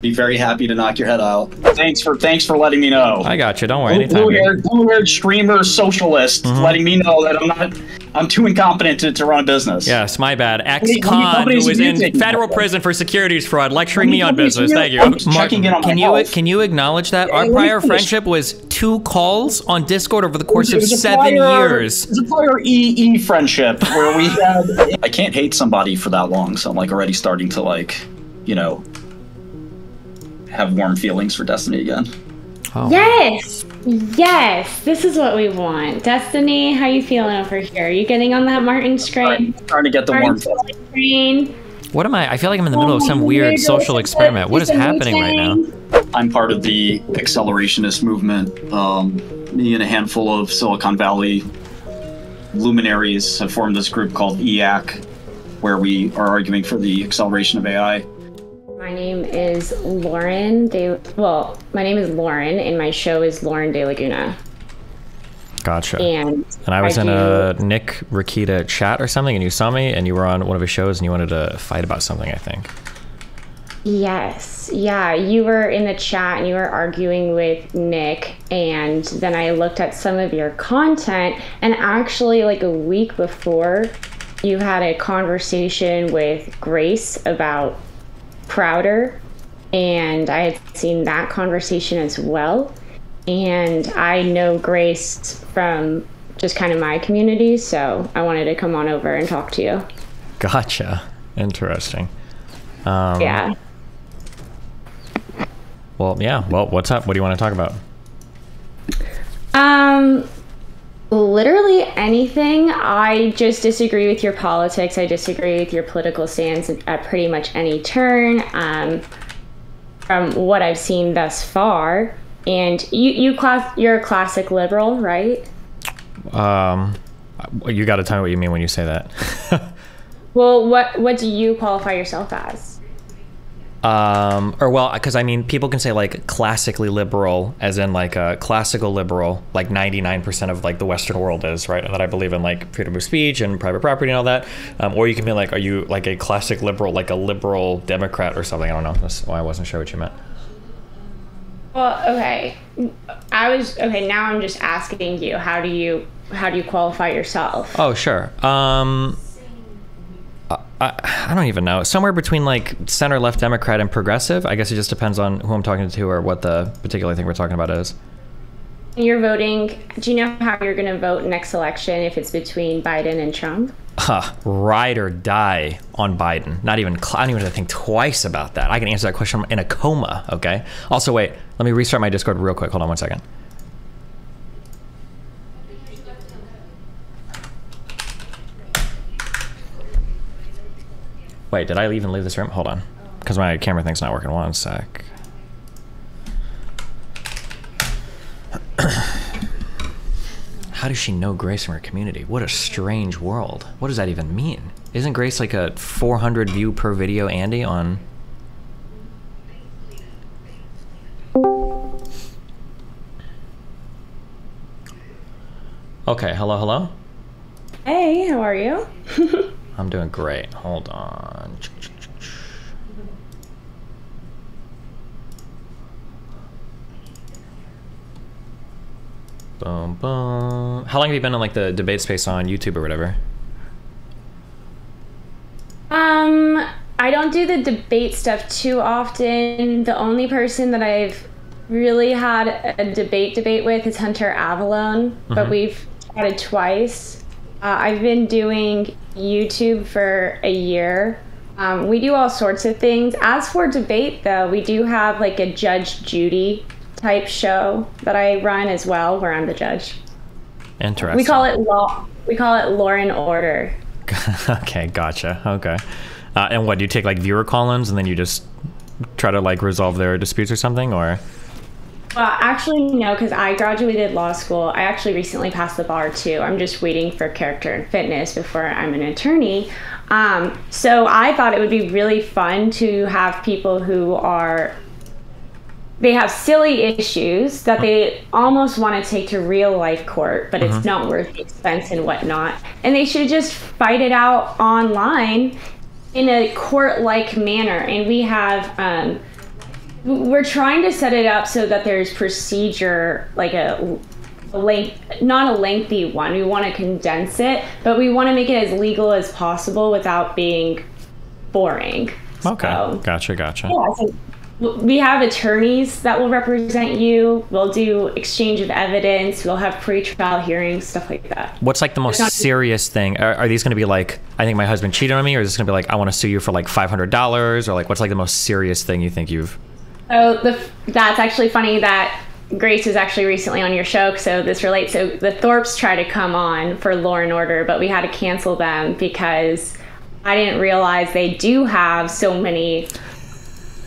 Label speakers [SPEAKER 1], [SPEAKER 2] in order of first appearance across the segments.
[SPEAKER 1] Be very happy to knock your head out. Thanks for letting me know.
[SPEAKER 2] I got you. Don't worry. Anytime.
[SPEAKER 1] Blue-haired streamer socialist letting me know that I'm too incompetent to run a business.
[SPEAKER 2] Yes, my bad. Ex-con who was in federal prison for securities fraud, lecturing me on business. Thank you. Can you acknowledge that our prior friendship was 2 calls on Discord over the course of 7 years?
[SPEAKER 1] It was a prior EE friendship where we had. I can't hate somebody for that long, so I'm like already starting to like, you know, have warm feelings for Destiny again.
[SPEAKER 3] Oh. Yes, this is what we want. Destiny, how you feeling over here? Are you getting on that Martin train?
[SPEAKER 1] Trying to get the warm
[SPEAKER 3] train.
[SPEAKER 2] What am I feel like I'm in the middle of some weird social experiment. What is happening right now?
[SPEAKER 1] I'm part of the accelerationist movement. Me and a handful of Silicon Valley luminaries have formed this group called EAC, where we are arguing for the acceleration of AI.
[SPEAKER 3] My name is Lauren. My name is Lauren, and my show is Lauren DeLaguna.
[SPEAKER 2] Gotcha.
[SPEAKER 3] And
[SPEAKER 2] I was in a Nick Rakita chat or something, and you saw me, and you were on one of his shows, and you wanted to fight about something, I think.
[SPEAKER 3] Yes. Yeah, you were in the chat, and you were arguing with Nick, and then I looked at some of your content, and actually, like a week before, you had a conversation with Grace about Prouder, and I had seen that conversation as well, and I know Grace from just kind of my community, so I wanted to come on over and talk to you.
[SPEAKER 2] Gotcha. Interesting.
[SPEAKER 3] Yeah.
[SPEAKER 2] Well, what's up? What do you want to talk about?
[SPEAKER 3] Literally anything. I just disagree with your politics. I disagree with your political stance at pretty much any turn, from what I've seen thus far. And you're a classic liberal, right?
[SPEAKER 2] You got to tell me what you mean when you say that.
[SPEAKER 3] Well, what do you qualify yourself as?
[SPEAKER 2] Because I mean, people can say like classically liberal, as in like a classical liberal, like 99% of like the Western world is, right? And that I believe in like freedom of speech and private property and all that. Or you can be like, are you like a classic liberal, like a liberal Democrat or something? I don't know. That's why I wasn't sure what you meant.
[SPEAKER 3] Well, okay. Now I'm just asking you, how do you qualify yourself?
[SPEAKER 2] Oh, sure. I don't even know. Somewhere between like center left Democrat and progressive. I guess it just depends on who I'm talking to or what the particular thing we're talking about is.
[SPEAKER 3] You're voting. Do you know how you're going to vote next election if it's between Biden and Trump?
[SPEAKER 2] Ride or die on Biden. I don't even have to think twice about that. I can answer that question in a coma, okay? Also, wait, let me restart my Discord real quick. Hold on one second. Wait, did I even leave this room? Hold on, because my camera thing's not working. One sec. How does she know Grace from her community? What a strange world. What does that even mean? Isn't Grace like a 400 view per video Andy on... Okay, hello?
[SPEAKER 3] Hey, how are you?
[SPEAKER 2] I'm doing great. Hold on. Boom, boom. How long have you been in like the debate space on YouTube or whatever?
[SPEAKER 3] I don't do the debate stuff too often. The only person that I've really had a debate with is Hunter Avalone, but we've chatted twice. I've been doing YouTube for a year. We do all sorts of things. As for debate, though, we do have like a Judge Judy type show that I run as well, where I'm the judge.
[SPEAKER 2] Interesting.
[SPEAKER 3] We call it Law and Order.
[SPEAKER 2] Okay, gotcha. Okay. And what, do you take like viewer call-ins and then you just try to like resolve their disputes or something, or?
[SPEAKER 3] Well, actually, no, because I graduated law school. I actually recently passed the bar, too. I'm just waiting for character and fitness before I'm an attorney. So I thought it would be really fun to have people who they have silly issues that they almost want to take to real life court, but it's not worth the expense and whatnot. And they should just fight it out online in a court-like manner. And we have We're trying to set it up so that there's procedure, like not a lengthy one. We want to condense it, but we want to make it as legal as possible without being boring.
[SPEAKER 2] Okay,
[SPEAKER 3] So,
[SPEAKER 2] gotcha.
[SPEAKER 3] yeah, so we have attorneys that will represent you. We'll do exchange of evidence. We'll have pre-trial hearings, stuff like that.
[SPEAKER 2] What's like the most serious thing? Are these going to be like, I think my husband cheated on me, or is this going to be like, I want to sue you for like $500, or like, what's like the most serious thing you think you've?
[SPEAKER 3] Oh, that's actually funny that Grace was actually recently on your show, so this relates. So the Thorpes tried to come on for Law and Order, but we had to cancel them because I didn't realize they do have so many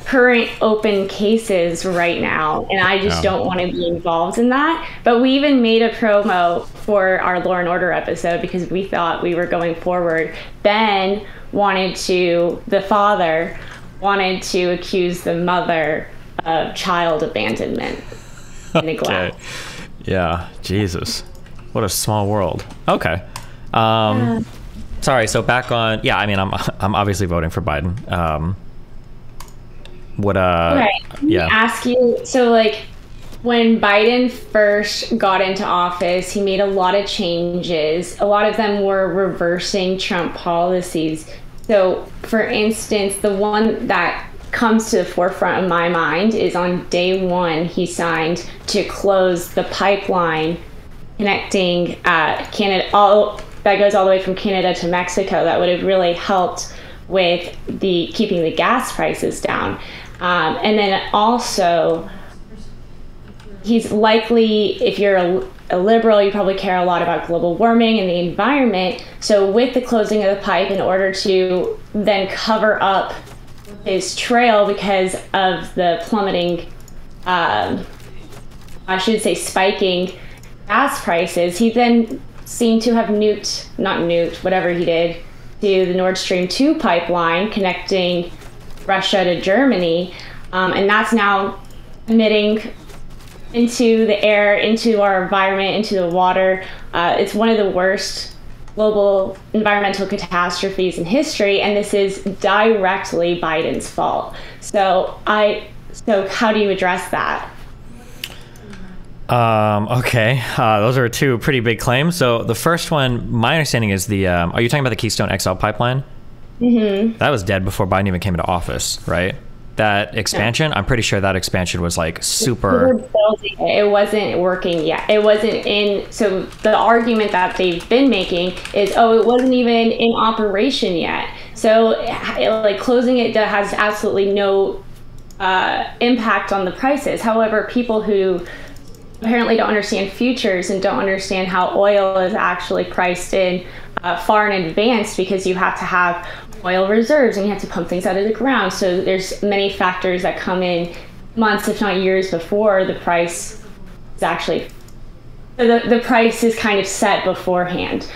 [SPEAKER 3] current open cases right now, and I just don't want to be involved in that. But we even made a promo for our Law and Order episode because we thought we were going forward. Ben the father wanted to accuse the mother of child abandonment and neglect.
[SPEAKER 2] Okay. Yeah, Jesus. What a small world. Okay. Sorry, so back on, yeah, I mean, I'm obviously voting for Biden.
[SPEAKER 3] Okay. Let me ask you, so like when Biden first got into office, he made a lot of changes. A lot of them were reversing Trump policies. So for instance, the one that comes to the forefront of my mind is on day one, he signed to close the pipeline connecting Canada, that goes all the way from Canada to Mexico. That would have really helped with keeping the gas prices down. And then also, he's likely, if you're a liberal, you probably care a lot about global warming and the environment. So with the closing of the pipe, in order to then cover up his trail because of the plummeting, spiking gas prices, he then seemed to have whatever he did, to the Nord Stream 2 pipeline connecting Russia to Germany. And that's now emitting into the air, into our environment, into the water. It's one of the worst global environmental catastrophes in history, and this is directly Biden's fault. So how do you address that?
[SPEAKER 2] Okay, those are two pretty big claims. So the first one, my understanding is are you talking about the Keystone XL pipeline? Mm-hmm. That was dead before Biden even came into office, right? That expansion, I'm pretty sure that expansion was like super.
[SPEAKER 3] We were building it. It wasn't working yet. It wasn't in. So the argument that they've been making is, it wasn't even in operation yet. So like closing it has absolutely no impact on the prices. However, people who apparently don't understand futures and don't understand how oil is actually priced in far in advance, because you have to have oil reserves and you have to pump things out of the ground. So there's many factors that come in months, if not years, before the price is actually, the price is kind of set beforehand.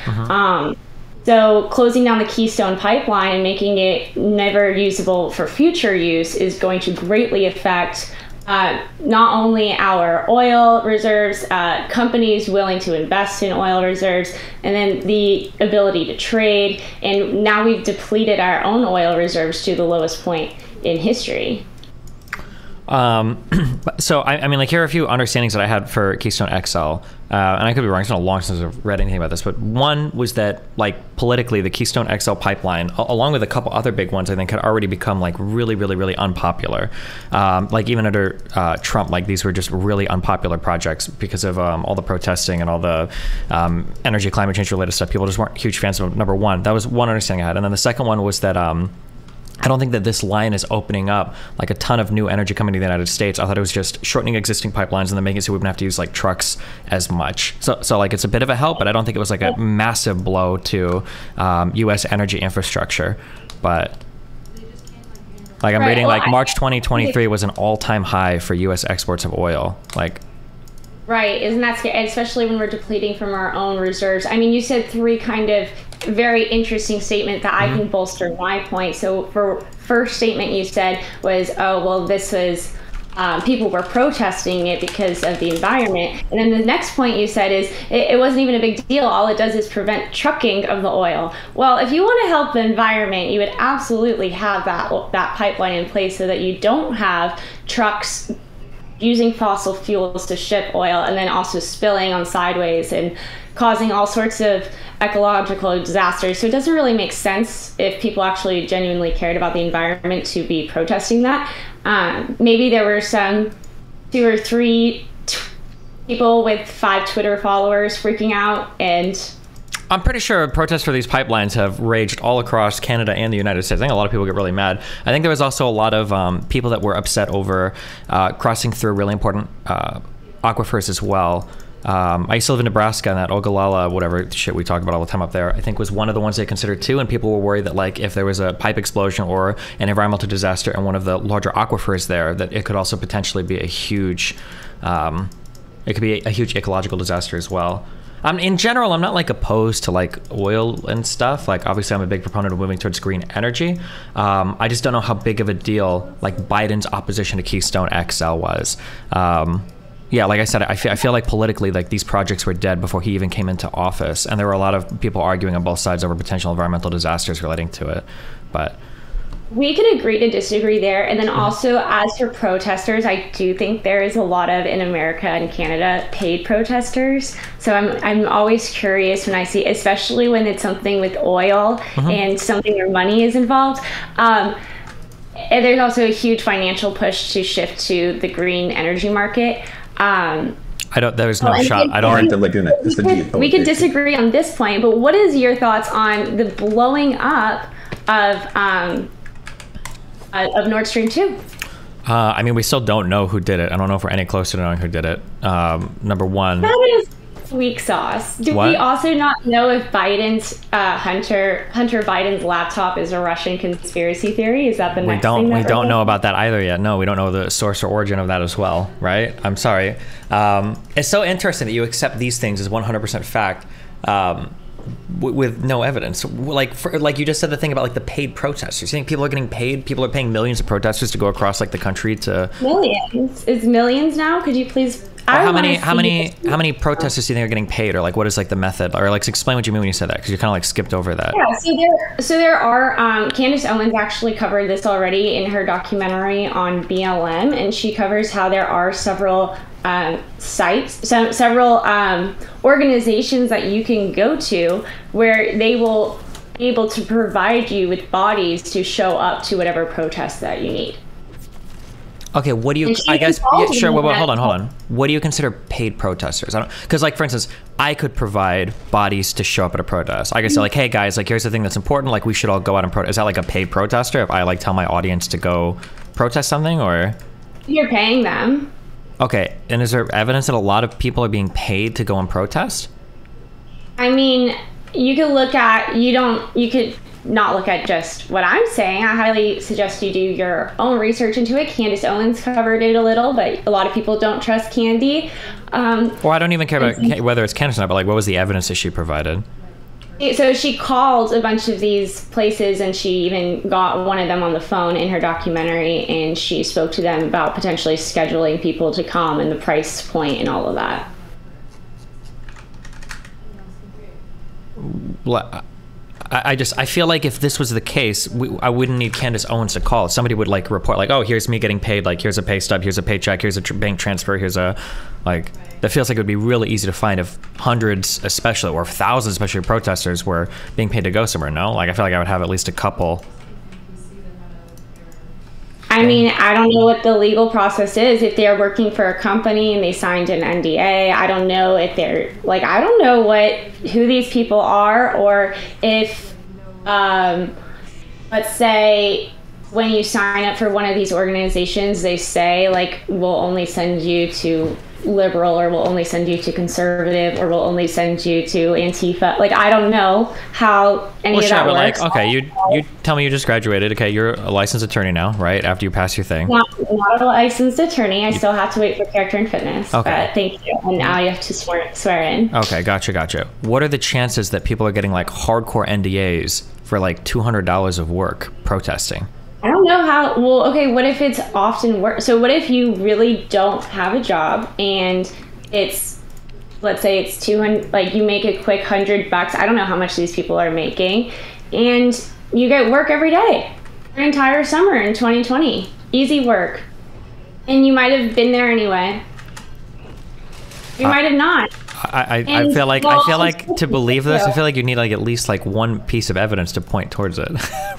[SPEAKER 3] So closing down the Keystone pipeline and making it never usable for future use is going to greatly affect not only our oil reserves, companies willing to invest in oil reserves, and then the ability to trade. And now we've depleted our own oil reserves to the lowest point in history.
[SPEAKER 2] So I mean, like, here are a few understandings that I had for Keystone XL, and I could be wrong. It's been a long time since I've read anything about this, but one was that, like, politically, the Keystone XL pipeline, along with a couple other big ones, I think had already become like really, really, really unpopular. Like even under Trump, like these were just really unpopular projects because of all the protesting and all the energy, climate change related stuff. People just weren't huge fans of them. Number one, that was one understanding I had, and then the second one was that I don't think that this line is opening up like a ton of new energy coming to the United States. I thought it was just shortening existing pipelines and then making it so we wouldn't have to use like trucks as much. So like it's a bit of a help, but I don't think it was like a massive blow to U.S. energy infrastructure. But like I'm reading like March 2023 was an all-time high for U.S. exports of oil. Like.
[SPEAKER 3] Right, isn't that scary? Especially when we're depleting from our own reserves. I mean, you said three kind of very interesting statement that I can bolster my point. So for first statement you said was, oh, well, this was people were protesting it because of the environment. And then the next point you said is it wasn't even a big deal. All it does is prevent trucking of the oil. Well, if you want to help the environment, you would absolutely have that pipeline in place so that you don't have trucks using fossil fuels to ship oil and then also spilling on sideways and causing all sorts of ecological disasters. So it doesn't really make sense if people actually genuinely cared about the environment to be protesting that. Maybe there were some 2 or 3 people with 5 Twitter followers freaking out, and
[SPEAKER 2] I'm pretty sure protests for these pipelines have raged all across Canada and the United States. I think a lot of people get really mad. I think there was also a lot of people that were upset over crossing through really important aquifers as well. I used to live in Nebraska, and that Ogallala, whatever shit we talk about all the time up there, I think was one of the ones they considered too, and people were worried that like if there was a pipe explosion or an environmental disaster in one of the larger aquifers there, that it could also potentially be a huge, it could be a huge ecological disaster as well. In general, I'm not like opposed to like oil and stuff. Like obviously I'm a big proponent of moving towards green energy. I just don't know how big of a deal like Biden's opposition to Keystone XL was. Yeah, like I said, I feel like politically, like these projects were dead before he even came into office, and there were a lot of people arguing on both sides over potential environmental disasters relating to it. But
[SPEAKER 3] we can agree to disagree there. And then also, as for protesters, I do think there is a lot of, in America and Canada, paid protesters. So I'm always curious when I see, especially when it's something with oil and something where money is involved. And there's also a huge financial push to shift to the green energy market.
[SPEAKER 2] There's no shot. I don't.
[SPEAKER 3] DeLaguna. We could disagree on this point, but what is your thoughts on the blowing up of Nord Stream 2?
[SPEAKER 2] I mean, we still don't know who did it. I don't know if we're any closer to knowing who did it. Number one.
[SPEAKER 3] That is weak sauce. Do we also not know if Biden's Hunter Biden's laptop is a Russian conspiracy theory? Is that the next thing?
[SPEAKER 2] We don't know about that either yet. No, we don't know the source or origin of that as well, right? I'm sorry. It's so interesting that you accept these things as 100% fact with no evidence. Like you just said the thing about like the paid protesters. You think people are getting paid? People are paying millions of protesters to go across like the country to
[SPEAKER 3] millions. Is millions now? Could you please?
[SPEAKER 2] How many protesters do you think are getting paid, or like what is like the method, or like explain what you mean when you said that, because you kind of like skipped over that.
[SPEAKER 3] Yeah, so there are Candace Owens actually covered this already in her documentary on BLM, and she covers how there are several several organizations that you can go to where they will be able to provide you with bodies to show up to whatever protest that you need.
[SPEAKER 2] Okay, what do you, I guess, yeah, sure, well, hold on. What do you consider paid protesters? Because like, for instance, I could provide bodies to show up at a protest. I could say like, hey guys, like here's the thing that's important, like we should all go out and protest. Is that like a paid protester if I like tell my audience to go protest something, or?
[SPEAKER 3] You're paying them.
[SPEAKER 2] Okay, and is there evidence that a lot of people are being paid to go and protest?
[SPEAKER 3] I mean, you could look at, you could not look at just what I'm saying. I highly suggest you do your own research into it. Candace Owens covered it a little, but a lot of people don't trust Candy.
[SPEAKER 2] Well, I don't even care about whether it's Candace or not, but like, what was the evidence that she provided?
[SPEAKER 3] So she called a bunch of these places, and she even got one of them on the phone in her documentary, and she spoke to them about potentially scheduling people to come and the price point and all of that.
[SPEAKER 2] I feel like if this was the case, I wouldn't need Candace Owens to call. Somebody would like report like, oh, here's me getting paid. Like, here's a pay stub, here's a paycheck, here's a bank transfer, here's a, like, that feels like it would be really easy to find if hundreds, especially, or thousands, especially protesters were being paid to go somewhere. No, like I feel like I would have at least a couple.
[SPEAKER 3] I mean, I don't know what the legal process is. If they're working for a company and they signed an NDA, I don't know if they're like, I don't know who these people are, or if, let's say when you sign up for one of these organizations, they say like, we'll only send you to liberal, or we'll only send you to conservative, or we'll only send you to Antifa. Like, I don't know how any of that works.
[SPEAKER 2] Like, okay, you tell me you just graduated. Okay, you're a licensed attorney now, right? After you pass your thing.
[SPEAKER 3] Not a licensed attorney. I still have to wait for character and fitness. Okay. But thank you. And now you have to swear in.
[SPEAKER 2] Okay, gotcha. What are the chances that people are getting like hardcore NDAs for like $200 of work protesting?
[SPEAKER 3] I don't know how. Well, okay. What if it's often work? So what if you really don't have a job and it's, let's say it's 200, like you make a quick $100. I don't know how much these people are making, and you get work every day, an entire summer in 2020, easy work, and you might have been there anyway. You might have not.
[SPEAKER 2] I feel like to believe this, I feel like you need like at least like one piece of evidence to point towards it,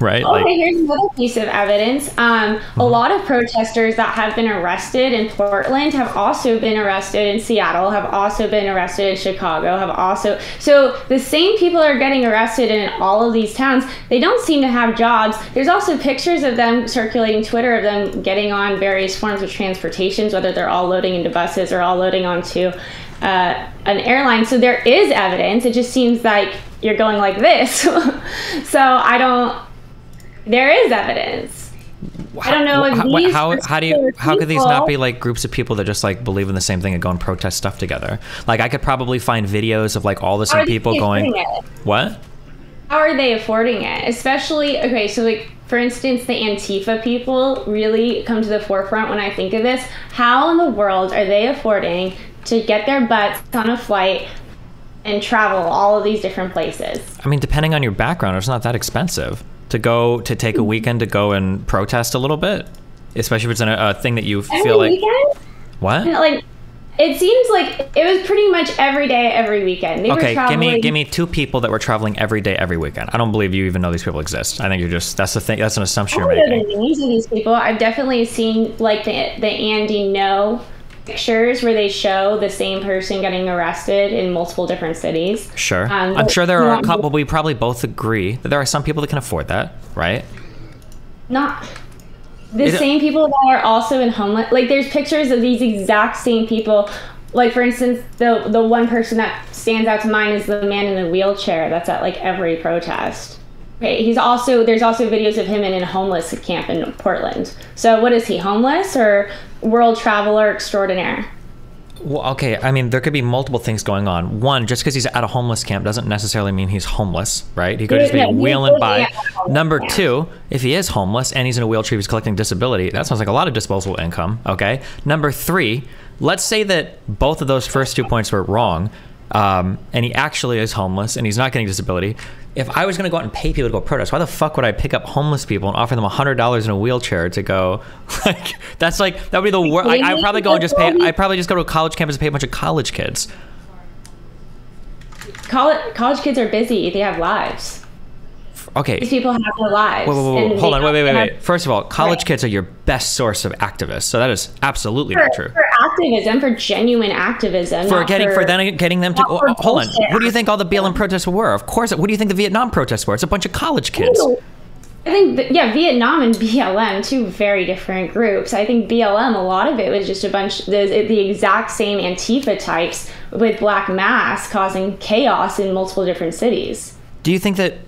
[SPEAKER 2] right?
[SPEAKER 3] Okay, like, here's another piece of evidence. A lot of protesters that have been arrested in Portland have also been arrested in Seattle, have also been arrested in Chicago, have also, so the same people are getting arrested in all of these towns. They don't seem to have jobs. There's also pictures of them circulating Twitter of them getting on various forms of transportations, whether they're all loading into buses or all loading onto an airline. So there is evidence. It just seems like you're going like this. So there is evidence. I don't know if
[SPEAKER 2] how could these not be like groups of people that just like believe in the same thing and go and protest stuff together? Like I could probably find videos of like all the same people going, what?
[SPEAKER 3] How are they affording it? Especially, okay, so like, for instance, the Antifa people really come to the forefront when I think of this. How in the world are they affording to get their butts on a flight and travel all of these different places?
[SPEAKER 2] I mean, depending on your background, it's not that expensive to take a weekend to go and protest a little bit, especially if it's a thing that you feel like.
[SPEAKER 3] Weekend?
[SPEAKER 2] What?
[SPEAKER 3] Like, it seems like it was pretty much every day, every weekend. They were traveling.
[SPEAKER 2] give me two people that were traveling every day, every weekend. I don't believe you even know these people exist. I think you're just, that's the thing. That's an assumption you're making.
[SPEAKER 3] I don't know the names of these people. I've definitely seen like the Andy No pictures where they show the same person getting arrested in multiple different cities.
[SPEAKER 2] Sure. I'm sure there are a couple. We probably both agree that there are some people that can afford that, right?
[SPEAKER 3] Not the same people that are also in homeless. Like there's pictures of these exact same people. Like for instance, the one person that stands out to mind is the man in the wheelchair that's at like every protest. Okay, there's also videos of him in a homeless camp in Portland. So what is he, homeless or world traveler extraordinaire?
[SPEAKER 2] Well, okay, I mean, there could be multiple things going on. One, just because he's at a homeless camp doesn't necessarily mean he's homeless, right? He could just be wheeling by. Number two, if he is homeless and he's in a wheelchair, he's collecting disability, that sounds like a lot of disposable income, okay? Number three, let's say that both of those first 2 points were wrong, and he actually is homeless and he's not getting disability. If I was going to go out and pay people to go protest, why the fuck would I pick up homeless people and offer them $100 in a wheelchair to go? Like, that's like, that would be the worst. I'd probably go and just pay. I'd probably just go to a college campus and pay a bunch of college kids.
[SPEAKER 3] College kids are busy. They have lives.
[SPEAKER 2] Okay.
[SPEAKER 3] These people have their lives.
[SPEAKER 2] Whoa. Hold on. Wait. First of all, college kids are your best source of activists. So that is absolutely not true.
[SPEAKER 3] For activism, for genuine activism.
[SPEAKER 2] Getting them to hold on. Who do you think all the BLM protests were? Of course. What do you think the Vietnam protests were? It's a bunch of college kids.
[SPEAKER 3] I think, Vietnam and BLM, two very different groups. I think BLM, a lot of it was just a bunch, the exact same Antifa types with black masks causing chaos in multiple different cities.
[SPEAKER 2] Do you think that...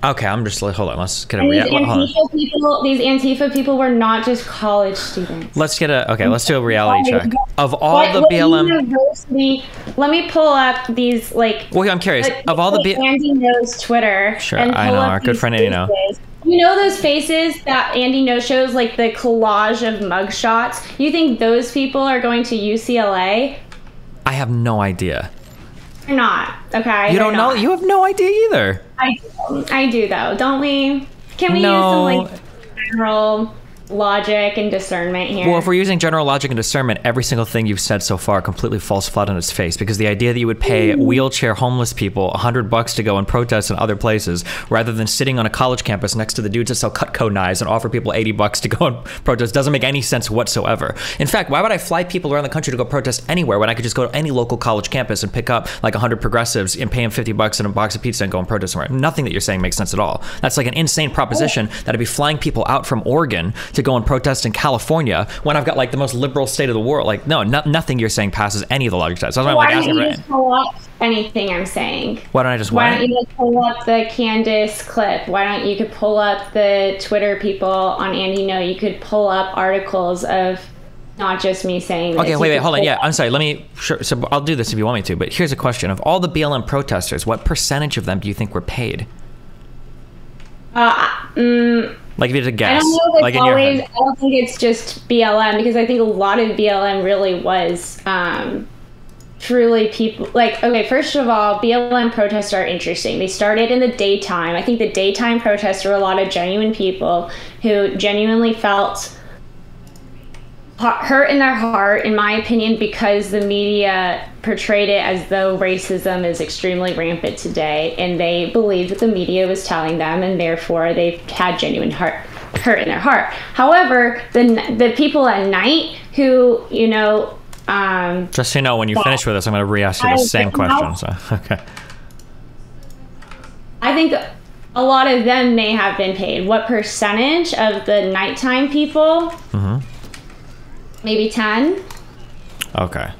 [SPEAKER 2] Okay, I'm just hold on. Let's get a
[SPEAKER 3] these Antifa people were not just college students.
[SPEAKER 2] Let's do a reality check of all the BLM
[SPEAKER 3] university. Let me pull up these like.
[SPEAKER 2] Well, I'm curious of all the
[SPEAKER 3] Andy knows Twitter.
[SPEAKER 2] Sure, I know our good friend Andy know.
[SPEAKER 3] You know those faces that Andy No shows, like the collage of mugshots. You think those people are going to UCLA?
[SPEAKER 2] I have no idea.
[SPEAKER 3] They're not. Okay.
[SPEAKER 2] You don't know? You have no idea either.
[SPEAKER 3] I do though. Don't we? Can we use some like general logic and discernment here?
[SPEAKER 2] Well, if we're using general logic and discernment, every single thing you've said so far completely falls flat on its face, because the idea that you would pay wheelchair homeless people $100 to go and protest in other places rather than sitting on a college campus next to the dudes that sell Cutco knives and offer people $80 to go and protest doesn't make any sense whatsoever. In fact, why would I fly people around the country to go protest anywhere when I could just go to any local college campus and pick up like 100 progressives and pay them $50 and a box of pizza and go and protest somewhere? Nothing that you're saying makes sense at all. That's like an insane proposition that I'd be flying people out from Oregon to go and protest in California when I've got like the most liberal state of the world. Like, no, nothing you're saying passes any of the logic tests. So
[SPEAKER 3] why don't you just pull up anything I'm saying?
[SPEAKER 2] Why don't I just
[SPEAKER 3] Why don't you just pull up the Candace clip? Why don't you could pull up the Twitter people on Andy No? You could pull up articles of not just me saying this.
[SPEAKER 2] Okay, wait, hold on. Yeah, I'm sorry. So I'll do this if you want me to. But here's a question: of all the BLM protesters, what percentage of them do you think were paid? Like if you had to
[SPEAKER 3] I
[SPEAKER 2] guess,
[SPEAKER 3] don't know if
[SPEAKER 2] like
[SPEAKER 3] it's
[SPEAKER 2] in your
[SPEAKER 3] always.
[SPEAKER 2] head.
[SPEAKER 3] I don't think it's just BLM, because I think a lot of BLM really was truly people. Like, okay, first of all, BLM protests are interesting. They started in the daytime. I think the daytime protests were a lot of genuine people who genuinely felt hurt in their heart, in my opinion, because the media portrayed it as though racism is extremely rampant today, and they believed that the media was telling them, and therefore they had genuine hurt in their heart. However, the people at night who, you know,
[SPEAKER 2] Just so you know, when you finish with this, I'm going to re-ask you the same question. So, okay.
[SPEAKER 3] I think a lot of them may have been paid. What percentage of the nighttime people?
[SPEAKER 2] Mm-hmm.
[SPEAKER 3] Maybe 10.
[SPEAKER 2] Okay.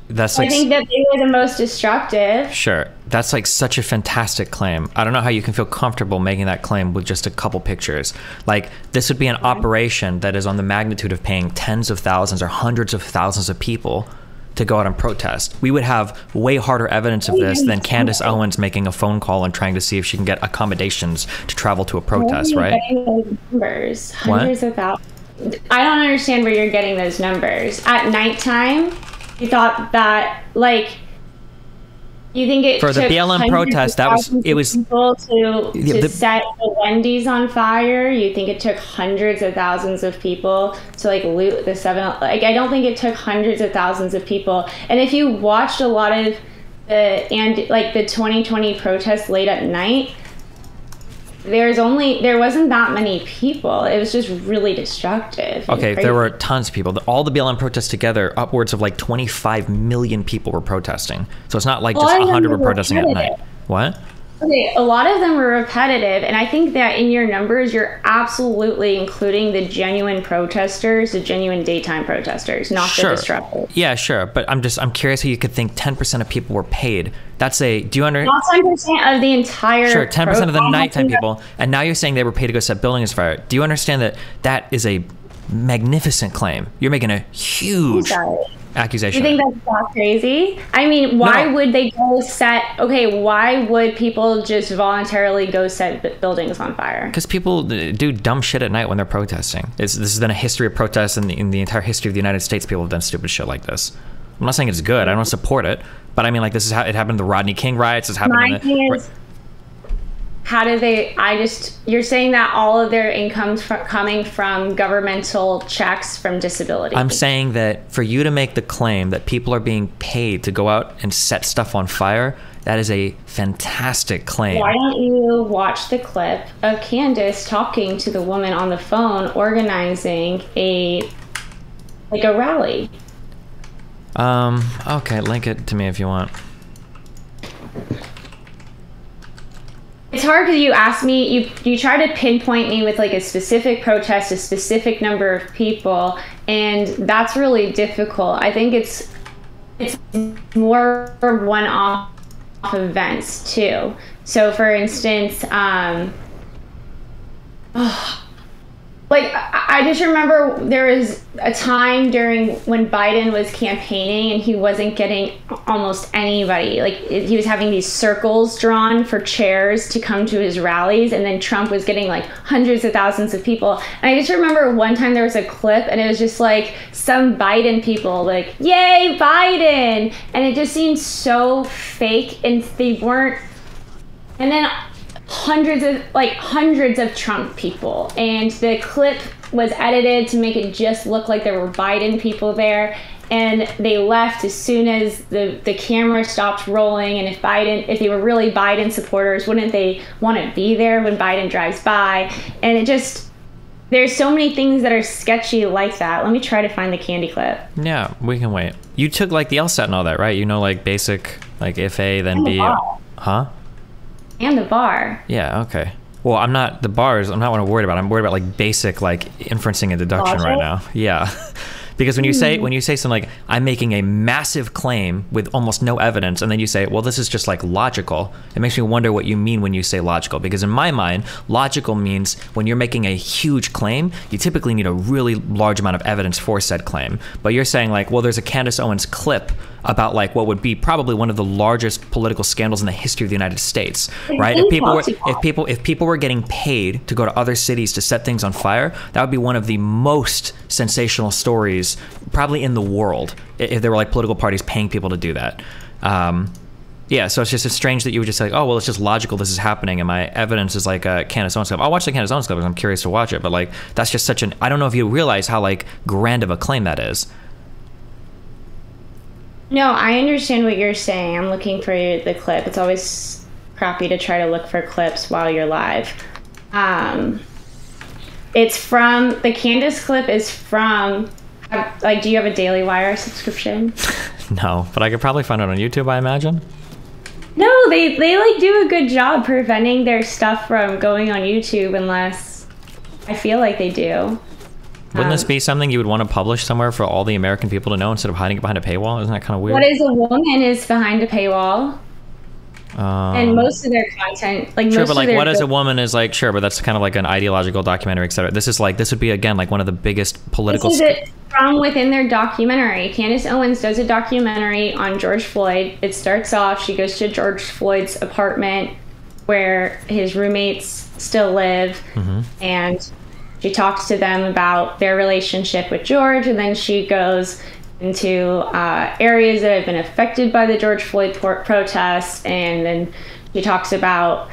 [SPEAKER 2] That's like,
[SPEAKER 3] I think that they were the most destructive.
[SPEAKER 2] sure. That's like such a fantastic claim. I don't know how you can feel comfortable making that claim with just a couple pictures. Like, this would be an operation that is on the magnitude of paying tens of thousands or hundreds of thousands of people to go out and protest. We would have way harder evidence of this than Candace Owens making a phone call and trying to see if she can get accommodations to travel to a protest, right?
[SPEAKER 3] Numbers, hundreds of thousands. I don't understand where you're getting those numbers. At nighttime, you thought that, like, you think it
[SPEAKER 2] For the
[SPEAKER 3] took
[SPEAKER 2] BLM
[SPEAKER 3] hundreds
[SPEAKER 2] protest,
[SPEAKER 3] of
[SPEAKER 2] that was,
[SPEAKER 3] thousands
[SPEAKER 2] it
[SPEAKER 3] of
[SPEAKER 2] was,
[SPEAKER 3] people to
[SPEAKER 2] the-
[SPEAKER 3] set the Wendy's on fire? You think it took hundreds of thousands of people to, like, loot the like, I don't think it took hundreds of thousands of people. And if you watched a lot of the 2020 protests late at night, there wasn't that many people. It was just really destructive.
[SPEAKER 2] okay, there were tons of people. All the BLM protests together, upwards of like 25 million people were protesting. So it's not like just 100 were protesting at night. What?
[SPEAKER 3] Okay, a lot of them were repetitive, and I think that in your numbers, you're absolutely including the genuine protesters, the genuine daytime protesters, not the disruptors.
[SPEAKER 2] Yeah, sure. But I'm curious how you could think 10% of people were paid. That's a, do you understand?
[SPEAKER 3] Not 10% of the entire.
[SPEAKER 2] Sure, 10% of the nighttime people. And now you're saying they were paid to go set buildings fire. Do you understand that that is a magnificent claim? You're making a huge accusation.
[SPEAKER 3] You think that's not crazy? I mean, why would they go why would people just voluntarily go set buildings on fire?
[SPEAKER 2] Because people do dumb shit at night when they're protesting. This has been a history of protests in the entire history of the United States. People have done stupid shit like this. I'm not saying it's good. I don't support it. But I mean, like, this is how it happened in the Rodney King riots. It's happened
[SPEAKER 3] My thing is, how do they, you're saying that all of their income's coming from governmental checks from disability.
[SPEAKER 2] I'm saying that for you to make the claim that people are being paid to go out and set stuff on fire, that is a fantastic claim.
[SPEAKER 3] Why don't you watch the clip of Candace talking to the woman on the phone organizing a rally?
[SPEAKER 2] Okay, link it to me if you want.
[SPEAKER 3] It's hard because you ask me, you try to pinpoint me with like a specific protest, a specific number of people, and that's really difficult. I think it's more one-off events too. So for instance, like, I just remember there was a time during when Biden was campaigning and he wasn't getting almost anybody. Like, he was having these circles drawn for chairs to come to his rallies, and then Trump was getting like hundreds of thousands of people. And I just remember one time there was a clip and it was just like some Biden people like, yay, Biden! And it just seemed so fake, and they weren't. And then hundreds of Trump people, and the clip was edited to make it just look like there were Biden people there, and they left as soon as the camera stopped rolling. And if they were really Biden supporters, wouldn't they want to be there when Biden drives by? And it just, there's so many things that are sketchy like that. Let me try to find the candy clip.
[SPEAKER 2] Yeah, we can wait. You took like the LSAT and all that, right? You know, like basic, like if A then B, huh?
[SPEAKER 3] And the bar.
[SPEAKER 2] Yeah, okay. Well, I'm not what I'm worried about. I'm worried about like basic like inferencing and deduction right now. Yeah. Because when you say something like, I'm making a massive claim with almost no evidence, and then you say, well, this is just like logical, it makes me wonder what you mean when you say logical. Because in my mind, logical means when you're making a huge claim, you typically need a really large amount of evidence for said claim. But you're saying like, well, there's a Candace Owens clip about like what would be probably one of the largest political scandals in the history of the United States, right? If people were getting paid to go to other cities to set things on fire, that would be one of the most sensational stories probably in the world, if there were like political parties paying people to do that. Yeah, so it's just strange that you would just say, like, oh, well, it's just logical this is happening, and my evidence is like a Candace Owens clip. I'll watch the Candace Owens clip because I'm curious to watch it, but like that's just such an, I don't know if you realize how like grand of a claim that is.
[SPEAKER 3] No, I understand what you're saying. I'm looking for the clip. It's always crappy to try to look for clips while you're live. It's from, the Candace clip is from, like, do you have a Daily Wire subscription?
[SPEAKER 2] No, but I could probably find it on YouTube, I imagine.
[SPEAKER 3] No, they like do a good job preventing their stuff from going on YouTube unless I feel like they do.
[SPEAKER 2] Wouldn't this be something you would want to publish somewhere for all the American people to know instead of hiding it behind a paywall? Isn't that kind of weird?
[SPEAKER 3] What Is a Woman is behind a paywall. And most of their content, like
[SPEAKER 2] sure,
[SPEAKER 3] most
[SPEAKER 2] but like
[SPEAKER 3] of their
[SPEAKER 2] What Is a Woman is like, sure, but that's kind of like an ideological documentary, etc. This is like, this would be again like one of the biggest political.
[SPEAKER 3] This is it from within their documentary. Candace Owens does a documentary on George Floyd. It starts off, she goes to George Floyd's apartment where his roommates still live, and she talks to them about their relationship with George, and then she goes into areas that have been affected by the George Floyd protests, and then she talks about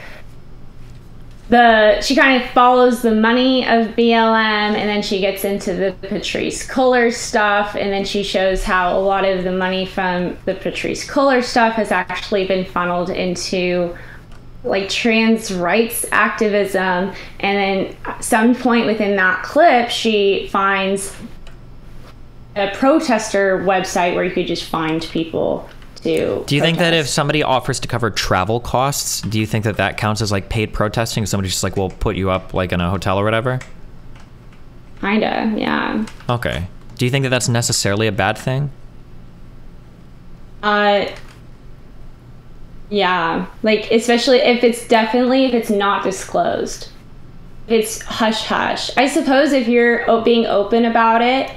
[SPEAKER 3] she kind of follows the money of BLM, and then she gets into the Patrisse Cullors stuff, and then she shows how a lot of the money from the Patrisse Cullors stuff has actually been funneled into like trans rights activism. And then at some point within that clip, she finds a protester website where you could just find people to
[SPEAKER 2] Do you think that if somebody offers to cover travel costs, do you think that that counts as like paid protesting? Somebody's just like, we'll put you up like in a hotel or whatever?
[SPEAKER 3] Kinda, yeah.
[SPEAKER 2] Okay. Do you think that that's necessarily a bad thing?
[SPEAKER 3] Yeah, like especially if it's not disclosed, if it's hush hush. I suppose if you're being open about it,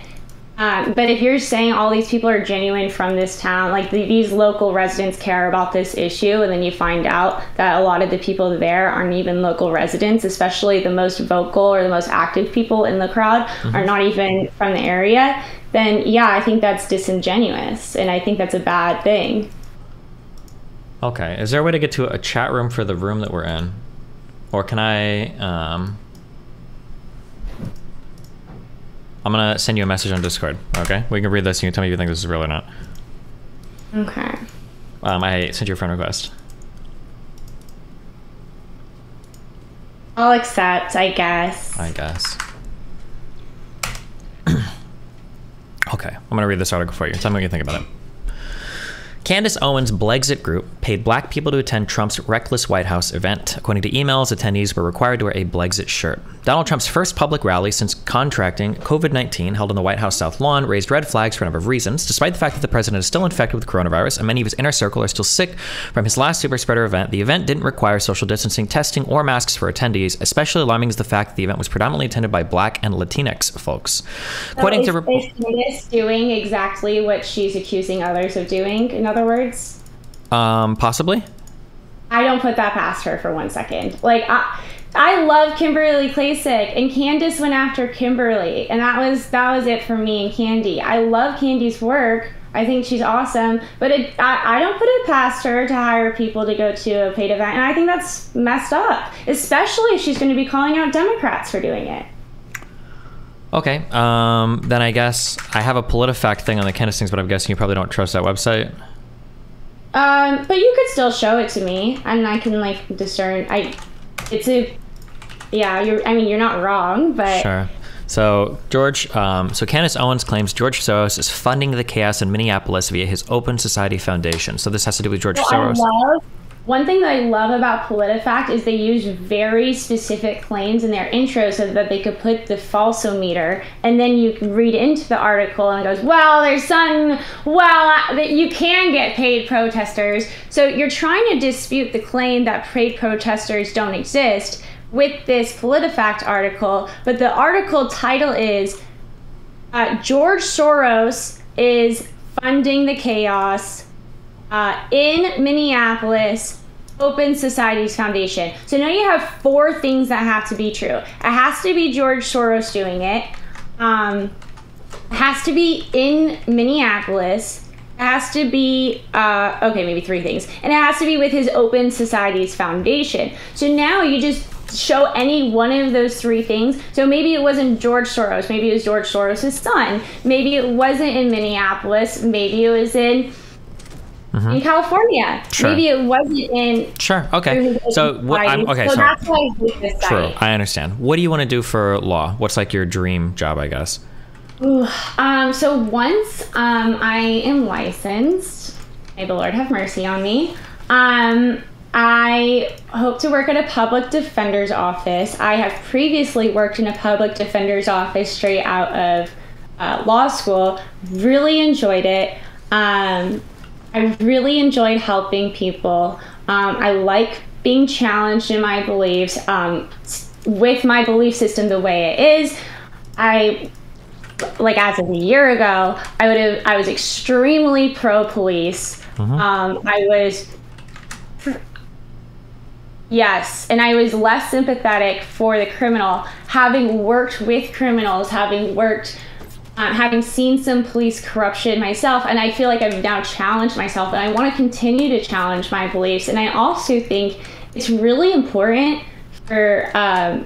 [SPEAKER 3] but if you're saying all these people are genuine from this town, like these local residents care about this issue, and then you find out that a lot of the people there aren't even local residents, especially the most vocal or the most active people in the crowd are not even from the area, then yeah, I think that's disingenuous, and I think that's a bad thing.
[SPEAKER 2] Okay, is there a way to get to a chat room for the room that we're in? Or can I, I'm gonna send you a message on Discord, okay? We can read this and you can tell me if you think this is real or not.
[SPEAKER 3] Okay.
[SPEAKER 2] I sent you a friend request.
[SPEAKER 3] I'll accept, I guess.
[SPEAKER 2] Okay, I'm gonna read this article for you. Tell me what you think about it. Candace Owens' Blexit group paid black people to attend Trump's reckless White House event. According to emails, attendees were required to wear a Blexit shirt. Donald Trump's first public rally since contracting COVID-19, held on the White House South Lawn, raised red flags for a number of reasons. Despite the fact that the president is still infected with coronavirus and many of his inner circle are still sick from his last super spreader event, the event didn't require social distancing, testing, or masks for attendees. Especially alarming is the fact that the event was predominantly attended by black and Latinx folks. According to
[SPEAKER 3] is Candace doing exactly what she's accusing others of doing, in other words?
[SPEAKER 2] Possibly.
[SPEAKER 3] I don't put that past her for 1 second. Like, I love Kimberly Klacik, and Candace went after Kimberly, and that was it for me and Candy. I love Candy's work. I think she's awesome, but I don't put it past her to hire people to go to a paid event, and I think that's messed up, especially if she's going to be calling out Democrats for doing it.
[SPEAKER 2] Okay, then I guess I have a PolitiFact thing on the Candace things, but I'm guessing you probably don't trust that website.
[SPEAKER 3] But you could still show it to me, and I can like discern. You're not wrong, but
[SPEAKER 2] sure. So Candace Owens claims George Soros is funding the chaos in Minneapolis via his Open Society Foundation. So this has to do with George Soros.
[SPEAKER 3] One thing that I love about PolitiFact is they use very specific claims in their intro so that they could put the falsometer, and then you can read into the article and it goes, that you can get paid protesters. So you're trying to dispute the claim that paid protesters don't exist with this PolitiFact article, but the article title is George Soros is funding the chaos in Minneapolis, Open Societies Foundation. So now you have 4 things that have to be true. It has to be George Soros doing it. It has to be in Minneapolis. It has to be, okay, maybe 3 things. And it has to be with his Open Societies Foundation. So now you just show any one of those 3 things. So maybe it wasn't George Soros. Maybe it was George Soros' son. Maybe it wasn't in Minneapolis. Maybe it was in California.
[SPEAKER 2] Sure.
[SPEAKER 3] Maybe it wasn't in.
[SPEAKER 2] Sure. Okay. So what? So
[SPEAKER 3] that's why I did this
[SPEAKER 2] true.
[SPEAKER 3] site.
[SPEAKER 2] I understand. What do you want to do for law? What's like your dream job? I guess.
[SPEAKER 3] Ooh, so once I am licensed, may the Lord have mercy on me. I hope to work at a public defender's office. I have previously worked in a public defender's office straight out of law school. Really enjoyed it. I really enjoyed helping people. I like being challenged in my beliefs. With my belief system the way it is, like as of a year ago, I was extremely pro-police. Yes, and I was less sympathetic for the criminal. Having worked with criminals, having seen some police corruption myself, and I feel like I've now challenged myself, and I want to continue to challenge my beliefs. And I also think it's really important for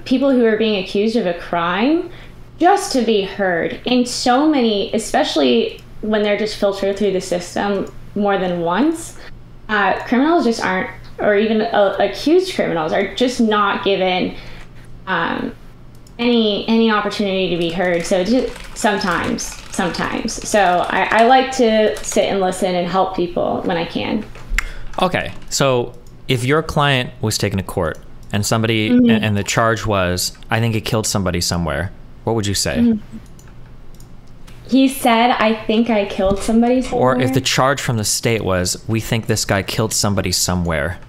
[SPEAKER 3] people who are being accused of a crime just to be heard. In so many, especially when they're just filtered through the system more than once, criminals just aren't, or even accused criminals are just not given any opportunity to be heard. So just sometimes. So I like to sit and listen and help people when I can.
[SPEAKER 2] Okay, so if your client was taken to court and somebody and the charge was, I think he killed somebody somewhere, what would you say?
[SPEAKER 3] He said, I think I killed somebody somewhere.
[SPEAKER 2] Or if the charge from the state was, we think this guy killed somebody somewhere.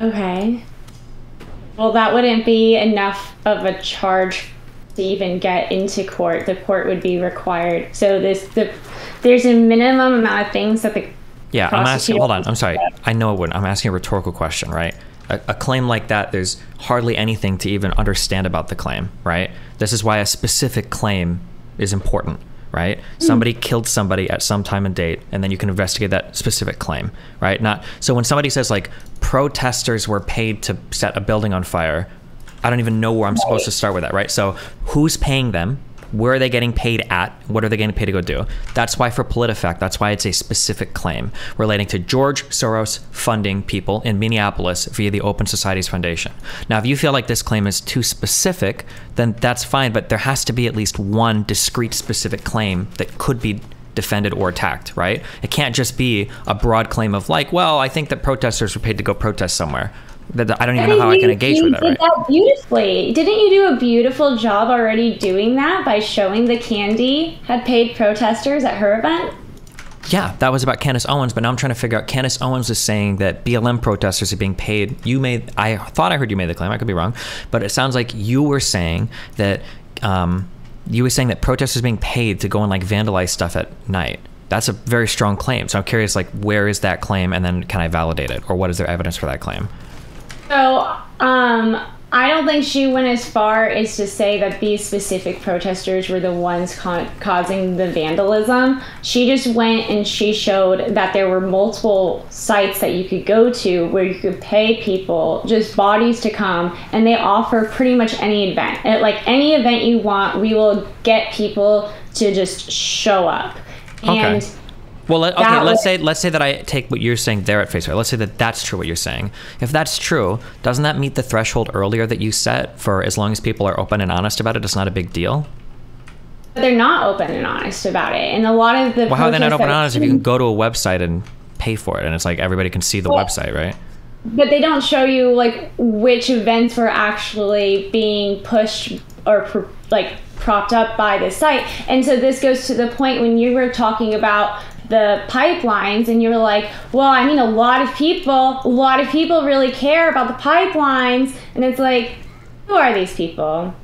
[SPEAKER 3] Okay. Well, that wouldn't be enough of a charge to even get into court. The court would be required. So there's a minimum amount of things that the
[SPEAKER 2] I'm asking, hold on, I'm sorry. I know it wouldn't. I'm asking a rhetorical question, right? A claim like that, there's hardly anything to even understand about the claim, right? This is why a specific claim is important, right? Somebody killed somebody at some time and date, and then you can investigate that specific claim, right? So when somebody says like protesters were paid to set a building on fire, I don't even know where I'm supposed to start with that, right? So who's paying them? Where are they getting paid at? What are they getting paid to go do? That's why for PolitiFact, that's why it's a specific claim relating to George Soros funding people in Minneapolis via the Open Societies Foundation. Now, if you feel like this claim is too specific, then that's fine, but there has to be at least one discrete specific claim that could be defended or attacked, right? It can't just be a broad claim of like, well, I think that protesters were paid to go protest somewhere. I don't even know how I can engage with that, right?
[SPEAKER 3] You did that beautifully. Didn't you do a beautiful job already doing that by showing the Candy had paid protesters at her event?
[SPEAKER 2] Yeah, that was about Candace Owens, but now I'm trying to figure out, Candace Owens is saying that BLM protesters are being paid. I thought I heard you made the claim, I could be wrong, but it sounds like you were saying that protesters are being paid to go and like vandalize stuff at night. That's a very strong claim. So I'm curious, like, where is that claim, and then can I validate it, or what is there evidence for that claim?
[SPEAKER 3] So, I don't think she went as far as to say that these specific protesters were the ones causing the vandalism. She just went and she showed that there were multiple sites that you could go to where you could pay people, just bodies to come, and they offer pretty much any event. Like any event you want, we will get people to just show up. And
[SPEAKER 2] okay. Well, let's say that I take what you're saying there at face value. Let's say that that's true what you're saying. If that's true, doesn't that meet the threshold earlier that you set for as long as people are open and honest about it, it's not a big deal?
[SPEAKER 3] But they're not open and honest about it. And a lot of the
[SPEAKER 2] how are they not open and honest if you can go to a website and pay for it and it's like everybody can see the website, right?
[SPEAKER 3] But they don't show you like which events were actually being pushed or propped up by the site. And so this goes to the point when you were talking about the pipelines and you were like, well, I mean, a lot of people really care about the pipelines. And it's like, who are these people?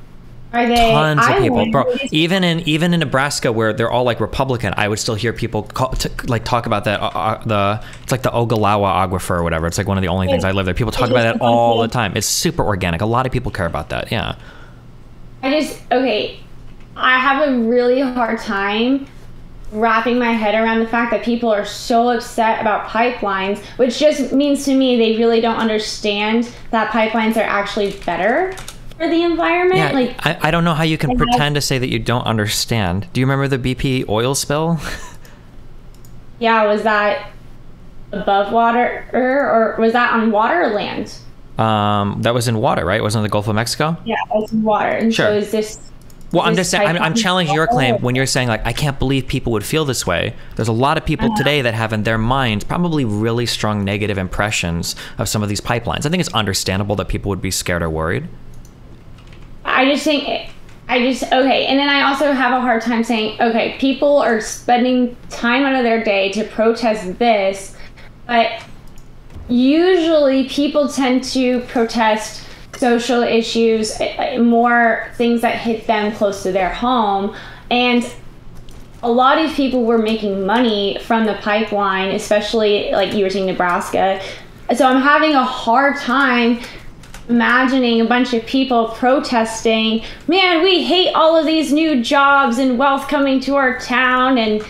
[SPEAKER 3] Are they?
[SPEAKER 2] Tons of people, bro.
[SPEAKER 3] wonder-
[SPEAKER 2] Even in Nebraska, where they're all like Republican, I would still hear people talk about that. It's like the Ogallala Aquifer or whatever. It's like one of the only things I live there. People talk about that all the time. It's super organic. A lot of people care about that. Yeah.
[SPEAKER 3] I have a really hard time wrapping my head around the fact that people are so upset about pipelines, which just means to me they really don't understand that pipelines are actually better for the environment.
[SPEAKER 2] Yeah,
[SPEAKER 3] like
[SPEAKER 2] I don't know how you can pretend to say that you don't understand. Do you remember the BP oil spill?
[SPEAKER 3] Yeah, was that above water or was that on water or land?
[SPEAKER 2] That was in water, right? Wasn't it the Gulf of Mexico?
[SPEAKER 3] Yeah, it was in water. And
[SPEAKER 2] Sure.
[SPEAKER 3] so is this...
[SPEAKER 2] Well, I'm just saying, I'm challenging your claim when you're saying, like, I can't believe people would feel this way. There's a lot of people today that have in their minds probably really strong negative impressions of some of these pipelines. I think it's understandable that people would be scared or worried. Okay. And then I also have a hard time saying, okay, people are spending time out of their day to protest this, but usually people tend to protest social issues, more things that hit them close to their home. And a lot of people were making money from the pipeline, especially like you were saying, Nebraska. So I'm having a hard time imagining a bunch of people protesting, man, we hate all of these new jobs and wealth coming to our town and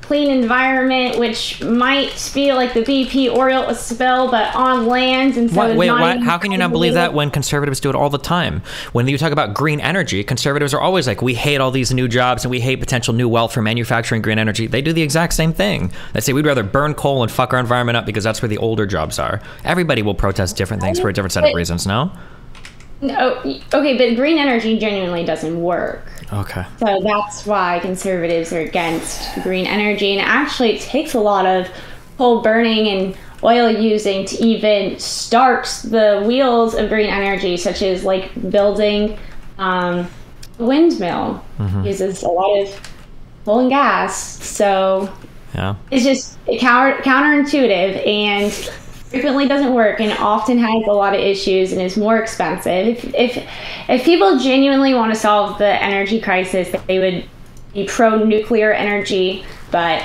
[SPEAKER 2] clean environment, which might be like the BP oil spill, but on land. And so Wait, how can you not believe that when conservatives do it all the time? When you talk about green energy, conservatives are always like, we hate all these new jobs and we hate potential new wealth for manufacturing green energy. They do the exact same thing. They say we'd rather burn coal and fuck our environment up because that's where the older jobs are. Everybody will protest different things for a different set of reasons, no?
[SPEAKER 3] No, okay, but green energy genuinely doesn't work.
[SPEAKER 2] Okay.
[SPEAKER 3] So that's why conservatives are against green energy. And actually, it takes a lot of coal burning and oil using to even start the wheels of green energy, such as like building a windmill. Uses a lot of coal and gas. So
[SPEAKER 2] yeah,
[SPEAKER 3] it's just counterintuitive and frequently doesn't work and often has a lot of issues and is more expensive. If people genuinely want to solve the energy crisis, they would be pro-nuclear energy, but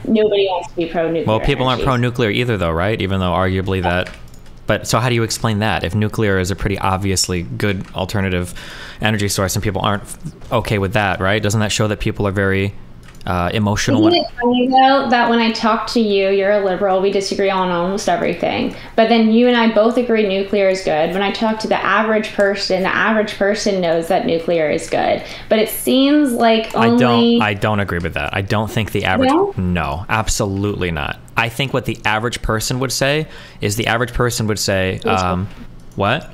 [SPEAKER 3] nobody wants to be pro-nuclear.
[SPEAKER 2] Well, people
[SPEAKER 3] energy.
[SPEAKER 2] aren't pro-nuclear either, though, right? Even though arguably that. But so how do you explain that? If nuclear is a pretty obviously good alternative energy source and people aren't okay with that, right? Doesn't that show that people are very emotional?
[SPEAKER 3] Isn't it funny though that when I talk to you, you're a liberal, we disagree on almost everything, but then you and I both agree nuclear is good. When I talk to the average person knows that nuclear is good, but it seems like only...
[SPEAKER 2] I don't agree with that. I don't think the average... No, absolutely not. I think what the average person would say is what?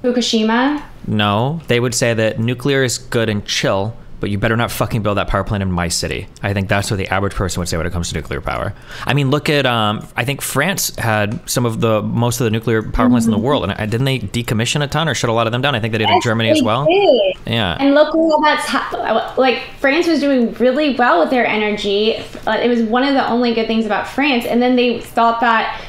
[SPEAKER 3] Fukushima?
[SPEAKER 2] No, they would say that nuclear is good and chill, but you better not fucking build that power plant in my city. I think that's what the average person would say when it comes to nuclear power. I mean, look at, I think France had most of the nuclear power plants in the world, and didn't they decommission a ton or shut a lot of them down? I think they did in Germany as well.
[SPEAKER 3] Did.
[SPEAKER 2] Yeah.
[SPEAKER 3] And look what like France was doing really well with their energy. It was one of the only good things about France, and then they thought that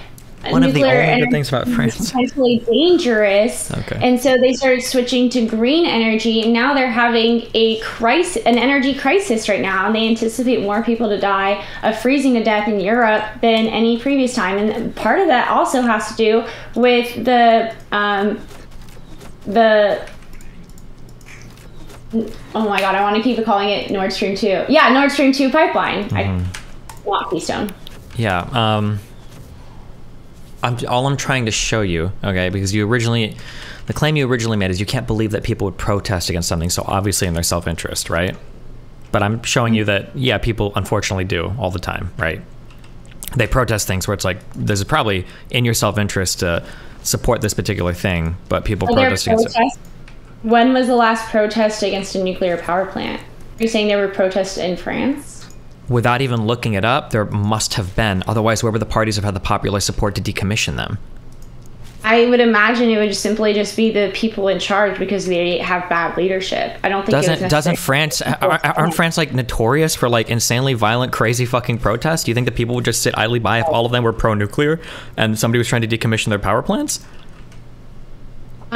[SPEAKER 2] one of the
[SPEAKER 3] nuclear
[SPEAKER 2] only good
[SPEAKER 3] energy
[SPEAKER 2] things about France.
[SPEAKER 3] is potentially dangerous.
[SPEAKER 2] Okay.
[SPEAKER 3] And so they started switching to green energy, and now they're having an energy crisis right now, and they anticipate more people to die of freezing to death in Europe than any previous time. And part of that also has to do with the oh my god, I want to keep calling it Nord Stream 2. Yeah, Nord Stream 2 pipeline. I want Keystone.
[SPEAKER 2] Yeah. I'm trying to show you, okay, because the claim you originally made is you can't believe that people would protest against something so obviously in their self-interest, right? But I'm showing you that, yeah, people unfortunately do all the time, right? They protest things where it's like, there's probably in your self-interest to support this particular thing, but people protest against it.
[SPEAKER 3] When was the last protest against a nuclear power plant? Are you saying there were protests in France?
[SPEAKER 2] Without even looking it up, there must have been. Otherwise, where would the parties have had the popular support to decommission them?
[SPEAKER 3] I would imagine it would simply just be the people in charge because they have bad leadership. I don't think
[SPEAKER 2] doesn't France aren't France like notorious for like insanely violent, crazy fucking protests? Do you think that people would just sit idly by if all of them were pro-nuclear and somebody was trying to decommission their power plants?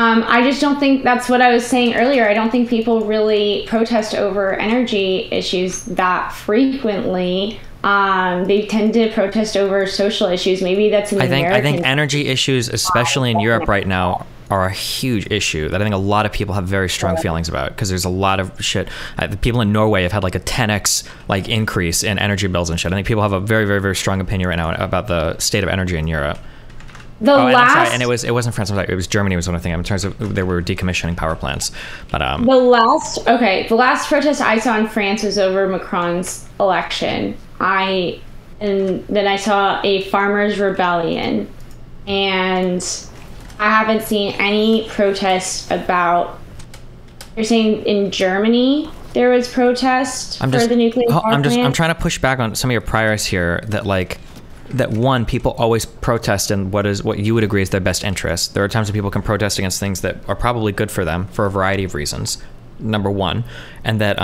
[SPEAKER 3] I just don't think that's what I was saying earlier. I don't think people really protest over energy issues that frequently. They tend to protest over social issues. Maybe that's an American.
[SPEAKER 2] I think energy issues, especially in Europe right now, are a huge issue that I think a lot of people have very strong feelings about, because there's a lot of shit. The people in Norway have had like a 10x like increase in energy bills and shit. I think people have a very, very, very strong opinion right now about the state of energy in Europe. And it wasn't France. It was Germany. Was one thing in terms of they were decommissioning power plants. But
[SPEAKER 3] the last protest I saw in France was over Macron's election. And then I saw a farmers' rebellion, and I haven't seen any protests about. You're saying in Germany there was protest for the nuclear power plant?
[SPEAKER 2] I'm trying to push back on some of your priors here. That one, people always protest in what you would agree is their best interest. There are times when people can protest against things that are probably good for them for a variety of reasons. Number one, and that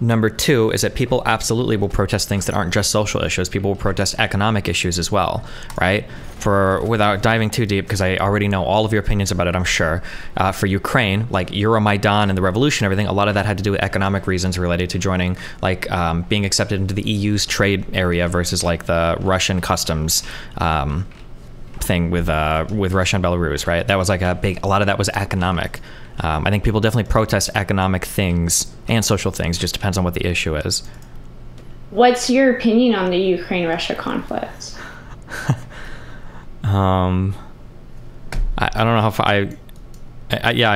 [SPEAKER 2] number two is that people absolutely will protest things that aren't just social issues. People will protest economic issues as well, right? Without diving too deep, because I already know all of your opinions about it, I'm sure. For Ukraine, like Euromaidan and the revolution, everything, a lot of that had to do with economic reasons related to joining, like being accepted into the EU's trade area versus like the Russian customs thing with Russia and Belarus, right? That was like a lot of that was economic. I think people definitely protest economic things and social things. Just depends on what the issue is.
[SPEAKER 3] What's your opinion on the Ukraine-Russia conflict?
[SPEAKER 2] I don't know how I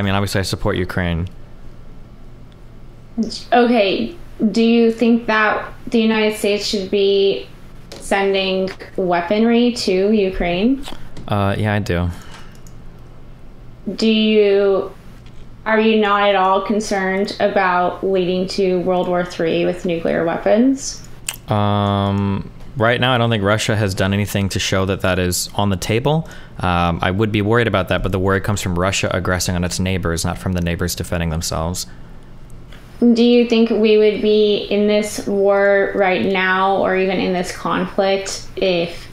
[SPEAKER 2] mean, obviously I support Ukraine.
[SPEAKER 3] Okay, do you think that the United States should be sending weaponry to Ukraine?
[SPEAKER 2] Yeah, I do.
[SPEAKER 3] Are you not at all concerned about leading to World War III with nuclear weapons?
[SPEAKER 2] Right now, I don't think Russia has done anything to show that is on the table. I would be worried about that, but the worry comes from Russia aggressing on its neighbors, not from the neighbors defending themselves.
[SPEAKER 3] Do you think we would be in this war right now, or even in this conflict, if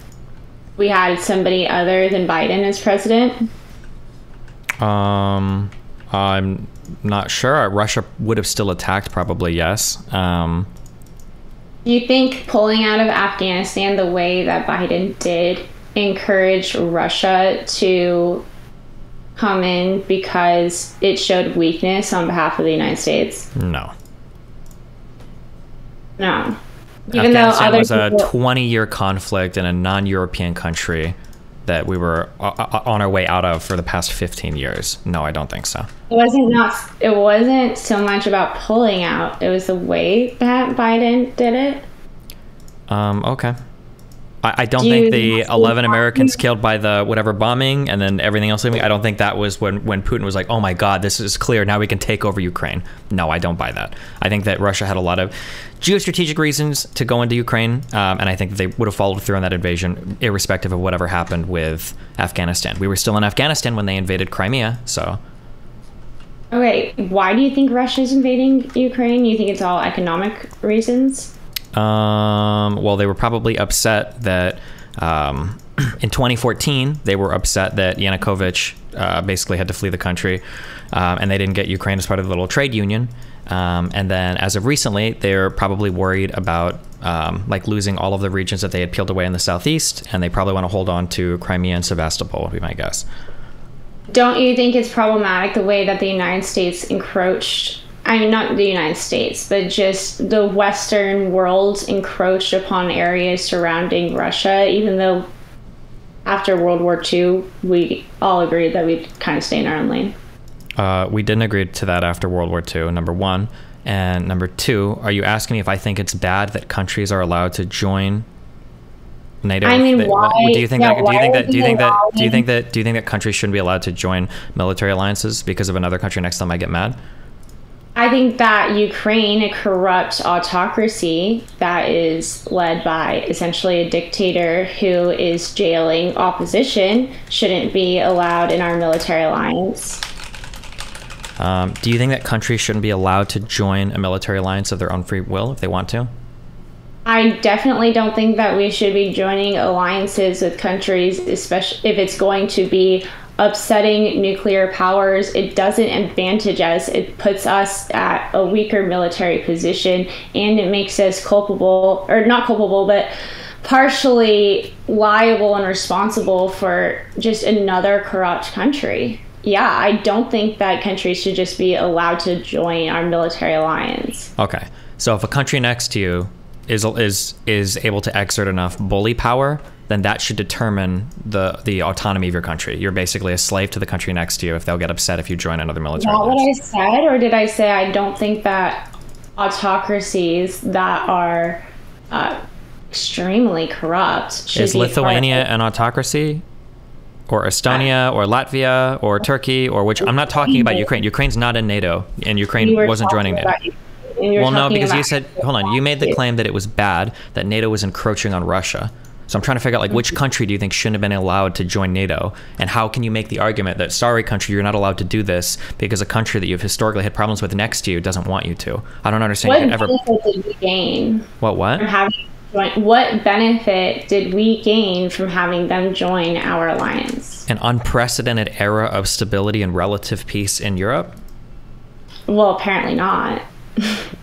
[SPEAKER 3] we had somebody other than Biden as president?
[SPEAKER 2] I'm not sure. Russia would have still attacked, probably, yes.
[SPEAKER 3] Do you think pulling out of Afghanistan the way that Biden did encouraged Russia to come in because it showed weakness on behalf of the United States?
[SPEAKER 2] No.
[SPEAKER 3] No.
[SPEAKER 2] Even Afghanistan was a 20-year conflict in a non-European country that we were on our way out of for the past 15 years. No, I don't think so.
[SPEAKER 3] It wasn't so much about pulling out. It was the way that Biden did it.
[SPEAKER 2] Okay. I don't think the 11 Americans killed by the whatever bombing and then everything else. I don't think that was when Putin was like, oh my God, this is clear. Now we can take over Ukraine. No, I don't buy that. I think that Russia had a lot of geostrategic reasons to go into Ukraine. And I think they would have followed through on that invasion, irrespective of whatever happened with Afghanistan. We were still in Afghanistan when they invaded Crimea, so.
[SPEAKER 3] Okay, why do you think Russia's invading Ukraine? You think it's all economic reasons?
[SPEAKER 2] Well, they were probably upset that in 2014 they were upset that Yanukovych basically had to flee the country, and they didn't get Ukraine as part of the little trade union. And then as of recently, they're probably worried about like losing all of the regions that they had peeled away in the southeast, and they probably want to hold on to Crimea and Sevastopol, would be my guess.
[SPEAKER 3] Don't you think it's problematic the way that the United States encroached? I mean, not the United States, but just the Western world encroached upon areas surrounding Russia, even though after World War II, we all agreed that we'd kind of stay in our own lane.
[SPEAKER 2] We didn't agree to that after World War II, number one. And number two, are you asking me if I think it's bad that countries are allowed to join NATO?
[SPEAKER 3] I mean, why?
[SPEAKER 2] Do you think that countries shouldn't be allowed to join military alliances because of another country next to them might get mad?
[SPEAKER 3] I think that Ukraine, a corrupt autocracy that is led by essentially a dictator who is jailing opposition, shouldn't be allowed in our military alliance.
[SPEAKER 2] Do you think that countries shouldn't be allowed to join a military alliance of their own free will if they want to?
[SPEAKER 3] I definitely don't think that we should be joining alliances with countries, especially if it's going to be upsetting nuclear powers. It doesn't advantage us. It puts us at a weaker military position, and it makes us culpable, or not culpable, but partially liable and responsible for just another corrupt country. Yeah, I don't think that countries should just be allowed to join our military alliance.
[SPEAKER 2] Okay. So if a country next to you is able to exert enough bully power, then that should determine the autonomy of your country. You're basically a slave to the country next to you if they'll get upset if you join another military alliance.
[SPEAKER 3] Is that what I said, or did I say I don't think that autocracies that are extremely corrupt should
[SPEAKER 2] Is
[SPEAKER 3] be
[SPEAKER 2] Lithuania an autocracy? Or Estonia, or Latvia, or Turkey, or which? I'm not talking about Ukraine. Ukraine's not in NATO, and Ukraine wasn't joining NATO. Well, no, because you said, hold on, you made the claim that it was bad, that NATO was encroaching on Russia. So I'm trying to figure out, like, which country do you think shouldn't have been allowed to join NATO? And how can you make the argument that, sorry, country, you're not allowed to do this because a country that you've historically had problems with next to you doesn't want you to? I don't understand.
[SPEAKER 3] What benefit did we gain?
[SPEAKER 2] What?
[SPEAKER 3] What benefit did we gain from having them join our alliance?
[SPEAKER 2] An unprecedented era of stability and relative peace in Europe?
[SPEAKER 3] Well, apparently not.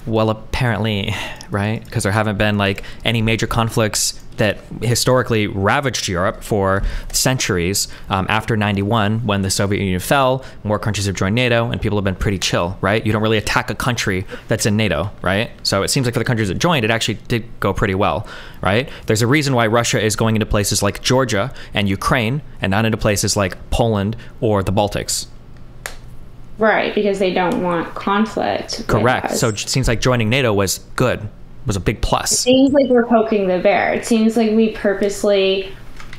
[SPEAKER 2] Well, apparently, right? Because there haven't been like any major conflicts that historically ravaged Europe for centuries. After 91, when the Soviet Union fell, more countries have joined NATO, and people have been pretty chill, right? You don't really attack a country that's in NATO, right? So it seems like for the countries that joined, it actually did go pretty well, right? There's a reason why Russia is going into places like Georgia and Ukraine, and not into places like Poland or the Baltics.
[SPEAKER 3] Right, because they don't want conflict.
[SPEAKER 2] Correct. So it seems like joining NATO was good, was a big plus.
[SPEAKER 3] It seems like we're poking the bear. It seems like we purposely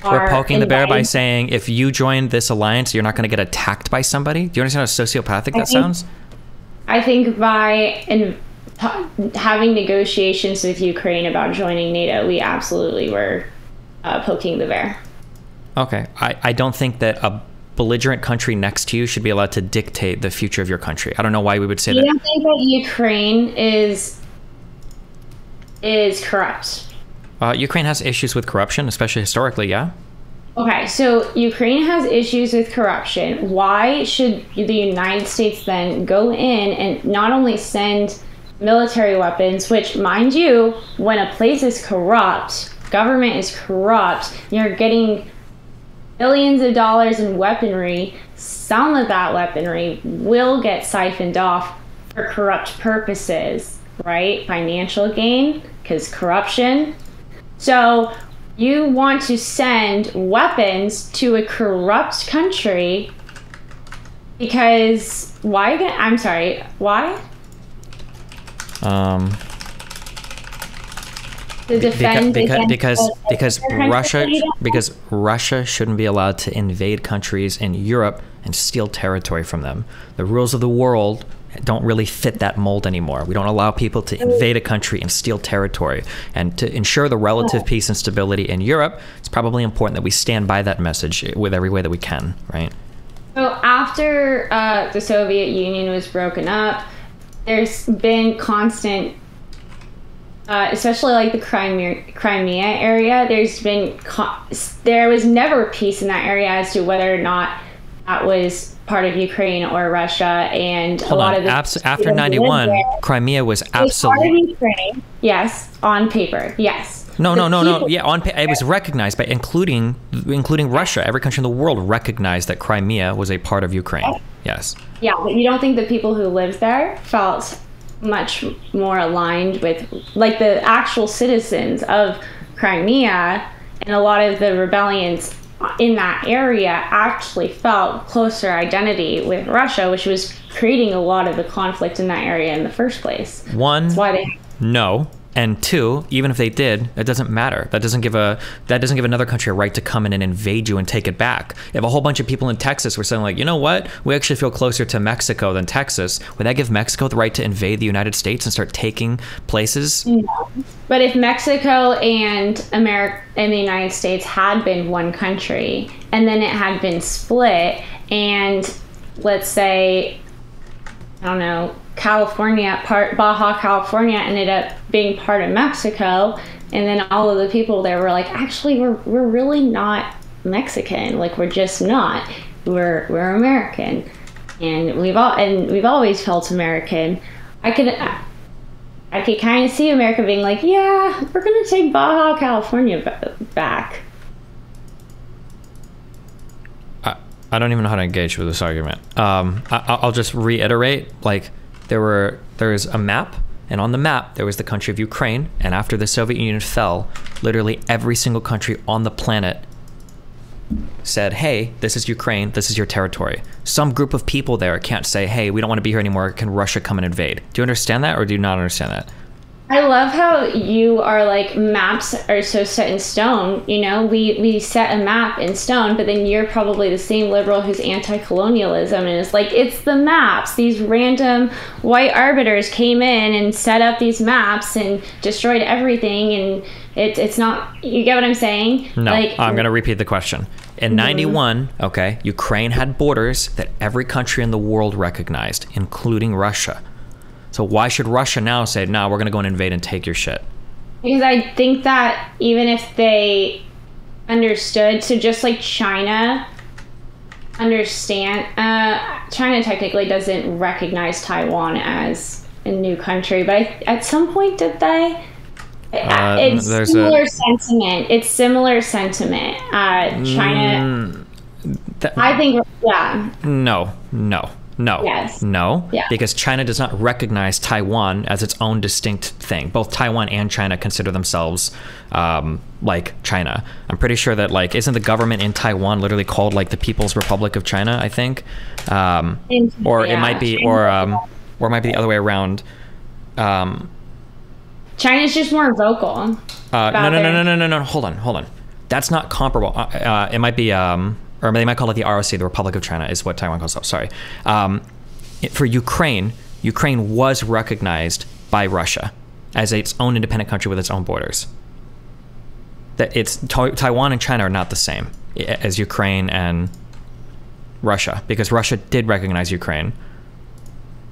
[SPEAKER 2] We're poking the bear by saying, if you join this alliance, you're not going to get attacked by somebody. Do you understand how sociopathic that sounds?
[SPEAKER 3] I think by having negotiations with Ukraine about joining NATO, we absolutely were poking the bear.
[SPEAKER 2] Okay. I don't think that a belligerent country next to you should be allowed to dictate the future of your country. I don't know why we would say that.
[SPEAKER 3] You don't think that Ukraine is corrupt?
[SPEAKER 2] Ukraine has issues with corruption, especially historically, yeah?
[SPEAKER 3] Okay, so Ukraine has issues with corruption. Why should the United States then go in and not only send military weapons, which, mind you, when a place is corrupt, government is corrupt, you're getting billions of dollars in weaponry, some of that weaponry will get siphoned off for corrupt purposes, right? Financial gain, because corruption. So you want to send weapons to a corrupt country because why? I'm sorry, why? To defend
[SPEAKER 2] because Russia shouldn't be allowed to invade countries in Europe and steal territory from them. The rules of the world don't really fit that mold anymore. We don't allow people to invade a country and steal territory. And to ensure the relative peace and stability in Europe, it's probably important that we stand by that message with every way that we can, right?
[SPEAKER 3] So after the Soviet Union was broken up, there's been constant, especially like the Crimea area, there was never peace in that area as to whether or not that was part of Ukraine or Russia, and
[SPEAKER 2] after 91, Crimea was absolutely
[SPEAKER 3] part of Ukraine. Yes, on paper, yes.
[SPEAKER 2] No. Yeah, it was recognized by including Russia. Every country in the world recognized that Crimea was a part of Ukraine. Yes.
[SPEAKER 3] Yeah, but you don't think the people who lived there felt much more aligned with, like, the actual citizens of Crimea, and a lot of the rebellions in that area actually felt closer identity with Russia, which was creating a lot of the conflict in that area in the first place.
[SPEAKER 2] One,
[SPEAKER 3] that's why they
[SPEAKER 2] no. And two, even if they did, it doesn't matter. That doesn't give another country a right to come in and invade you and take it back. If a whole bunch of people in Texas were saying, like, you know what, we actually feel closer to Mexico than Texas, would that give Mexico the right to invade the United States and start taking places?
[SPEAKER 3] No. But if Mexico and America and the United States had been one country, and then it had been split, and let's say, I don't know, Baja California ended up being part of Mexico, and then all of the people there were like, actually, we're really not Mexican, like, we're just not. we're American, and we've always felt American. I could kind of see America being like, yeah, we're gonna take Baja California back.
[SPEAKER 2] I don't even know how to engage with this argument. I'll just reiterate, like, there is a map, and on the map there was the country of Ukraine, and after the Soviet Union fell, literally every single country on the planet said, hey, this is Ukraine, this is your territory. Some group of people there can't say, hey, we don't want to be here anymore, can Russia come and invade? Do you understand that, or do you not understand that?
[SPEAKER 3] I love how you are like, maps are so set in stone. You know, we set a map in stone, but then you're probably the same liberal who's anti-colonialism and is like, it's the maps. These random white arbiters came in and set up these maps and destroyed everything, and it's not, you get what I'm saying?
[SPEAKER 2] No,
[SPEAKER 3] like,
[SPEAKER 2] I'm going to repeat the question. In 91, okay, Ukraine had borders that every country in the world recognized, including Russia. So why should Russia now say, no, we're going to go and invade and take your shit?
[SPEAKER 3] Because I think that even if they understood, so just like China China technically doesn't recognize Taiwan as a new country, but at some point, did they? It's similar sentiment. It's similar sentiment. China, I think, yeah.
[SPEAKER 2] No.
[SPEAKER 3] Yes.
[SPEAKER 2] No.
[SPEAKER 3] Yeah.
[SPEAKER 2] Because China does not recognize Taiwan as its own distinct thing. Both Taiwan and China consider themselves like China. I'm pretty sure that, like, isn't the government in Taiwan literally called like the People's Republic of China, I think? Or it might be, or it might be the other way around.
[SPEAKER 3] China's just more vocal.
[SPEAKER 2] No. Hold on. That's not comparable. It might be, or they might call it the ROC, the Republic of China, is what Taiwan calls itself. Sorry. For Ukraine was recognized by Russia as its own independent country with its own borders. That Taiwan and China are not the same as Ukraine and Russia, because Russia did recognize Ukraine.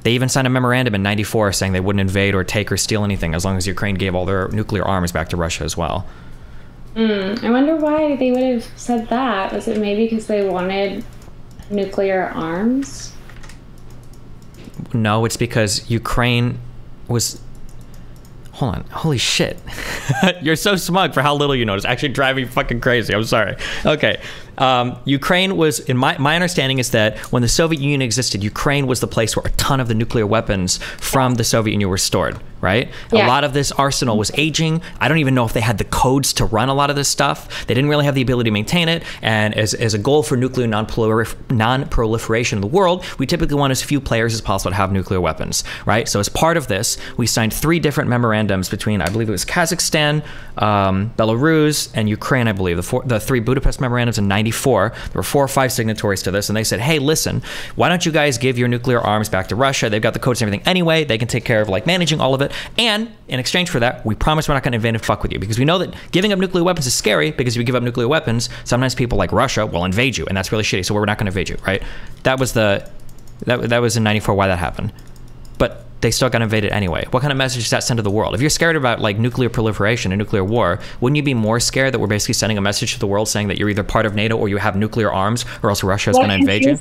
[SPEAKER 2] They even signed a memorandum in '94 saying they wouldn't invade or take or steal anything as long as Ukraine gave all their nuclear arms back to Russia as well.
[SPEAKER 3] I wonder why they would have said that. Was it maybe because they wanted nuclear arms?
[SPEAKER 2] No, it's because Ukraine was... Hold on. Holy shit. You're so smug for how little you know. It's actually driving me fucking crazy. I'm sorry. Okay. Ukraine was, in my understanding is that when the Soviet Union existed, Ukraine was the place where a ton of the nuclear weapons from the Soviet Union were stored, right? Yeah. A lot of this arsenal was aging. I don't even know if they had the codes to run a lot of this stuff. They didn't really have the ability to maintain it. And as a goal for nuclear non-proliferation in the world, we typically want as few players as possible to have nuclear weapons, right? So as part of this, we signed 3 different memorandums between, I believe it was Kazakhstan, Belarus, and Ukraine, I believe. The 3 Budapest memorandums in '94. There were 4 or 5 signatories to this, and they said, hey, listen, why don't you guys give your nuclear arms back to Russia? They've got the codes and everything anyway. They can take care of like managing all of it. And in exchange for that, we promise we're not going to invade and fuck with you, because we know that giving up nuclear weapons is scary, because if you give up nuclear weapons, sometimes people like Russia will invade you, and that's really shitty. So we're not going to invade you, right? That was in '94 why that happened. But they still got invaded anyway. What kind of message does that send to the world? If you're scared about like nuclear proliferation and nuclear war, wouldn't you be more scared that we're basically sending a message to the world saying that you're either part of NATO or you have nuclear arms, or else Russia is going to invade you?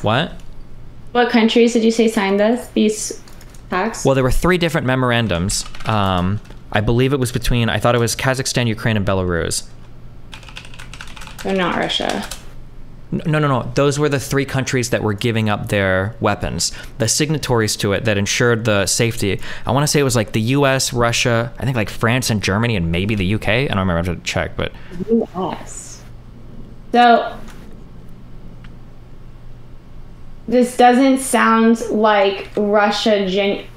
[SPEAKER 2] What?
[SPEAKER 3] What countries did you say signed these pacts?
[SPEAKER 2] Well, there were 3 different memorandums. I believe it was between, I thought it was Kazakhstan, Ukraine, and Belarus.
[SPEAKER 3] They're not Russia.
[SPEAKER 2] No. Those were the 3 countries that were giving up their weapons. The signatories to it that ensured the safety. I want to say it was like the U.S., Russia, I think like France and Germany, and maybe the U.K. I don't remember. I have to check, but...
[SPEAKER 3] U.S. So... this doesn't sound like Russia.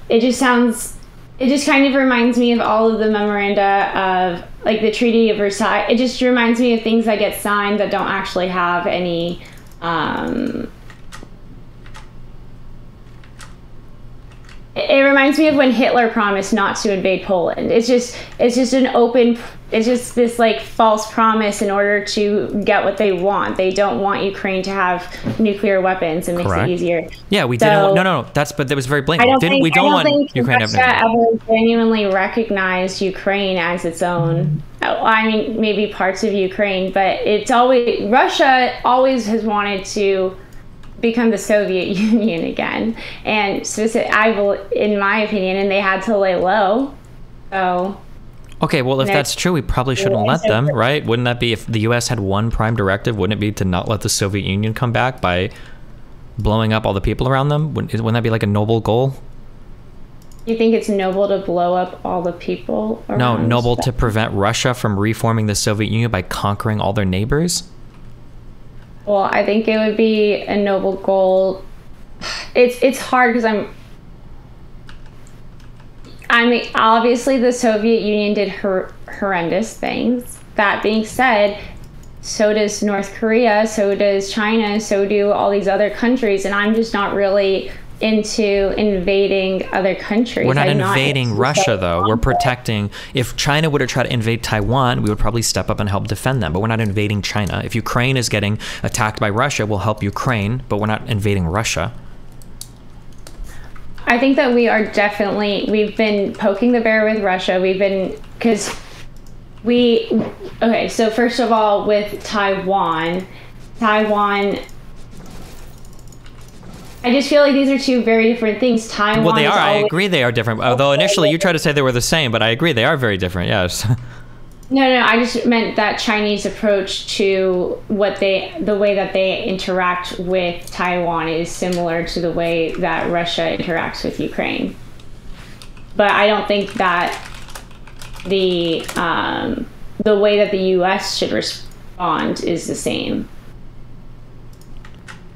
[SPEAKER 3] It just kind of reminds me of all of the memoranda of like the Treaty of Versailles. It just reminds me of things that get signed that don't actually have any It reminds me of when Hitler promised not to invade Poland. It's just this like false promise in order to get what they want. They don't want Ukraine to have nuclear weapons. It makes it easier.
[SPEAKER 2] Yeah, we didn't. No. But that was very blatant. We don't want Ukraine to have nuclear.
[SPEAKER 3] Ever genuinely recognized Ukraine as its own. I mean, maybe parts of Ukraine, but Russia always has wanted to become the Soviet Union again, and in my opinion, and they had to lay low. So
[SPEAKER 2] okay, well, if that's true, we probably shouldn't let them, right? Wouldn't that be, if the U.S. had one prime directive, wouldn't it be to not let the Soviet Union come back by blowing up all the people around them? Wouldn't that be like a noble goal?
[SPEAKER 3] You think it's noble to blow up all the people around?
[SPEAKER 2] No, noble to prevent Russia from reforming the Soviet Union by conquering all their neighbors?
[SPEAKER 3] Well, I think it would be a noble goal. It's hard because I mean, obviously the Soviet Union did horrendous things. That being said, so does North Korea, so does China, so do all these other countries, and I'm just not really into invading other countries.
[SPEAKER 2] We're not invading Russia, though. We're protecting. If China were to try to invade Taiwan, we would probably step up and help defend them, but we're not invading China. If Ukraine is getting attacked by Russia, we'll help Ukraine, but we're not invading Russia.
[SPEAKER 3] I think that we've been poking the bear with Russia. Okay, so first of all, with Taiwan, I just feel like these are two very different things. Taiwan.
[SPEAKER 2] Well, they are. I agree they are different. Although initially you tried to say they were the same, but I agree they are very different. Yes.
[SPEAKER 3] No. I just meant that Chinese approach to the way that they interact with Taiwan is similar to the way that Russia interacts with Ukraine. But I don't think that the way that the U.S. should respond is the same.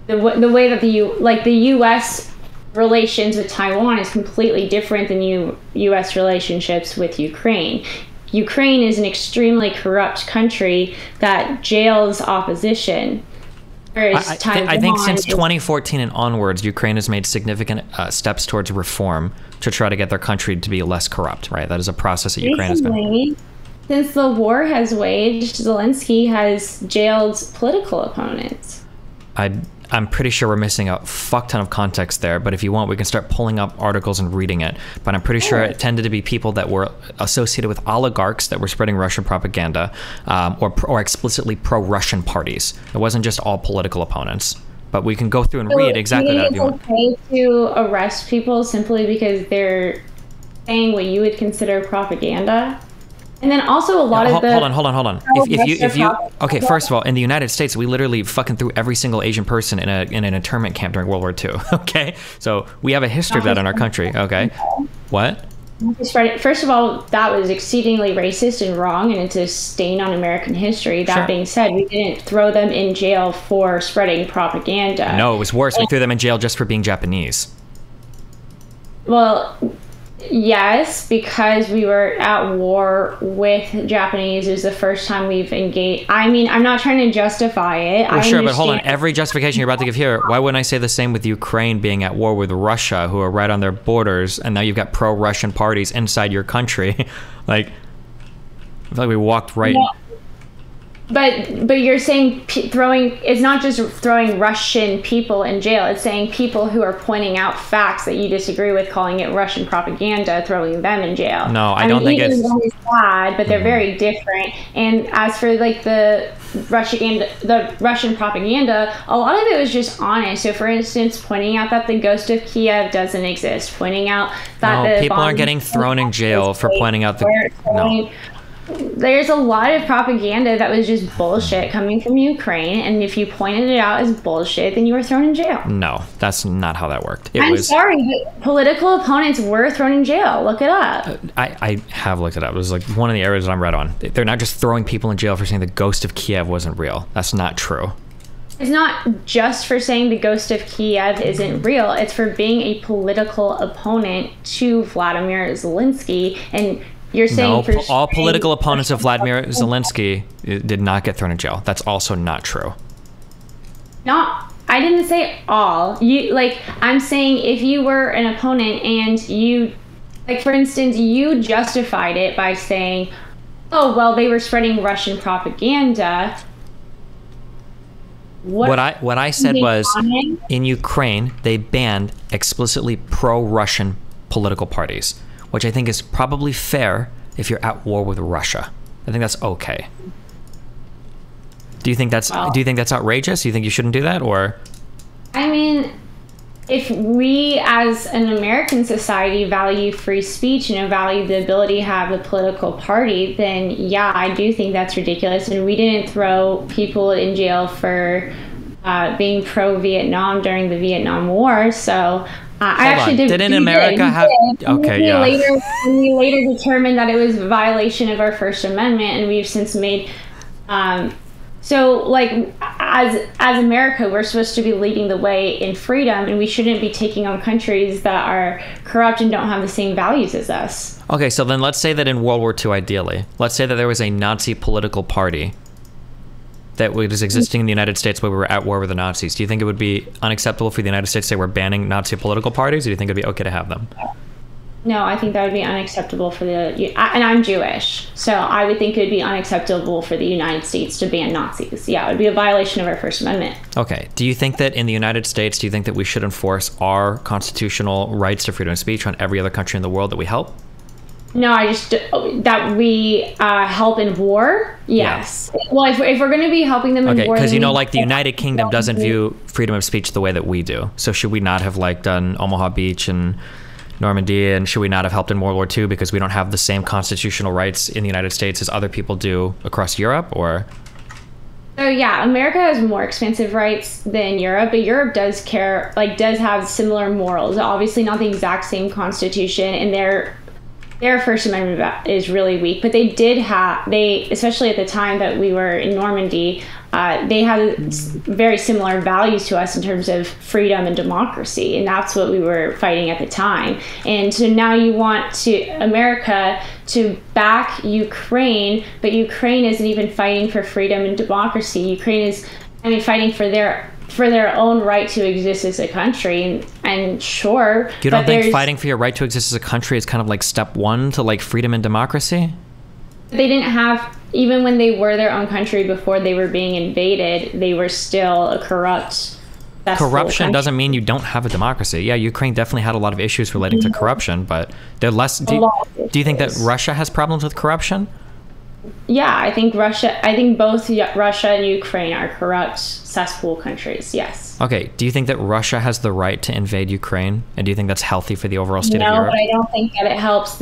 [SPEAKER 3] The way that the U.S. relations with Taiwan is completely different than U.S. relationships with Ukraine. Ukraine is an extremely corrupt country that jails opposition.
[SPEAKER 2] I think since 2014 and onwards, Ukraine has made significant steps towards reform to try to get their country to be less corrupt, right? That is a process that Ukraine has been.
[SPEAKER 3] Since the war has waged, Zelensky has jailed political opponents.
[SPEAKER 2] I'm pretty sure we're missing a fuck ton of context there, but if you want, we can start pulling up articles and reading it. But I'm pretty sure it tended to be people that were associated with oligarchs that were spreading Russian propaganda, or explicitly pro-Russian parties. It wasn't just all political opponents. But we can go through and read exactly that if you want.
[SPEAKER 3] It's okay to arrest people simply because they're saying what you would consider propaganda? And then also a lot of the...
[SPEAKER 2] Hold on. If you okay, first of all, in the United States, we literally fucking threw every single Asian person in an internment camp during World War II. Okay, so we have a history of that in our country. Okay, what?
[SPEAKER 3] First of all, that was exceedingly racist and wrong, and it's a stain on American history. That being said, we didn't throw them in jail for spreading propaganda.
[SPEAKER 2] No, it was worse. We threw them in jail just for being Japanese.
[SPEAKER 3] Well, yes, because we were at war with Japanese. It was the first time we've engaged. I mean, I'm not trying to justify it.
[SPEAKER 2] Well, sure, but hold on. Every justification you're about to give here, why wouldn't I say the same with Ukraine being at war with Russia, who are right on their borders, and now you've got pro-Russian parties inside your country? Like, I feel like we walked right...
[SPEAKER 3] No. But you're saying it's not just throwing Russian people in jail. It's saying people who are pointing out facts that you disagree with, calling it Russian propaganda, throwing them in jail.
[SPEAKER 2] No, I don't think it's...
[SPEAKER 3] One is bad, but they're very different. And as for like the Russian propaganda, a lot of it was just honest. So for instance, pointing out that the ghost of Kiev doesn't exist, pointing out that
[SPEAKER 2] people aren't getting thrown in jail for pointing out
[SPEAKER 3] There's a lot of propaganda that was just bullshit coming from Ukraine, and if you pointed it out as bullshit, then you were thrown in jail.
[SPEAKER 2] No, that's not how that worked.
[SPEAKER 3] I'm sorry, but political opponents were thrown in jail. Look it up.
[SPEAKER 2] I have looked it up. It was like one of the areas that I'm read on. They're not just throwing people in jail for saying the ghost of Kiev wasn't real. That's not true.
[SPEAKER 3] It's not just for saying the ghost of Kiev isn't real. It's for being a political opponent to Vladimir Zelensky, and you're saying
[SPEAKER 2] all political opponents of Vladimir Zelensky did not get thrown in jail. That's also not true.
[SPEAKER 3] I I didn't say all. You like I'm saying if you were an opponent and you, like for instance, you justified it by saying, oh well, they were spreading Russian propaganda.
[SPEAKER 2] What I said was, in Ukraine, they banned explicitly pro-Russian political parties, which I think is probably fair if you're at war with Russia. I think that's okay. Do you think that's outrageous? Do you think you shouldn't do that, or?
[SPEAKER 3] I mean, if we as an American society value free speech and value the ability to have a political party, then yeah, I do think that's ridiculous. And we didn't throw people in jail for being pro-Vietnam during the Vietnam War. So I actually did.
[SPEAKER 2] Didn't America have? Okay, yeah.
[SPEAKER 3] We later determined that it was a violation of our First Amendment, and we've since made. So, like, as America, we're supposed to be leading the way in freedom, and we shouldn't be taking on countries that are corrupt and don't have the same values as us.
[SPEAKER 2] Okay, so then let's say that in World War II, ideally, let's say that there was a Nazi political party that was existing in the United States where we were at war with the Nazis. Do you think it would be unacceptable for the United States to say we're banning Nazi political parties, or do you think it would be okay to have them?
[SPEAKER 3] No, I think that would be unacceptable for and I'm Jewish, so I would think it would be unacceptable for the United States to ban Nazis. Yeah, it would be a violation of our First Amendment.
[SPEAKER 2] Okay. Do you think that in the United States, do you think that we should enforce our constitutional rights to freedom of speech on every other country in the world that we help?
[SPEAKER 3] No, that we help in war? Yes. Yeah. Well, if we're going to be helping them in war...
[SPEAKER 2] Okay, because, like, the United Kingdom doesn't view freedom of speech the way that we do. So should we not have, like, done Omaha Beach and Normandy, and should we not have helped in World War II because we don't have the same constitutional rights in the United States as other people do across Europe, or?
[SPEAKER 3] So yeah, America has more expansive rights than Europe, but Europe does have similar morals. Obviously not the exact same constitution, and their First Amendment is really weak, but especially at the time that we were in Normandy, they had very similar values to us in terms of freedom and democracy, and that's what we were fighting at the time. And so now you want America to back Ukraine, but Ukraine isn't even fighting for freedom and democracy. Ukraine is, fighting for their own right to exist as a country, and sure.
[SPEAKER 2] You don't think fighting for your right to exist as a country is kind of like step one to like freedom and democracy?
[SPEAKER 3] They didn't have, even when they were their own country before they were being invaded, they were still a corrupt.
[SPEAKER 2] Corruption doesn't mean you don't have a democracy. Yeah, Ukraine definitely had a lot of issues relating to corruption, but they're less. Do you think that Russia has problems with corruption?
[SPEAKER 3] Yeah, I think both Russia and Ukraine are corrupt cesspool countries. Yes.
[SPEAKER 2] Okay. Do you think that Russia has the right to invade Ukraine, and do you think that's healthy for the overall state of Europe?
[SPEAKER 3] No, but I don't think that it helps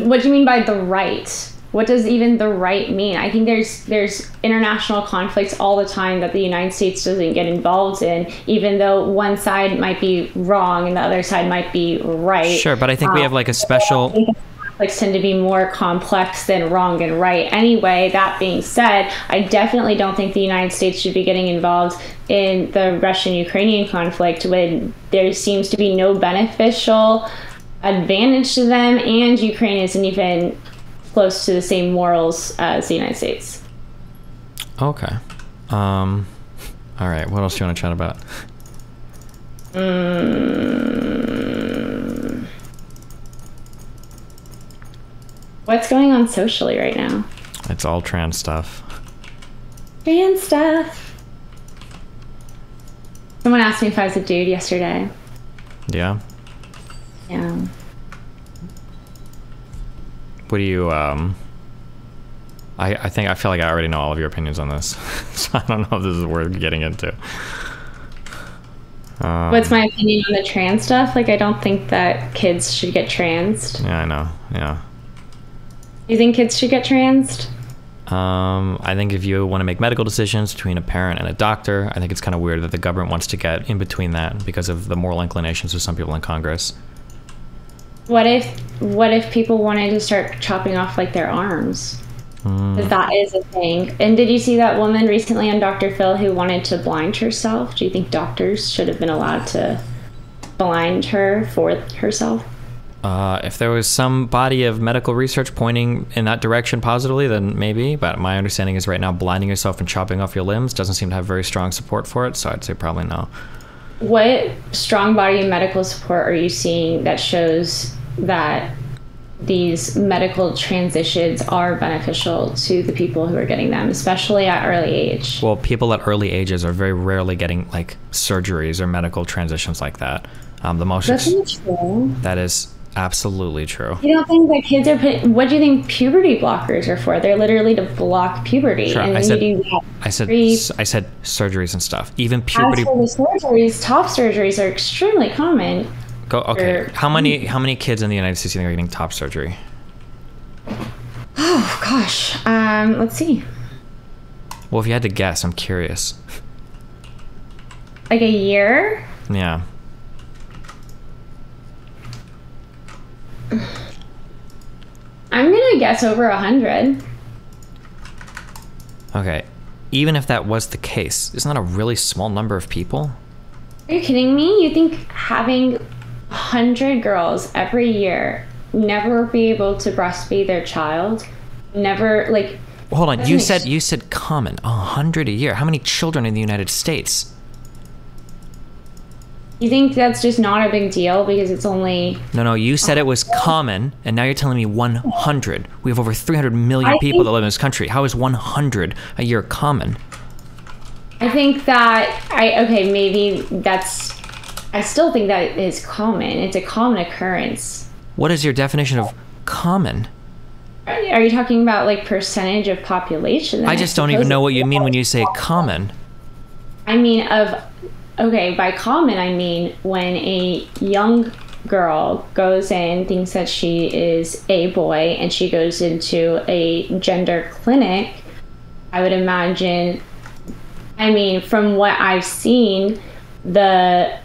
[SPEAKER 3] what do you mean by the right? What does even the right mean? I think there's international conflicts all the time that the United States doesn't get involved in, even though one side might be wrong and the other side might be right.
[SPEAKER 2] Sure, but I think we have like a special...
[SPEAKER 3] Conflicts tend to be more complex than wrong and right. Anyway, that being said, I definitely don't think the United States should be getting involved in the Russian-Ukrainian conflict when there seems to be no beneficial advantage to them, and Ukraine isn't even close to the same morals as the United States.
[SPEAKER 2] Okay. All right. What else do you want to chat about?
[SPEAKER 3] What's going on socially right now?
[SPEAKER 2] It's all trans stuff.
[SPEAKER 3] Trans stuff. Someone asked me if I was a dude yesterday.
[SPEAKER 2] Yeah?
[SPEAKER 3] Yeah.
[SPEAKER 2] What do you, I feel like I already know all of your opinions on this. So I don't know if this is worth getting into.
[SPEAKER 3] What's my opinion on the trans stuff? Like, I don't think that kids should get transed.
[SPEAKER 2] Yeah, I know. Yeah.
[SPEAKER 3] Do you think kids should get transed?
[SPEAKER 2] I think if you want to make medical decisions between a parent and a doctor, I think it's kind of weird that the government wants to get in between that because of the moral inclinations of some people in Congress.
[SPEAKER 3] What if people wanted to start chopping off like their arms? Because that is a thing. And did you see that woman recently on Dr. Phil who wanted to blind herself? Do you think doctors should have been allowed to blind her for herself?
[SPEAKER 2] If there was some body of medical research pointing in that direction positively, then maybe. But my understanding is right now blinding yourself and chopping off your limbs doesn't seem to have very strong support for it. So I'd say probably no.
[SPEAKER 3] What strong body of medical support are you seeing that shows that these medical transitions are beneficial to the people who are getting them, especially at early age?
[SPEAKER 2] Well, people at early ages are very rarely getting like surgeries or medical transitions like that. The most
[SPEAKER 3] That's not true.
[SPEAKER 2] that is absolutely true.
[SPEAKER 3] You don't think that kids are putting, what do you think puberty blockers are for? They're literally to block puberty.
[SPEAKER 2] Sure,
[SPEAKER 3] And
[SPEAKER 2] I
[SPEAKER 3] then
[SPEAKER 2] said,
[SPEAKER 3] you do that.
[SPEAKER 2] I said surgeries and stuff. Even
[SPEAKER 3] As
[SPEAKER 2] puberty.
[SPEAKER 3] for the surgeries, top surgeries are extremely common.
[SPEAKER 2] Okay. How many kids in the United States do you think are getting top surgery?
[SPEAKER 3] Oh gosh. Let's see.
[SPEAKER 2] Well, if you had to guess, I'm curious.
[SPEAKER 3] Like a year?
[SPEAKER 2] Yeah.
[SPEAKER 3] I'm gonna guess over 100.
[SPEAKER 2] Okay. Even if that was the case, isn't that a really small number of people?
[SPEAKER 3] Are you kidding me? You think having 100 girls every year never be able to breastfeed their child? Never, like...
[SPEAKER 2] Hold on, you said common, 100 a year. How many children in the United States?
[SPEAKER 3] You think that's just not a big deal because it's only...
[SPEAKER 2] No, you said it was common, and now you're telling me 100. We have over 300 million people that live in this country. How is 100 a year common?
[SPEAKER 3] I think that... maybe that's... I still think that is common. It's a common occurrence.
[SPEAKER 2] What is your definition of common?
[SPEAKER 3] Are you talking about, like, percentage of population?
[SPEAKER 2] I just don't even know what you mean when you say common.
[SPEAKER 3] I mean, okay, by common, I mean when a young girl goes in, thinks that she is a boy, and she goes into a gender clinic, I would imagine, from what I've seen, the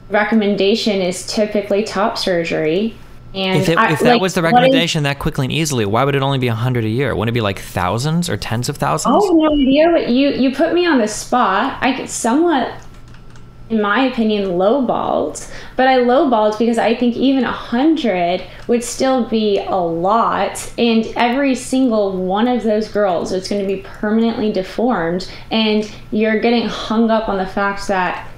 [SPEAKER 3] recommendation is typically top surgery. And
[SPEAKER 2] if that was the recommendation that quickly and easily, why would it only be 100 a year? Wouldn't it be like thousands or tens of thousands?
[SPEAKER 3] I have no idea. But you put me on the spot. I could somewhat, in my opinion, lowballed. But I lowballed because I think even 100 would still be a lot. And every single one of those girls is going to be permanently deformed. And you're getting hung up on the fact that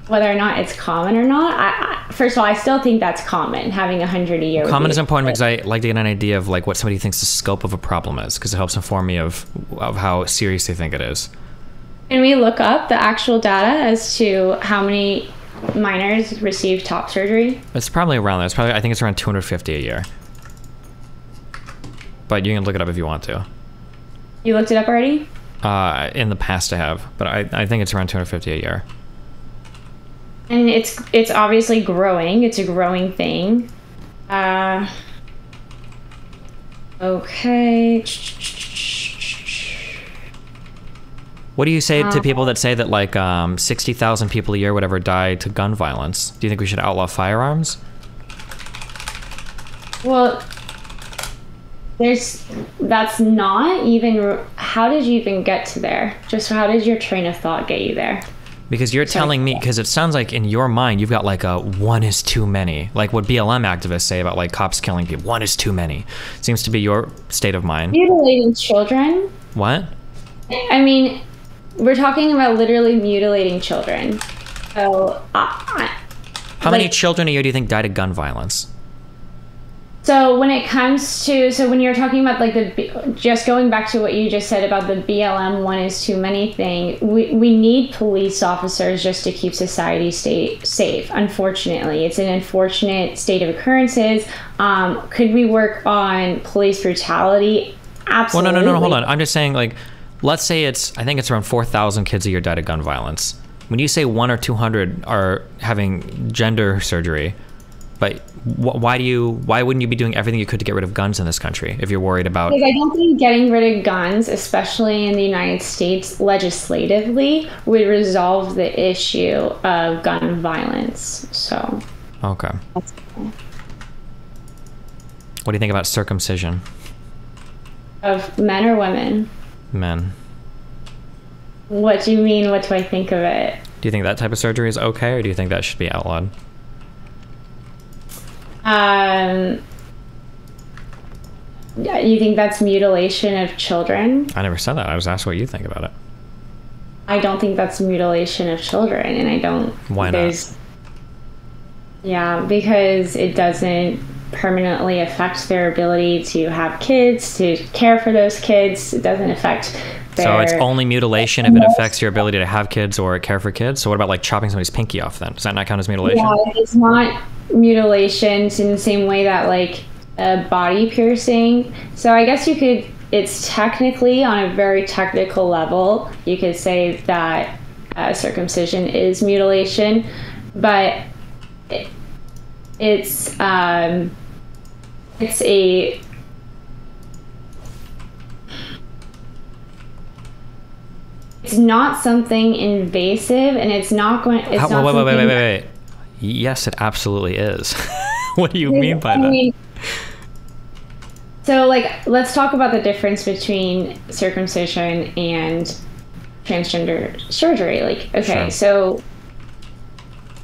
[SPEAKER 3] whether or not it's common or not. First of all, I still think that's common, having 100 a year.
[SPEAKER 2] Common is important because I like to get an idea of like what somebody thinks the scope of a problem is, because it helps inform me of how serious they think it is.
[SPEAKER 3] Can we look up the actual data as to how many minors receive top surgery?
[SPEAKER 2] It's probably around there. I think it's around 250 a year. But you can look it up if you want to.
[SPEAKER 3] You looked it up already?
[SPEAKER 2] In the past I have, but I think it's around 250 a year.
[SPEAKER 3] And it's obviously growing. It's a growing thing. Okay.
[SPEAKER 2] What do you say to people that say that like 60,000 people a year, whatever, die to gun violence? Do you think we should outlaw firearms?
[SPEAKER 3] Well, that's not even... How did you even get to there? Just how did your train of thought get you there?
[SPEAKER 2] Because you're telling me, because it sounds like in your mind you've got like a one is too many, like what BLM activists say about like cops killing people. One is too many. Seems to be your state of mind.
[SPEAKER 3] Mutilating children?
[SPEAKER 2] What?
[SPEAKER 3] I mean, we're talking about literally mutilating children. So,
[SPEAKER 2] how many children a year do you think died of gun violence?
[SPEAKER 3] So when it comes to, when you're talking about like just going back to what you just said about the BLM one is too many thing, we need police officers just to keep society safe. Unfortunately, it's an unfortunate state of occurrences. Could we work on police brutality? Absolutely.
[SPEAKER 2] Well, no, hold on. I'm just saying, like, let's say I think it's around 4,000 kids a year died of gun violence. When you say 100 or 200 are having gender surgery, but why wouldn't you be doing everything you could to get rid of guns in this country if you're worried about...
[SPEAKER 3] Because I don't think getting rid of guns, especially in the United States legislatively, would resolve the issue of gun violence. So...
[SPEAKER 2] Okay.
[SPEAKER 3] That's cool.
[SPEAKER 2] What do you think about circumcision?
[SPEAKER 3] Of men or women?
[SPEAKER 2] Men.
[SPEAKER 3] What do you mean? What do I think of it?
[SPEAKER 2] Do you think that type of surgery is okay, or do you think that should be outlawed?
[SPEAKER 3] Yeah, you think that's mutilation of children?
[SPEAKER 2] I never said that. I was asked what you think about it.
[SPEAKER 3] I don't think that's mutilation of children, and I don't.
[SPEAKER 2] Why not?
[SPEAKER 3] Yeah, because it doesn't permanently affect their ability to have kids, to care for those kids. It doesn't affect their...
[SPEAKER 2] So it's only mutilation if it affects your ability to have kids or care for kids? So what about like chopping somebody's pinky off then? Does that not count as mutilation?
[SPEAKER 3] Yeah, it's not mutilations in the same way that like a body piercing. So I guess you could, it's technically on a very technical level, you could say that circumcision is mutilation, but it's not something invasive, and it's not going. It's not
[SPEAKER 2] wait. Yes, it absolutely is. What do you mean by that?
[SPEAKER 3] So, like, let's talk about the difference between circumcision and transgender surgery. Like, okay, so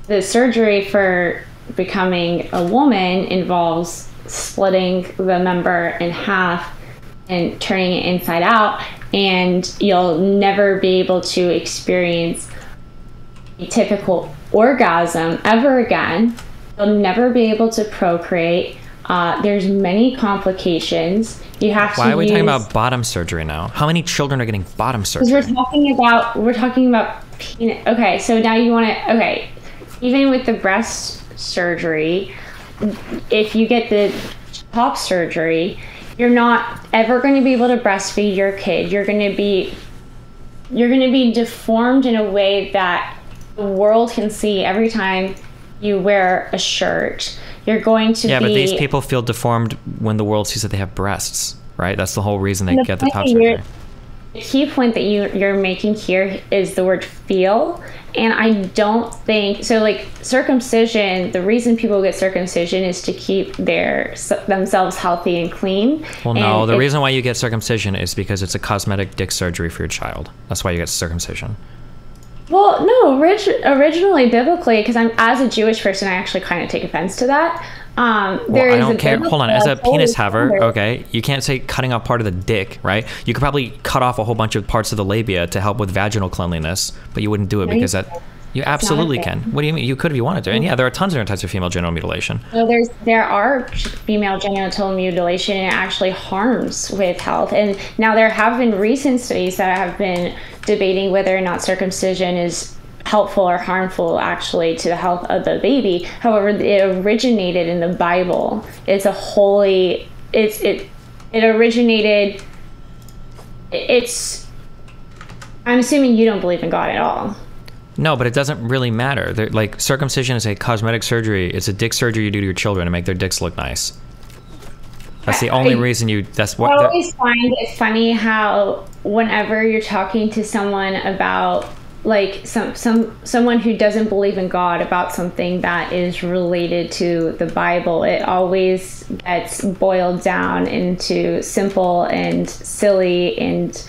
[SPEAKER 3] the surgery for becoming a woman involves splitting the member in half and turning it inside out, and you'll never be able to experience a typical orgasm ever again. You'll never be able to procreate. There's many complications. You have to.
[SPEAKER 2] Why are we talking about bottom surgery now? How many children are getting bottom surgery?
[SPEAKER 3] We're talking about penis. Okay, so now you want to. Okay, even with the breast surgery, if you get the top surgery, you're not ever going to be able to breastfeed your kid. You're going to be deformed in a way that the world can see every time you wear a shirt. You're going to
[SPEAKER 2] but these people feel deformed when the world sees that they have breasts, right? That's the whole reason they get the top surgery.
[SPEAKER 3] The key point that you're making here is the word feel, and I don't think so. Like circumcision, the reason people get circumcision is to keep themselves healthy and clean.
[SPEAKER 2] Well, no, the reason why you get circumcision is because it's a cosmetic dick surgery for your child. That's why you get circumcision.
[SPEAKER 3] Well, no, originally biblically, because as a Jewish person, I actually kind of take offense to that.
[SPEAKER 2] I don't care. Hold on. As a penis haver, okay, you can't say cutting off part of the dick, right? You could probably cut off a whole bunch of parts of the labia to help with vaginal cleanliness, but you wouldn't do it because that... You absolutely can. What do you mean? You could if you wanted to. And yeah, there are tons of different types of female genital mutilation.
[SPEAKER 3] So there are female genital mutilation, and it actually harms with health. And now there have been recent studies that have been debating whether or not circumcision is helpful or harmful actually to the health of the baby. However, it originated in the Bible. It's a holy... It originated... I'm assuming you don't believe in God at all.
[SPEAKER 2] No, but it doesn't really matter. Like circumcision is a cosmetic surgery. It's a dick surgery you do to your children to make their dicks look nice. That's the only reason you. That's what. I always
[SPEAKER 3] find it funny how whenever you're talking to someone about like someone who doesn't believe in God about something that is related to the Bible, it always gets boiled down into simple and silly and.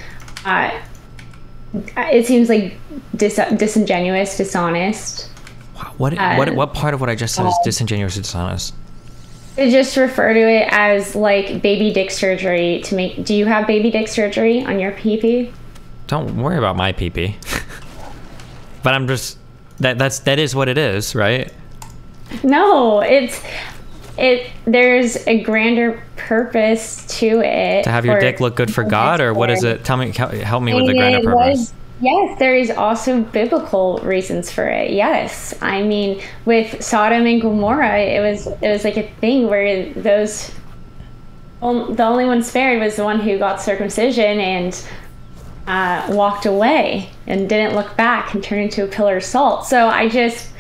[SPEAKER 3] It seems like disingenuous, dishonest.
[SPEAKER 2] What part of what I just said is disingenuous or dishonest?
[SPEAKER 3] To just refer to it as like baby dick surgery to make. Do you have baby dick surgery on your pee-pee?
[SPEAKER 2] Don't worry about my pee-pee. But I'm just that is what it is, right?
[SPEAKER 3] No, there's a grander purpose to it.
[SPEAKER 2] To have your dick look good for God, or what is it? Tell me, help me with the grander purpose.
[SPEAKER 3] Yes, there is also biblical reasons for it. Yes, I mean, with Sodom and Gomorrah, it was like a thing where the only one spared was the one who got circumcision and walked away and didn't look back and turned into a pillar of salt. So I just...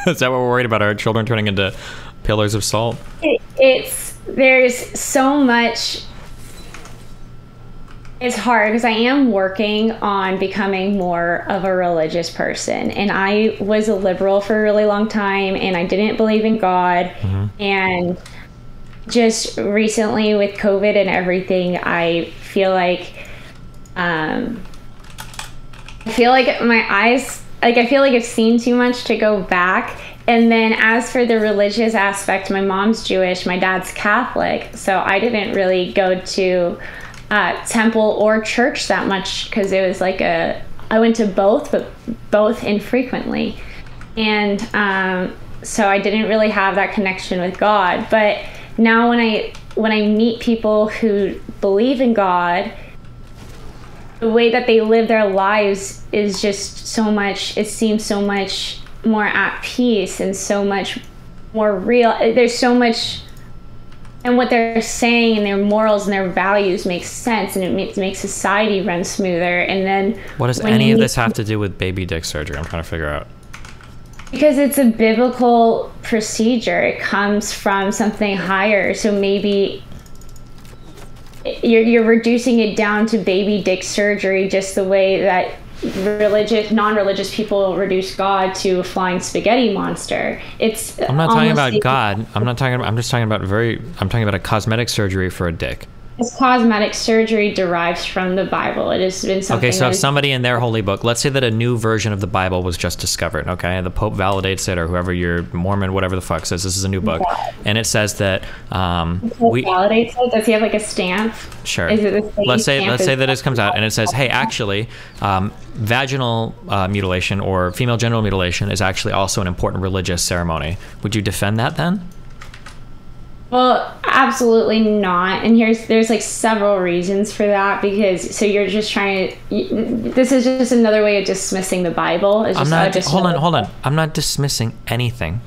[SPEAKER 2] Is that what we're worried about, our children turning into pillars of salt?
[SPEAKER 3] There's so much. It's hard because I am working on becoming more of a religious person, and I was a liberal for a really long time, and I didn't believe in God. And just recently with COVID and everything, I feel like my eyes, like I feel like I've seen too much to go back And then as for the religious aspect, my mom's Jewish, my dad's Catholic, so I didn't really go to temple or church that much because it was like I went to both, but both infrequently. And so I didn't really have that connection with God. But now when I meet people who believe in God, the way that they live their lives is just so much, it seems so much more at peace and so much more real. There's so much, and what they're saying and their morals and their values make sense, and it makes society run smoother. And then
[SPEAKER 2] what does any of this have to do with baby dick surgery? I'm trying to figure out.
[SPEAKER 3] Because it's a biblical procedure. It comes from something higher. So maybe you're reducing it down to baby dick surgery just the way that non-religious people reduce God to a flying spaghetti monster.
[SPEAKER 2] I'm not talking about God. I'm just talking about a cosmetic surgery for a dick.
[SPEAKER 3] This cosmetic surgery derives from the Bible. It has been something.
[SPEAKER 2] Okay, so if somebody in their holy book, let's say that a new version of the Bible was just discovered, okay? The Pope validates it, or whoever, your Mormon, whatever the fuck, says this is a new book. Yeah. And it says that
[SPEAKER 3] the Pope validates it? Does he have like a stamp?
[SPEAKER 2] Sure.
[SPEAKER 3] Is it the same
[SPEAKER 2] let's say that
[SPEAKER 3] stamp
[SPEAKER 2] this comes out and it says, hey, actually, vaginal mutilation or female genital mutilation is actually also an important religious ceremony. Would you defend that then?
[SPEAKER 3] Well, absolutely not. And there's like several reasons for that, because so you're just trying to, this is just another way of dismissing the Bible. It's just,
[SPEAKER 2] hold on. I'm not dismissing anything.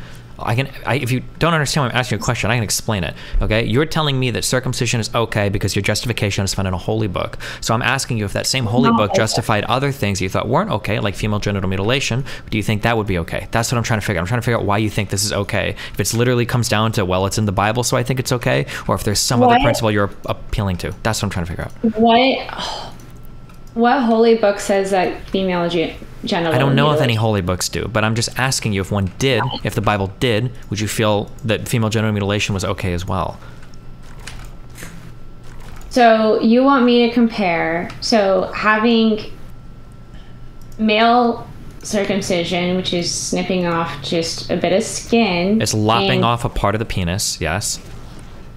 [SPEAKER 2] If you don't understand why I'm asking you a question, I can explain it, okay? You're telling me that circumcision is okay because your justification is found in a holy book. So I'm asking you if that same holy book justified other things you thought weren't okay, like female genital mutilation, do you think that would be okay? That's what I'm trying to figure out. I'm trying to figure out why you think this is okay. If it's literally comes down to, well, it's in the Bible, so I think it's okay, or if there's some other principle you're appealing to. That's what I'm trying to figure out.
[SPEAKER 3] What holy book says that female genital?
[SPEAKER 2] I don't know if any holy books do, but I'm just asking you if one did, if the Bible did, would you feel that female genital mutilation was okay as well?
[SPEAKER 3] So you want me to compare, so having male circumcision, which is snipping off just a bit of skin.
[SPEAKER 2] It's lopping off a part of the penis, yes.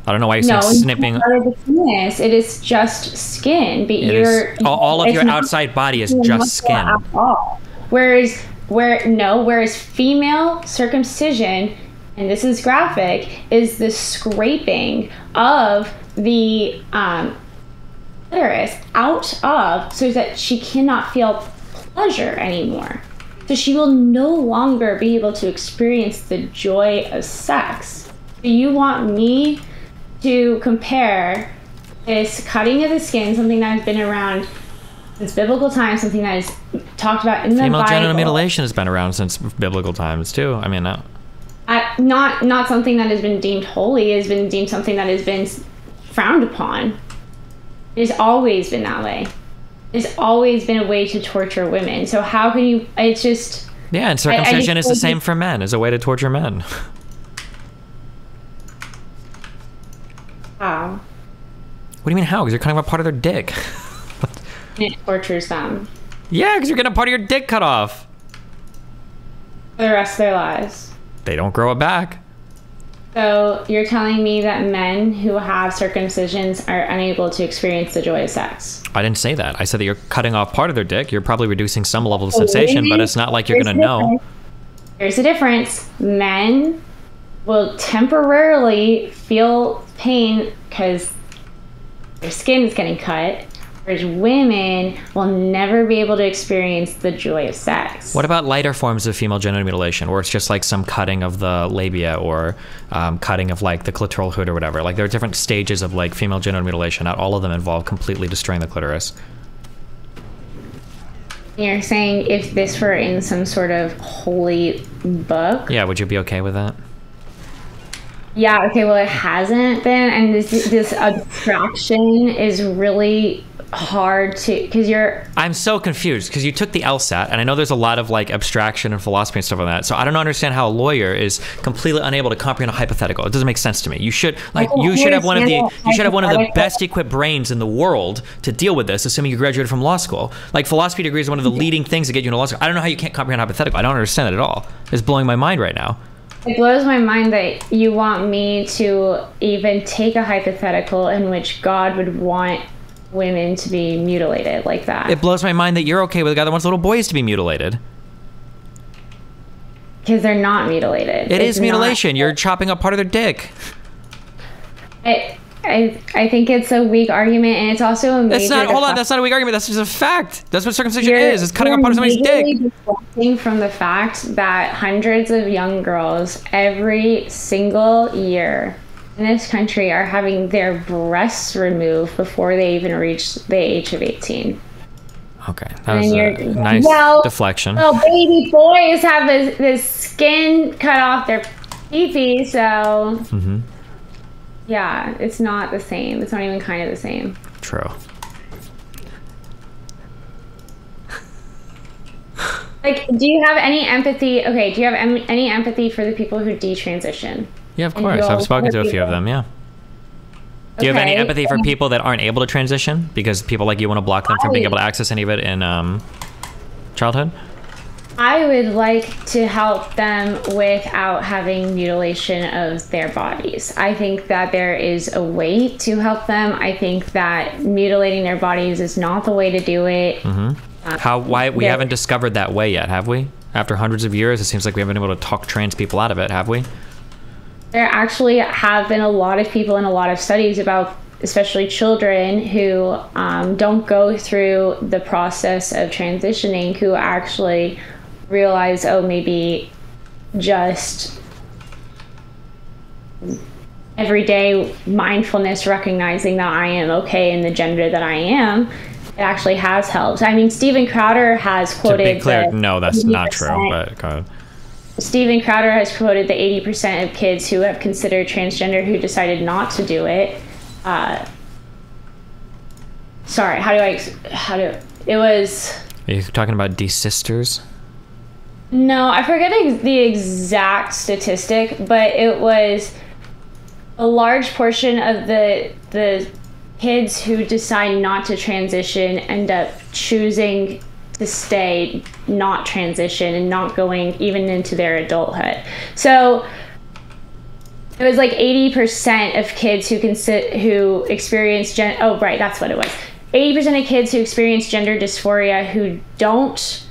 [SPEAKER 2] I don't know why you're saying snipping.
[SPEAKER 3] Part of the penis. It is just skin, but
[SPEAKER 2] all of your outside body is just skin. At all.
[SPEAKER 3] Whereas female circumcision, and this is graphic, is the scraping of the clitoris out of, so that she cannot feel pleasure anymore. So she will no longer be able to experience the joy of sex. Do you want me to compare this cutting of the skin, something that has been around since biblical times, something that is talked about in the Bible?
[SPEAKER 2] Female genital mutilation has been around since biblical times too. I mean,
[SPEAKER 3] not something that has been deemed holy. It has been deemed something that has been frowned upon. It has always been that way. It's always been a way to torture women. So how can you? It's just
[SPEAKER 2] and circumcision is the same for men, as a way to torture men.
[SPEAKER 3] How?
[SPEAKER 2] What do you mean how? Because you're cutting off part of their dick.
[SPEAKER 3] It tortures them.
[SPEAKER 2] Yeah, because you're getting a part of your dick cut off.
[SPEAKER 3] For the rest of their lives.
[SPEAKER 2] They don't grow it back.
[SPEAKER 3] So you're telling me that men who have circumcisions are unable to experience the joy of sex?
[SPEAKER 2] I didn't say that. I said that you're cutting off part of their dick. You're probably reducing some level of sensation, but it's not like you're going to know.
[SPEAKER 3] There's a difference. Men will temporarily feel pain because their skin is getting cut, whereas women will never be able to experience the joy of sex.
[SPEAKER 2] What about lighter forms of female genital mutilation, where it's just like some cutting of the labia or cutting of like the clitoral hood or whatever? Like there are different stages of like female genital mutilation. Not all of them involve completely destroying the clitoris.
[SPEAKER 3] You're saying if this were in some sort of holy book?
[SPEAKER 2] Yeah, would you be okay with that?
[SPEAKER 3] Yeah, okay, well, it hasn't been, and this abstraction is really hard to, because
[SPEAKER 2] I'm so confused, because you took the LSAT, and I know there's a lot of, like, abstraction and philosophy and stuff like that, so I don't understand how a lawyer is completely unable to comprehend a hypothetical. It doesn't make sense to me. You should have one of the best equipped brains in the world to deal with this, assuming you graduated from law school. Like, philosophy degree is one of the leading things that get you into law school. I don't know how you can't comprehend a hypothetical. I don't understand it at all. It's blowing my mind right now.
[SPEAKER 3] It blows my mind that you want me to even take a hypothetical in which God would want women to be mutilated like that.
[SPEAKER 2] It blows my mind that you're okay with a guy that wants little boys to be mutilated.
[SPEAKER 3] Because they're not mutilated.
[SPEAKER 2] It is mutilation. You're chopping up part of their dick.
[SPEAKER 3] I think it's a weak argument, and it's also a major...
[SPEAKER 2] That's not, hold on, that's not a weak argument. That's just a fact. That's what circumcision is. It's cutting up part of somebody's dick.
[SPEAKER 3] Deflecting from the fact that hundreds of young girls every single year in this country are having their breasts removed before they even reach the age of 18.
[SPEAKER 2] Okay, that was a nice deflection.
[SPEAKER 3] Well, baby boys have this skin cut off their pee-pee, so... Yeah, it's not the same. It's not even kind of the same.
[SPEAKER 2] True.
[SPEAKER 3] Like, do you have any empathy? Okay, do you have any empathy for the people who detransition?
[SPEAKER 2] Yeah, of course. I've spoken to a few of them, yeah. Do you have any empathy for people that aren't able to transition? Because people like you want to block them from being able to access any of it in childhood?
[SPEAKER 3] I would like to help them without having mutilation of their bodies. I think that there is a way to help them. I think that mutilating their bodies is not the way to do it.
[SPEAKER 2] Why we haven't discovered that way yet, have we? After hundreds of years, it seems like we haven't been able to talk trans people out of it, have we?
[SPEAKER 3] There actually have been a lot of people and a lot of studies about especially children who don't go through the process of transitioning, who actually realize, oh, maybe just everyday mindfulness, recognizing that I am okay in the gender that I am, it actually has helped. I mean, Steven Crowder has quoted...
[SPEAKER 2] To be clear, no, that's not true, but go ahead.
[SPEAKER 3] Steven Crowder has quoted the 80% of kids who have considered transgender who decided not to do it. Sorry, it was...
[SPEAKER 2] Are you talking about desisters?
[SPEAKER 3] No, I forget the exact statistic, but it was a large portion of the kids who decide not to transition end up choosing to stay not transition and not going even into their adulthood. So it was like 80% of kids who experience oh right, that's what it was. 80% of kids who experience gender dysphoria who don't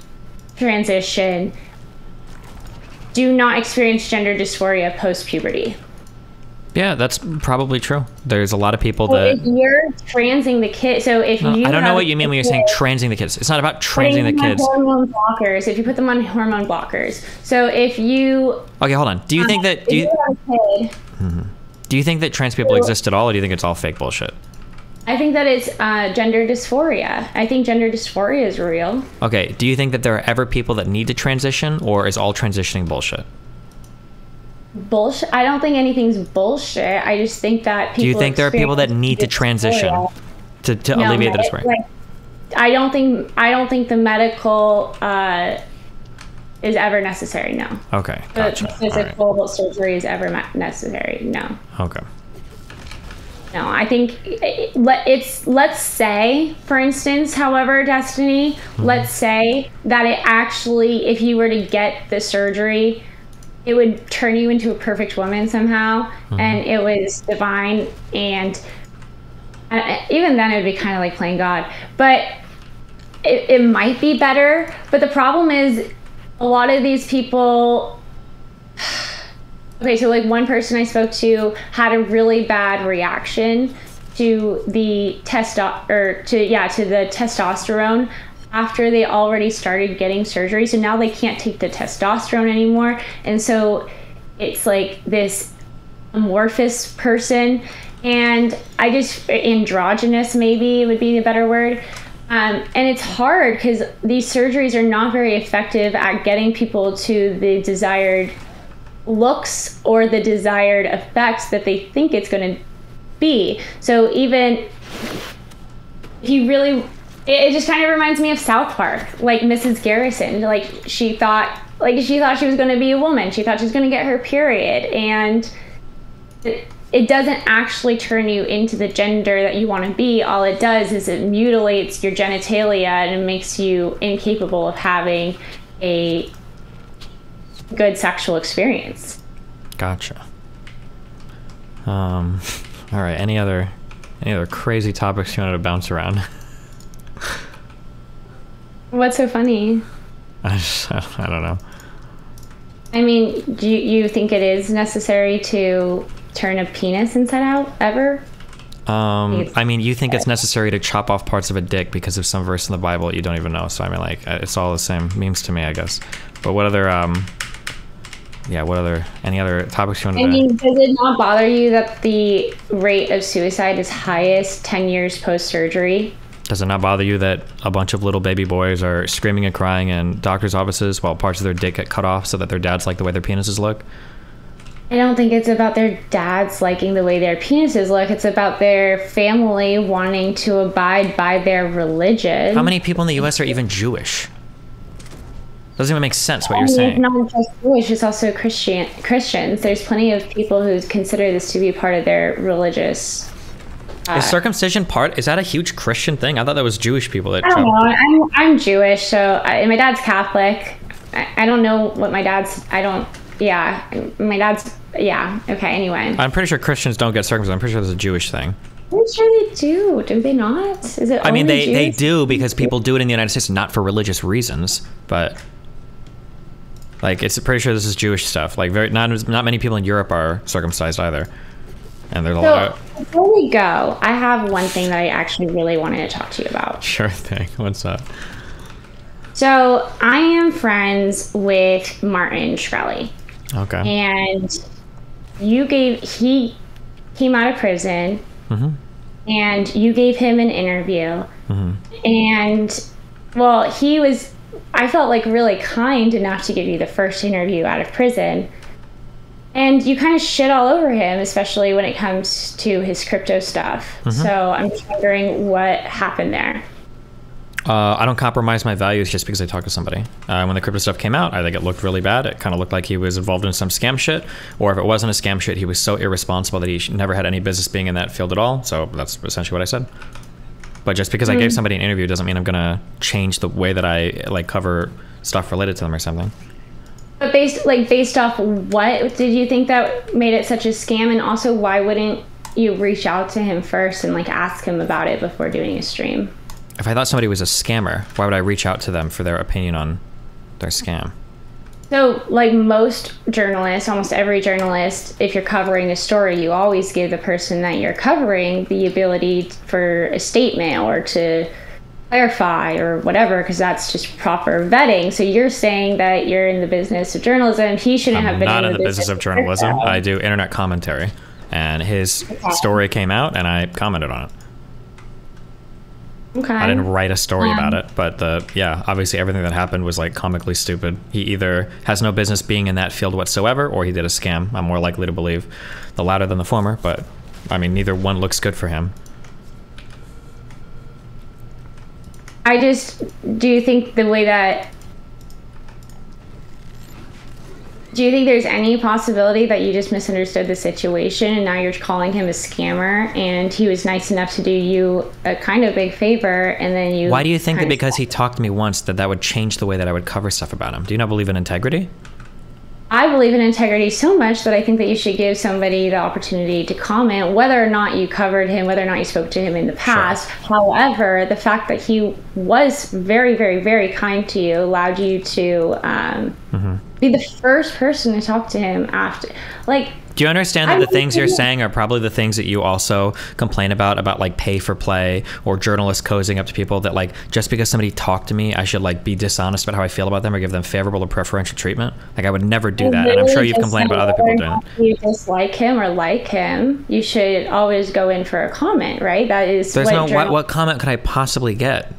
[SPEAKER 3] transition do not experience gender dysphoria post-puberty.
[SPEAKER 2] Yeah, that's probably true. There's a lot of people that...
[SPEAKER 3] If you're transing the kid, so if you...
[SPEAKER 2] I don't know what you mean when you're saying transing the kids. It's not about transing the kids.
[SPEAKER 3] Hormone blockers, if you put them on hormone blockers. So if you...
[SPEAKER 2] Okay, hold on. Do you think that... Do you think that trans people exist at all, or do you think it's all fake bullshit?
[SPEAKER 3] I think that it's gender dysphoria. I think gender dysphoria is real.
[SPEAKER 2] Okay, do you think that there are ever people that need to transition, or is all transitioning bullshit?
[SPEAKER 3] Bullshit? I don't think anything's bullshit. I just think that people...
[SPEAKER 2] Do you think there are people that need to transition to alleviate the dysphoria?
[SPEAKER 3] Like, I don't think the medical is ever necessary, no.
[SPEAKER 2] Okay, gotcha.
[SPEAKER 3] The physical surgery is ever necessary, no.
[SPEAKER 2] Okay.
[SPEAKER 3] No, I think let's say, for instance, however, Destiny, let's say that it actually, if you were to get the surgery, it would turn you into a perfect woman somehow, and it was divine, and even then it would be kind of like playing God. But it might be better, but the problem is a lot of these people... Okay, so like one person I spoke to had a really bad reaction to the testosterone after they already started getting surgery. So now they can't take the testosterone anymore, and so it's like this amorphous person, and androgynous maybe would be the better word. And it's hard because these surgeries are not very effective at getting people to the desired looks or the desired effects that they think it's going to be. So even if you really, it just kind of reminds me of South Park, like Mrs. Garrison. Like she thought she was going to be a woman. She thought she was going to get her period, and it doesn't actually turn you into the gender that you want to be. All it does is it mutilates your genitalia and it makes you incapable of having a good sexual experience.
[SPEAKER 2] Gotcha. All right. Any other crazy topics you wanted to bounce around?
[SPEAKER 3] What's so funny?
[SPEAKER 2] I don't know.
[SPEAKER 3] I mean, do you think it is necessary to turn a penis inside out ever?
[SPEAKER 2] I mean, you think it's necessary to chop off parts of a dick because of some verse in the Bible that you don't even know. So I mean, like, it's all the same memes to me, I guess. But what other, any other topics you want to?
[SPEAKER 3] I mean, does it not bother you that the rate of suicide is highest 10 years post-surgery?
[SPEAKER 2] Does it not bother you that a bunch of little baby boys are screaming and crying in doctors' offices while parts of their dick get cut off so that their dads like the way their penises look?
[SPEAKER 3] I don't think it's about their dads liking the way their penises look. It's about their family wanting to abide by their religion.
[SPEAKER 2] How many people in the U.S. are even Jewish? Doesn't even make sense what you're saying.
[SPEAKER 3] It's not just Jewish, it's also Christians. There's plenty of people who consider this to be part of their religious...
[SPEAKER 2] Is circumcision is that a huge Christian thing? I thought that was Jewish people that...
[SPEAKER 3] I don't know. I'm Jewish, so... my dad's Catholic. I don't know what my dad's... Yeah, my dad's... Yeah, okay, anyway.
[SPEAKER 2] I'm pretty sure Christians don't get circumcised. I'm pretty sure that's a Jewish thing.
[SPEAKER 3] I'm sure they do. Do they not? Is it?
[SPEAKER 2] I mean, they do because people do it in the United States, not for religious reasons, but like it's pretty sure this is Jewish stuff. Like not many people in Europe are circumcised either, and there's a lot of.
[SPEAKER 3] Before we go, I have one thing that I actually really wanted to talk to you about.
[SPEAKER 2] Sure thing. What's up?
[SPEAKER 3] So I am friends with Martin Shkreli.
[SPEAKER 2] Okay.
[SPEAKER 3] And he came out of prison.
[SPEAKER 2] Mm-hmm.
[SPEAKER 3] And you gave him an interview.
[SPEAKER 2] Mm-hmm.
[SPEAKER 3] And, well, I felt like really kind enough to give you the first interview out of prison. And you kind of shit all over him, especially when it comes to his crypto stuff. Mm-hmm. So I'm just wondering what happened there.
[SPEAKER 2] I don't compromise my values just because I talked to somebody. When the crypto stuff came out, I think it looked really bad. It kind of looked like he was involved in some scam shit. Or if it wasn't a scam shit, he was so irresponsible that he never had any business being in that field at all. So that's essentially what I said. But just because I gave somebody an interview doesn't mean I'm going to change the way that I like cover stuff related to them or something.
[SPEAKER 3] But based off what did you think that made it such a scam? And also, why wouldn't you reach out to him first and like ask him about it before doing a stream?
[SPEAKER 2] If I thought somebody was a scammer, why would I reach out to them for their opinion on their scam?
[SPEAKER 3] So, like most journalists, almost every journalist, if you're covering a story, you always give the person that you're covering the ability for a statement or to clarify or whatever, because that's just proper vetting. So you're saying that you're in the business of journalism. He shouldn't have been
[SPEAKER 2] in the business of journalism. I do internet commentary. And his story came out, and I commented on it.
[SPEAKER 3] Okay.
[SPEAKER 2] I didn't write a story about it, but obviously everything that happened was like comically stupid. He either has no business being in that field whatsoever, or he did a scam. I'm more likely to believe the latter than the former, but I mean, neither one looks good for him.
[SPEAKER 3] Do you think there's any possibility that you just misunderstood the situation and now you're calling him a scammer and he was nice enough to do you a kind of big favor and then you...
[SPEAKER 2] Why do you think that because he talked to me once that would change the way that I would cover stuff about him? Do you not believe in integrity?
[SPEAKER 3] I believe in integrity so much that I think that you should give somebody the opportunity to comment whether or not you covered him, whether or not you spoke to him in the past. Sure. However, the fact that he was very, very, very kind to you allowed you to be the first person to talk to him after.
[SPEAKER 2] Do you understand that the things you're saying are probably the things that you also complain about like pay for play or journalists cozying up to people that like just because somebody talked to me, I should like be dishonest about how I feel about them or give them favorable or preferential treatment? Like I would never do that. And I'm sure you've complained about other people doing it.
[SPEAKER 3] If you dislike him or like him, you should always go in for a comment, right? That is
[SPEAKER 2] what comment could I possibly get?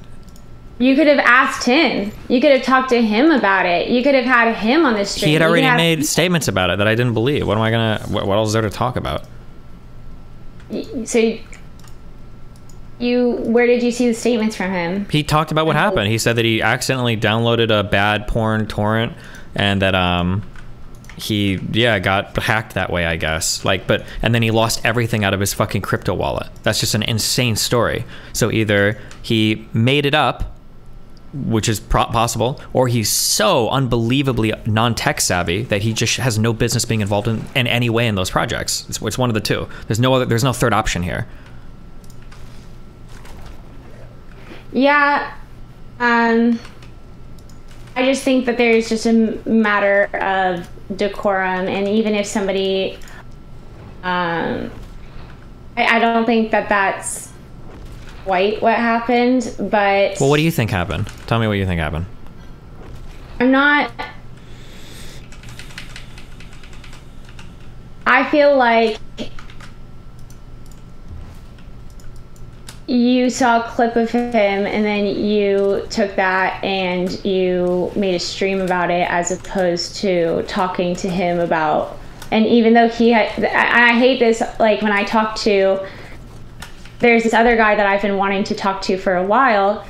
[SPEAKER 3] You could have asked him. You could have talked to him about it. You could have had him on the stream.
[SPEAKER 2] He had already made statements about it that I didn't believe. What else is there to talk about?
[SPEAKER 3] So where did you see the statements from him?
[SPEAKER 2] He talked about what happened. He said that he accidentally downloaded a bad porn torrent and that he got hacked that way, I guess. And then he lost everything out of his fucking crypto wallet. That's just an insane story. So either he made it up which is possible, or he's so unbelievably non-tech savvy that he just has no business being involved in any way in those projects. It's one of the two. There's no third option here.
[SPEAKER 3] Yeah. I just think that there's just a matter of decorum, and even if somebody, I don't think that that's quite what happened, but...
[SPEAKER 2] Well, what do you think happened? Tell me what you think happened.
[SPEAKER 3] I feel like you saw a clip of him and then you took that and you made a stream about it, as opposed to talking to him about... And even though he had... I hate this, like, when I talk to... There's this other guy that I've been wanting to talk to for a while,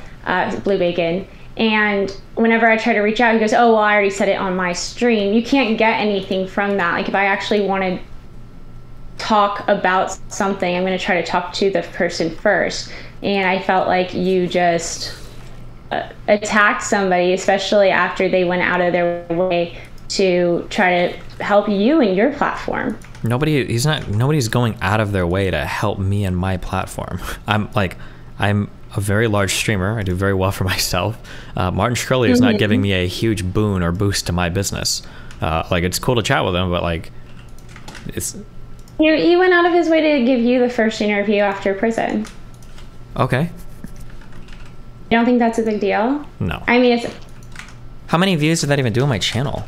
[SPEAKER 3] Blue Bacon, and whenever I try to reach out, he goes, oh, well, I already said it on my stream. You can't get anything from that. Like, if I actually want to talk about something, I'm going to try to talk to the person first. And I felt like you just attacked somebody, especially after they went out of their way to try to help you and your platform.
[SPEAKER 2] Nobody's going out of their way to help me and my platform. I'm a very large streamer. I do very well for myself. Martin Shkreli is not giving me a huge boon or boost to my business. Like, it's cool to chat with him, but like, it's...
[SPEAKER 3] He went out of his way to give you the first interview after prison.
[SPEAKER 2] Okay.
[SPEAKER 3] You don't think that's a big deal?
[SPEAKER 2] No.
[SPEAKER 3] I mean, it's...
[SPEAKER 2] How many views did that even do on my channel?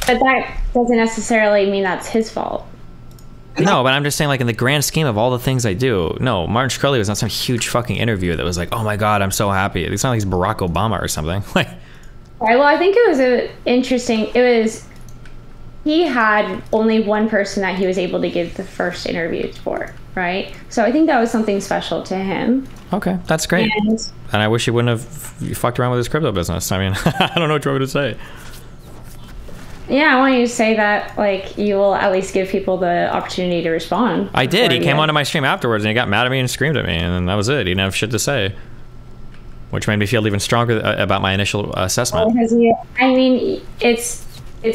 [SPEAKER 3] But that doesn't necessarily mean that's his fault.
[SPEAKER 2] No, but I'm just saying, like, in the grand scheme of all the things I do, no, Martin Shkreli was not some huge fucking interview that was like, oh my god, I'm so happy. It's not like he's Barack Obama or something. Like,
[SPEAKER 3] right, well, I think it was he had only one person that he was able to give the first interview for, right? So I think that was something special to him.
[SPEAKER 2] Okay, that's great. And I wish he wouldn't have fucked around with his crypto business. I mean, I don't know what you want me to say.
[SPEAKER 3] Yeah, I want you to say that, like, you will at least give people the opportunity to respond.
[SPEAKER 2] I did. He came onto my stream afterwards and he got mad at me and screamed at me, and then that was it. He didn't have shit to say, which made me feel even stronger about my initial assessment.
[SPEAKER 3] I mean, it's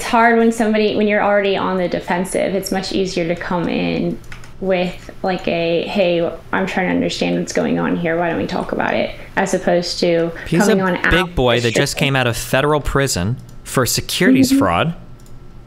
[SPEAKER 3] hard when you're already on the defensive. It's much easier to come in with like hey, I'm trying to understand what's going on here. Why don't we talk about it? As opposed to coming on out.
[SPEAKER 2] He's a big boy that just came out of federal prison for securities fraud,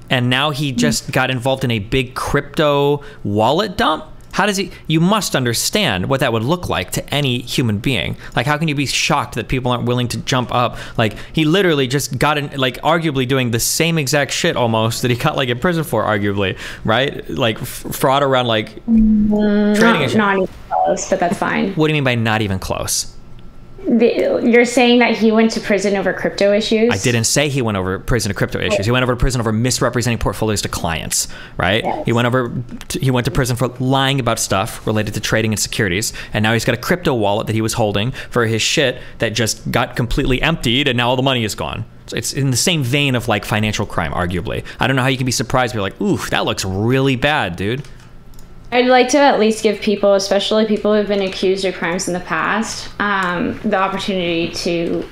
[SPEAKER 2] and now he just got involved in a big crypto wallet dump. How does he... You must understand what that would look like to any human being. Like, how can you be shocked that people aren't willing to jump up? Like, he literally just got in, like, arguably doing the same exact shit almost that he got, like, in prison for, arguably, right? Like, fraud around, like, trading and shit.
[SPEAKER 3] Not even close, but that's fine.
[SPEAKER 2] What do you mean by not even close?
[SPEAKER 3] You're saying that he went to prison over crypto issues?
[SPEAKER 2] I didn't say he went over prison to crypto issues. He went over to prison over misrepresenting portfolios to clients, right? Yes. He went to prison for lying about stuff related to trading and securities, and now he's got a crypto wallet that he was holding for his shit that just got completely emptied, and now all the money is gone. So it's in the same vein of like financial crime, arguably. I don't know how you can be surprised. You're like, ooh, that looks really bad, dude.
[SPEAKER 3] I'd like to at least give people, especially people who've been accused of crimes in the past, the opportunity to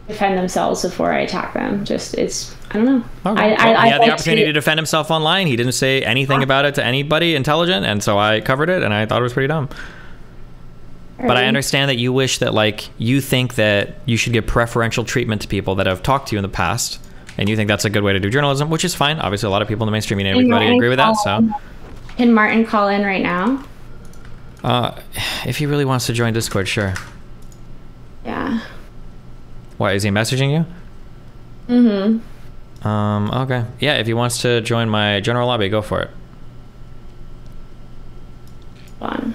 [SPEAKER 3] defend themselves before I attack them. I don't know.
[SPEAKER 2] Okay. He had the opportunity to defend himself online. He didn't say anything about it to anybody intelligent, and so I covered it, and I thought it was pretty dumb. But I understand that you wish that, like, you think that you should give preferential treatment to people that have talked to you in the past, and you think that's a good way to do journalism, which is fine. Obviously, a lot of people in the mainstream media, everybody agree with that, so...
[SPEAKER 3] Can Martin call in right now?
[SPEAKER 2] If he really wants to join Discord, sure.
[SPEAKER 3] Yeah.
[SPEAKER 2] Why, is he messaging you?
[SPEAKER 3] Mm-hmm.
[SPEAKER 2] Okay. Yeah, if he wants to join my general lobby, go for it.
[SPEAKER 3] Hold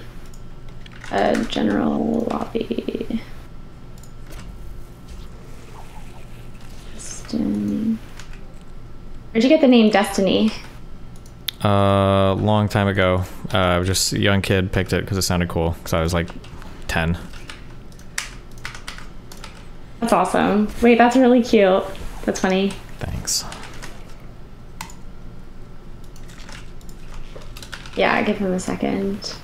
[SPEAKER 3] on. General lobby. Destiny. Where'd you get the name Destiny?
[SPEAKER 2] Long time ago. Just a young kid picked it because it sounded cool. Because I was like 10.
[SPEAKER 3] That's awesome. Wait, that's really cute. That's funny.
[SPEAKER 2] Thanks.
[SPEAKER 3] Yeah, give him a second.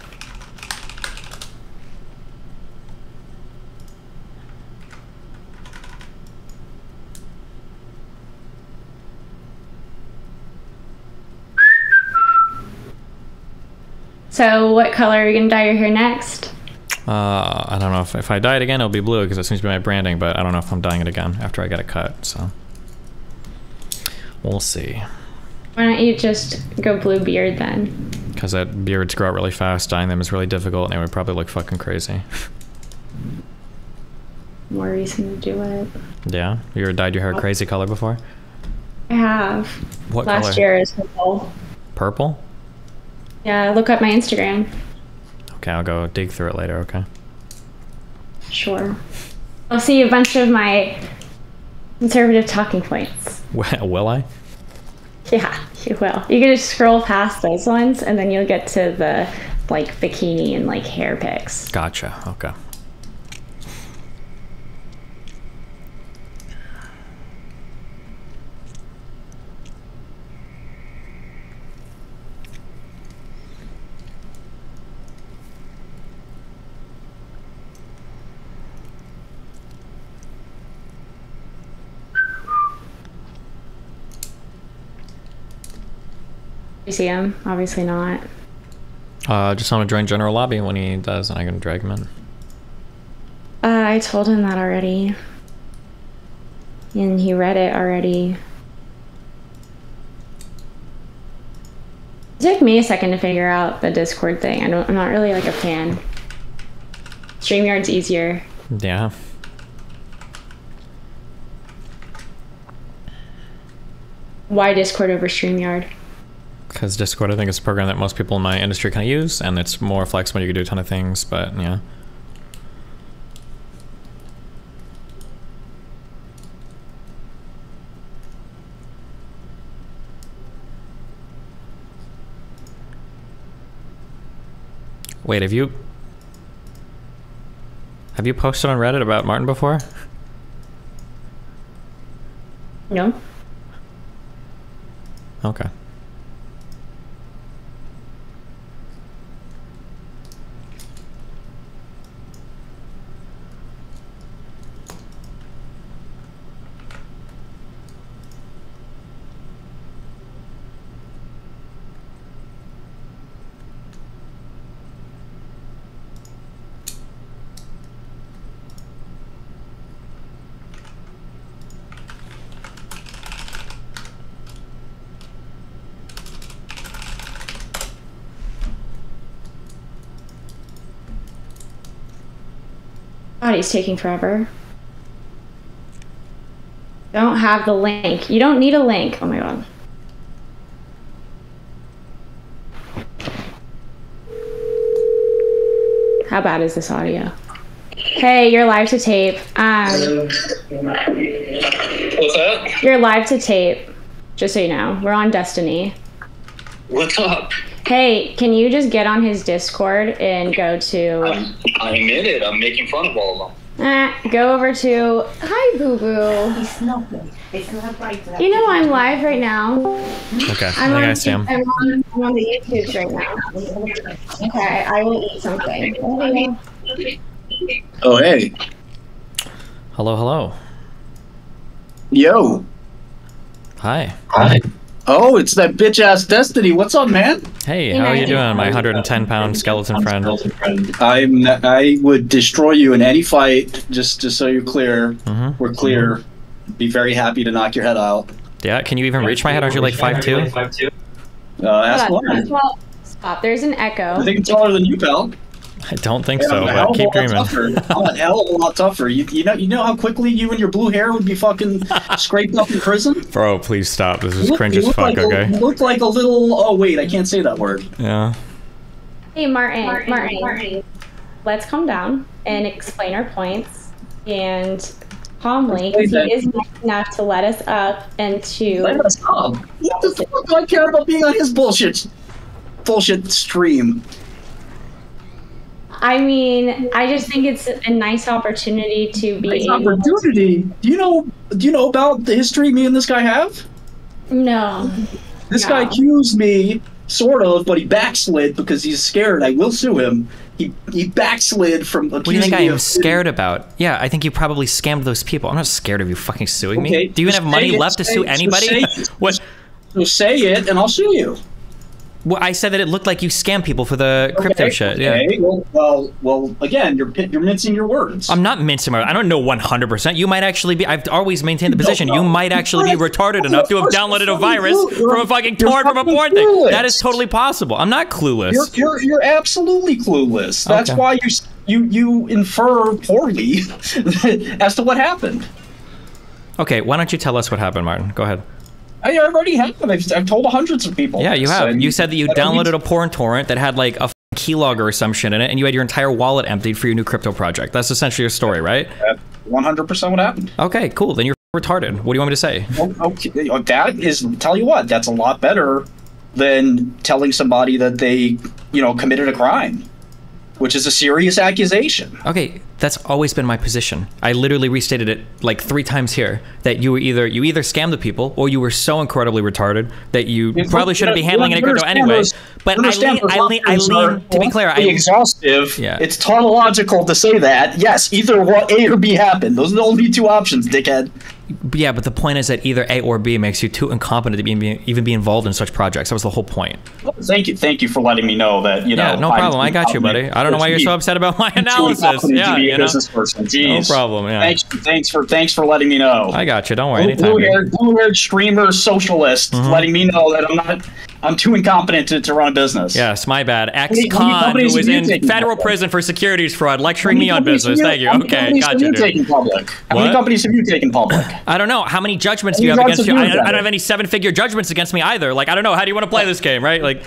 [SPEAKER 3] So what color are you gonna dye your hair next?
[SPEAKER 2] I don't know if I dye it again, it'll be blue because it seems to be my branding. But I don't know if I'm dyeing it again after I get it cut. So we'll see.
[SPEAKER 3] Why don't you just go blue beard then?
[SPEAKER 2] Because that beards grow out really fast. Dyeing them is really difficult, and it would probably look fucking crazy.
[SPEAKER 3] More reason to do it.
[SPEAKER 2] Yeah, you ever dyed your hair a crazy color before?
[SPEAKER 3] I have.
[SPEAKER 2] What
[SPEAKER 3] Last
[SPEAKER 2] color?
[SPEAKER 3] year is purple.
[SPEAKER 2] Purple?
[SPEAKER 3] Yeah, look up my Instagram.
[SPEAKER 2] Okay, I'll go dig through it later. Okay.
[SPEAKER 3] Sure. I'll see a bunch of my conservative talking points.
[SPEAKER 2] Will I?
[SPEAKER 3] Yeah, you will. You can just scroll past those ones, and then you'll get to the like bikini and like hair pics.
[SPEAKER 2] Gotcha. Okay.
[SPEAKER 3] You see him? Obviously not.
[SPEAKER 2] Just want to join general lobby when he does, and I can drag him in.
[SPEAKER 3] I told him that already. And he read it already. It took me a second to figure out the Discord thing. I'm not really like a fan. StreamYard's easier.
[SPEAKER 2] Yeah.
[SPEAKER 3] Why Discord over StreamYard?
[SPEAKER 2] Because Discord, I think, is a program that most people in my industry kind of use, and it's more flexible. You can do a ton of things, but yeah. Wait, have you posted on Reddit about Martin before?
[SPEAKER 3] No.
[SPEAKER 2] Okay.
[SPEAKER 3] God, he's taking forever. Don't have the link. You don't need a link. Oh my god. How bad is this audio? Hey, you're live to tape.
[SPEAKER 4] What's that?
[SPEAKER 3] You're live to tape. Just so you know, we're on Destiny.
[SPEAKER 4] What's up?
[SPEAKER 3] Hey, can you just get on his Discord and go to...
[SPEAKER 4] I'm in it. I'm making fun of all of them.
[SPEAKER 3] Go over to... Hi, Boo Boo.
[SPEAKER 5] It's nothing. It's not right.
[SPEAKER 3] You know I'm live right now.
[SPEAKER 2] Okay, I think
[SPEAKER 3] I'm
[SPEAKER 2] I see him.
[SPEAKER 3] I'm on the YouTubes right now. Okay, I will eat something.
[SPEAKER 6] Oh, hey.
[SPEAKER 2] Hello, hello.
[SPEAKER 6] Yo.
[SPEAKER 2] Hi.
[SPEAKER 6] Hi. Oh, it's that bitch-ass Destiny. What's up, man?
[SPEAKER 2] Hey, how are you doing, my 110-pound skeleton friend?
[SPEAKER 6] I would destroy you in any fight, just so you're clear. We're clear. Be very happy to knock your head out.
[SPEAKER 2] Yeah, can you even reach my head? Aren't you like 5'2"?
[SPEAKER 6] Ask one.
[SPEAKER 3] Well, stop. There's an echo.
[SPEAKER 6] I think I'm taller than you, pal.
[SPEAKER 2] I don't think
[SPEAKER 6] Yeah,
[SPEAKER 2] so,
[SPEAKER 6] I'm a hell
[SPEAKER 2] but
[SPEAKER 6] of a
[SPEAKER 2] keep
[SPEAKER 6] lot
[SPEAKER 2] dreaming.
[SPEAKER 6] tougher. I'm a hell of a lot tougher. You know how quickly you and your blue hair would be fucking scraped up in prison?
[SPEAKER 2] Bro, please stop. This is cringe
[SPEAKER 6] You
[SPEAKER 2] as
[SPEAKER 6] look
[SPEAKER 2] fuck,
[SPEAKER 6] like
[SPEAKER 2] okay?
[SPEAKER 6] You look like a little... Oh, wait, I can't say that word.
[SPEAKER 2] Yeah.
[SPEAKER 3] Hey, Martin. Let's calm down and explain our points and calmly, because he is nice enough to let us up and to...
[SPEAKER 6] Let us up. What the fuck do I care about being on his bullshit stream?
[SPEAKER 3] I mean, I just think it's a nice opportunity to be
[SPEAKER 6] Nice opportunity. Do you know about the history me and this guy have?
[SPEAKER 3] No.
[SPEAKER 6] This
[SPEAKER 3] No.
[SPEAKER 6] guy accused me, sort of, but he backslid because he's scared. I will sue him. He backslid from accusing
[SPEAKER 2] What do you think I
[SPEAKER 6] me
[SPEAKER 2] am
[SPEAKER 6] of
[SPEAKER 2] scared about? Yeah, I think you probably scammed those people. I'm not scared of you fucking suing me.
[SPEAKER 6] Okay,
[SPEAKER 2] Do you even have money left to sue anybody? What?
[SPEAKER 6] So say it, and I'll sue you.
[SPEAKER 2] Well, I said that it looked like you scam people for the crypto shit.
[SPEAKER 6] Okay.
[SPEAKER 2] Yeah.
[SPEAKER 6] Well. Again, you're mincing your words.
[SPEAKER 2] I'm not mincing my. I don't know 100%. You might actually be. I've always maintained the position. You might actually be retarded enough to have downloaded a virus from a fucking torrent from a porn thing. That is totally possible. I'm not clueless.
[SPEAKER 6] You're absolutely clueless. That's
[SPEAKER 2] Okay.
[SPEAKER 6] why you infer poorly as to what happened.
[SPEAKER 2] Okay, why don't you tell us what happened, Martin? Go ahead.
[SPEAKER 6] I already have. I've told hundreds of people.
[SPEAKER 2] Yeah, you
[SPEAKER 6] this,
[SPEAKER 2] have.
[SPEAKER 6] and
[SPEAKER 2] You said that you downloaded a porn torrent that had like a keylogger or some shit in it, and you had your entire wallet emptied for your new crypto project. That's essentially your story, right?
[SPEAKER 6] That's 100% what happened.
[SPEAKER 2] Okay, cool. Then you're retarded. What do you want me to say?
[SPEAKER 6] Okay, that is. Tell you what, that's a lot better than telling somebody that they, committed a crime, which is a serious accusation.
[SPEAKER 2] Okay, that's always been my position. I literally restated it like 3 times here that you either scammed the people or you were so incredibly retarded that you probably shouldn't be handling any crypto anyway. But I lean to be clear.
[SPEAKER 6] Exhaustive.
[SPEAKER 2] Yeah.
[SPEAKER 6] It's tautological to say that. Yes, either A or B happened. Those are the only 2 options, dickhead.
[SPEAKER 2] Yeah, but the point is that either A or B makes you too incompetent to even be involved in such projects. That was the whole point.
[SPEAKER 6] Well, thank you for letting me know that.
[SPEAKER 2] Yeah, no problem. I got you, buddy. I don't know why you're so upset about my analysis. Yeah,
[SPEAKER 6] business person. Jeez.
[SPEAKER 2] No problem. Yeah.
[SPEAKER 6] Thanks for letting me know.
[SPEAKER 2] I got you. Don't worry. Anytime.
[SPEAKER 6] Blue-haired streamer socialist letting me know that I'm too incompetent to run a business.
[SPEAKER 2] Yes, my bad. Ex-con who was in federal prison for securities fraud, lecturing me on business. Thank you. Okay, got you, dude.
[SPEAKER 6] How many companies have you taken public?
[SPEAKER 2] I don't know. How many judgments do you have against you? I don't have any 7-figure judgments against me either. Like, I don't know. How do you want to play this game, right? Like,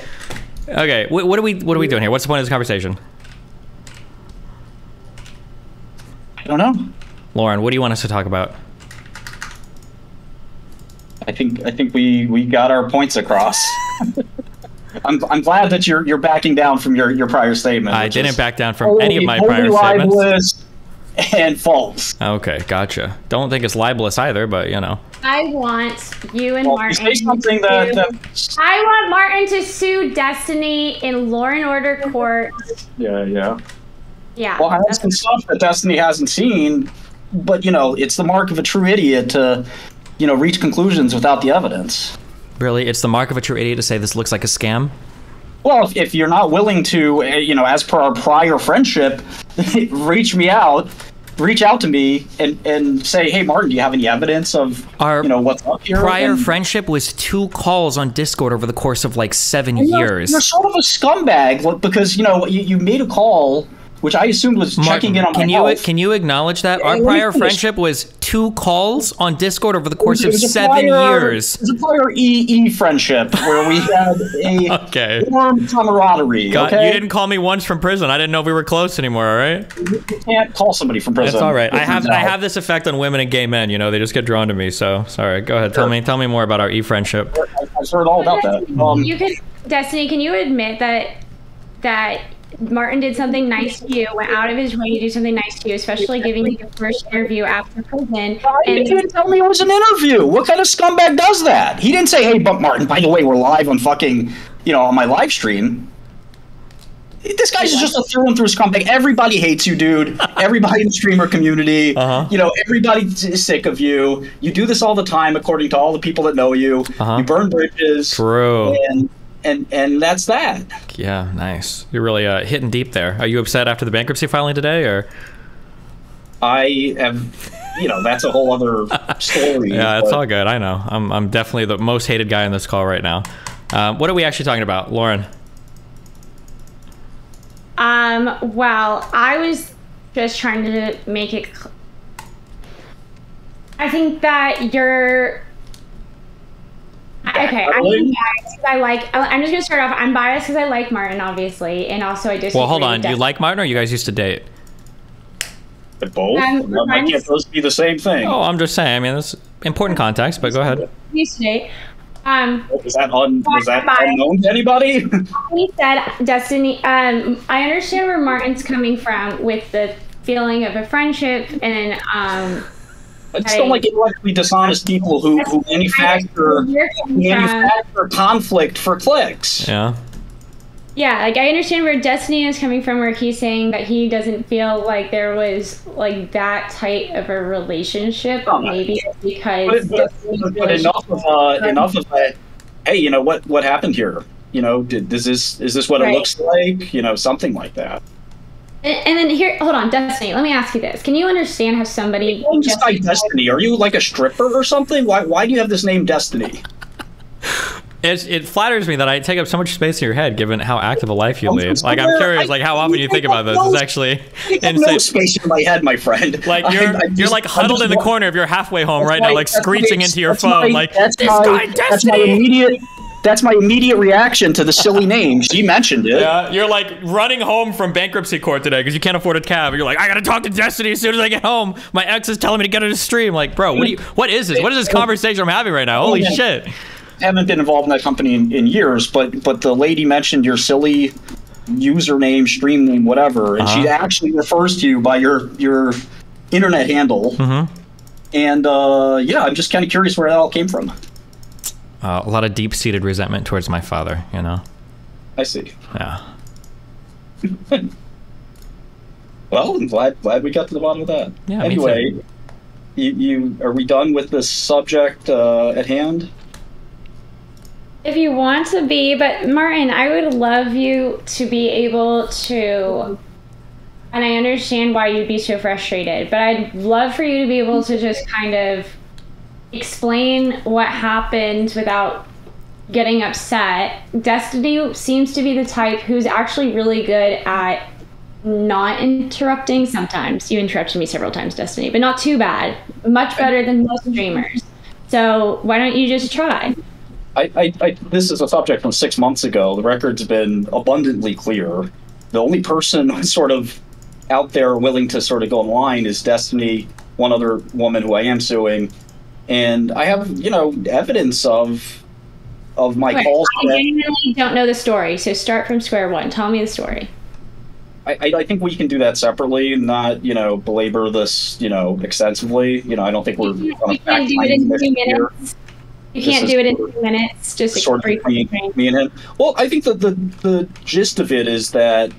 [SPEAKER 2] okay, what are we doing here? What's the point of this conversation?
[SPEAKER 6] I don't know.
[SPEAKER 2] Lauren, what do you want us to talk about?
[SPEAKER 6] I think we got our points across. I'm glad that you're backing down from your prior statement.
[SPEAKER 2] I didn't back down from any of my prior statements.
[SPEAKER 6] And false.
[SPEAKER 2] Okay, gotcha. Don't think it's libelous either, but
[SPEAKER 3] I want you and Martin.
[SPEAKER 6] Say something that
[SPEAKER 3] I want Martin to sue Destiny in Law and Order court.
[SPEAKER 6] Yeah.
[SPEAKER 3] Yeah.
[SPEAKER 6] Well, I have some stuff that Destiny hasn't seen, but it's the mark of a true idiot to, reach conclusions without the evidence.
[SPEAKER 2] Really, it's the mark of a true idiot to say this looks like a scam?
[SPEAKER 6] Well, if you're not willing to, as per our prior friendship, reach out to me and say, hey, Martin, do you have any evidence of, what's up here?
[SPEAKER 2] Prior friendship was 2 calls on Discord over the course of like 7 years.
[SPEAKER 6] You're sort of a scumbag because, you made a call, which I assumed was checking in on my health.
[SPEAKER 2] Can you acknowledge that? Our prior friendship was 2 calls on Discord over the course of 7 years.
[SPEAKER 6] It was a prior EE friendship where we had a warm camaraderie. Okay?
[SPEAKER 2] You didn't call me once from prison. I didn't know if we were close anymore, all right?
[SPEAKER 6] You can't call somebody from prison.
[SPEAKER 2] It's all right. I have this effect on women and gay men, they just get drawn to me, so sorry. Go ahead. Sure. Tell me more about our E-friendship.
[SPEAKER 6] I've heard all about that.
[SPEAKER 3] Destiny, can you admit that Martin did something nice to you, went out of his way to do something nice to you, especially giving you the first interview after prison.
[SPEAKER 6] He didn't tell me it was an interview. What kind of scumbag does that? He didn't say, hey, but Martin, by the way, we're live on fucking, on my live stream. This guy's just a through and through scumbag. Everybody hates you, dude. Everybody in the streamer community. Everybody's sick of you. You do this all the time, according to all the people that know you. You burn bridges.
[SPEAKER 2] True.
[SPEAKER 6] And that's that.
[SPEAKER 2] Yeah, nice. You're really hitting deep there. Are you upset after the bankruptcy filing today, or?
[SPEAKER 6] I am, that's a whole other story.
[SPEAKER 2] Yeah, it's all good. I know. I'm definitely the most hated guy in this call right now. What are we actually talking about, Lauren?
[SPEAKER 3] Well, I was just trying to make it. I think that you're. Okay, I'm biased because I'm just gonna start off. I'm biased because I like Martin, obviously, and also I disagree.
[SPEAKER 2] Well, hold on. Do you like Martin, or you guys used to date?
[SPEAKER 6] Both? Why can't those be the same thing?
[SPEAKER 2] Oh, I'm just saying. I mean, that's important context, but go ahead.
[SPEAKER 3] Used to date.
[SPEAKER 6] Was that unknown to anybody?
[SPEAKER 3] He said, Destiny. I understand where Martin's coming from with the feeling of a friendship and
[SPEAKER 6] I just don't like intellectually dishonest people who manufacture conflict for clicks.
[SPEAKER 2] Yeah.
[SPEAKER 3] Yeah, like I understand where Destiny is coming from, where he's saying that he doesn't feel like there was like that tight of a relationship, but maybe it's because.
[SPEAKER 6] But enough of that. Hey, what happened here? You know, is this what it looks like? You know, something like that.
[SPEAKER 3] And then here, hold on, Destiny. Let me ask you this: can you understand how somebody?
[SPEAKER 6] Just like Destiny, are you like a stripper or something? Why do you have this name Destiny?
[SPEAKER 2] It flatters me that I take up so much space in your head, given how active a life you lead. Like, I'm curious, like, how often you think about this. It's actually insane.
[SPEAKER 6] No space in my head, my friend.
[SPEAKER 2] Like, you're like huddled in the corner of your halfway home right now, like screeching into your phone, like, this guy Destiny!
[SPEAKER 6] That's my immediate reaction to the silly name. She mentioned it.
[SPEAKER 2] Yeah, you're like running home from bankruptcy court today because you can't afford a cab. You're like, I gotta talk to Destiny as soon as I get home. My ex is telling me to get on a stream. Like, bro, what is this? What is this conversation I'm having right now? Holy shit.
[SPEAKER 6] I haven't been involved in that company in years, but the lady mentioned your silly username, stream name, whatever, and she actually refers to you by your internet handle. And yeah, I'm just kind of curious where that all came from.
[SPEAKER 2] A lot of deep-seated resentment towards my father, you know.
[SPEAKER 6] I see.
[SPEAKER 2] Yeah.
[SPEAKER 6] Well, I'm glad we got to the bottom of that.
[SPEAKER 2] Yeah.
[SPEAKER 6] Anyway, you are we done with this subject at hand?
[SPEAKER 3] If you want to be, but Martin, I would love you to be able to, and I understand why you'd be so frustrated, but I'd love for you to be able to just kind of explain what happened without getting upset. Destiny seems to be the type who's actually really good at not interrupting. Sometimes you interrupted me several times, Destiny, but not too bad. Much better than most streamers. So why don't you just try?
[SPEAKER 6] This is a subject from 6 months ago. The record's been abundantly clear. The only person sort of out there willing to sort of go in line is Destiny, one other woman who I am suing, and I have, you know, evidence of my calls.
[SPEAKER 3] I genuinely don't know the story, so start from square one. Tell me the story.
[SPEAKER 6] I think we can do that separately, not, you know, belabor this, you know, extensively. You know, I don't think we're
[SPEAKER 3] you can't do it in 2 minutes. You can't do it in 2 minutes. Just
[SPEAKER 6] sort of me and him. Well, I think that the gist of it is that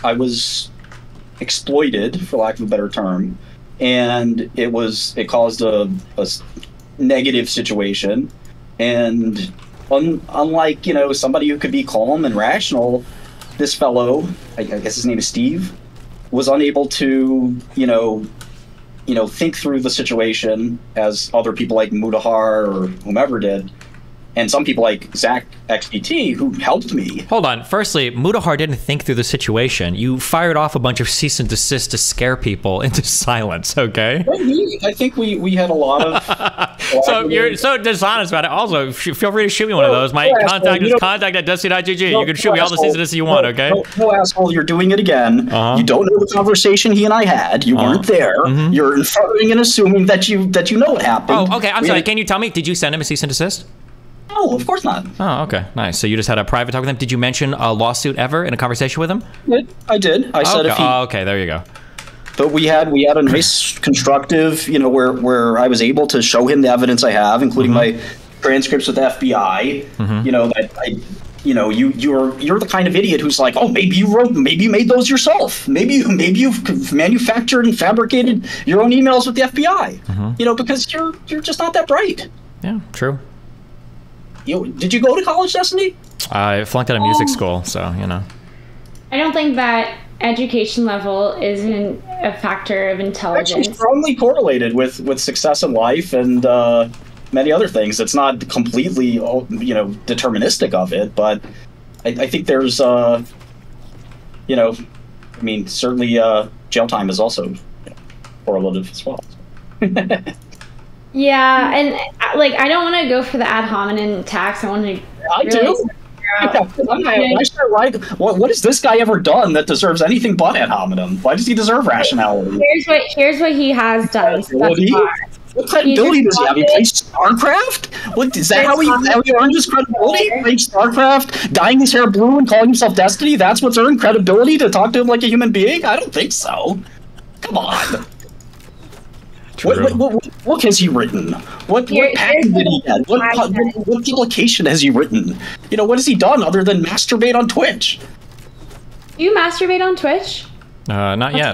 [SPEAKER 6] I was exploited, for lack of a better term, and it caused a negative situation. And unlike, you know, somebody who could be calm and rational, this fellow, I guess his name is Steve, was unable to, you know, think through the situation as other people like Mudahar or whomever did. And some people like Zach XBT who helped me.
[SPEAKER 2] Hold on. Firstly, Mudahar didn't think through the situation. You fired off a bunch of cease and desist to scare people into silence, okay?
[SPEAKER 6] I think we had a lot of...
[SPEAKER 2] So you're so dishonest about it. Also, feel free to shoot me one of those. My contact is contact@destiny.gg. You can shoot me all the cease and desist you want, okay?
[SPEAKER 6] No, asshole, you're doing it again. You don't know the conversation he and I had. You weren't there. You're inferring and assuming that you know what happened.
[SPEAKER 2] Oh, okay. I'm sorry. Can you tell me, did you send him a cease and desist?
[SPEAKER 6] No, of course not.
[SPEAKER 2] Oh, okay. Nice. So you just had a private talk with him. Did you mention a lawsuit ever in a conversation with him?
[SPEAKER 6] I did. I said if he...
[SPEAKER 2] Oh, okay. There you go.
[SPEAKER 6] But we had a nice constructive, you know, where I was able to show him the evidence I have, including my transcripts with the FBI. You know, that you're the kind of idiot who's like, oh, maybe you made those yourself. Maybe you've manufactured and fabricated your own emails with the FBI. You know, because you're just not that bright.
[SPEAKER 2] Yeah, true.
[SPEAKER 6] Did you go to college, Destiny?
[SPEAKER 2] I flunked out of music school, so, you know.
[SPEAKER 3] I don't think that education level isn't a factor of intelligence.
[SPEAKER 6] It's strongly correlated with success in life and many other things. It's not completely, you know, deterministic of it, but I think there's, you know, I mean, certainly jail time is also correlative as well.
[SPEAKER 3] Yeah, and like I don't want to go for the ad hominem tax. I want to.
[SPEAKER 6] I do. What has this guy ever done that deserves anything but ad hominem? Why does he deserve rationality?
[SPEAKER 3] Here's what he has done.
[SPEAKER 6] What credibility does he have? He plays StarCraft? What is that? How he earned his credibility? Playing StarCraft, dyeing his hair blue, and calling himself Destiny? That's what's earned credibility to talk to him like a human being? I don't think so. Come on. What has he written? What patent did he get? What publication has he written? You know, what has he done other than masturbate on Twitch?
[SPEAKER 3] Do you masturbate on Twitch?
[SPEAKER 2] Not yet.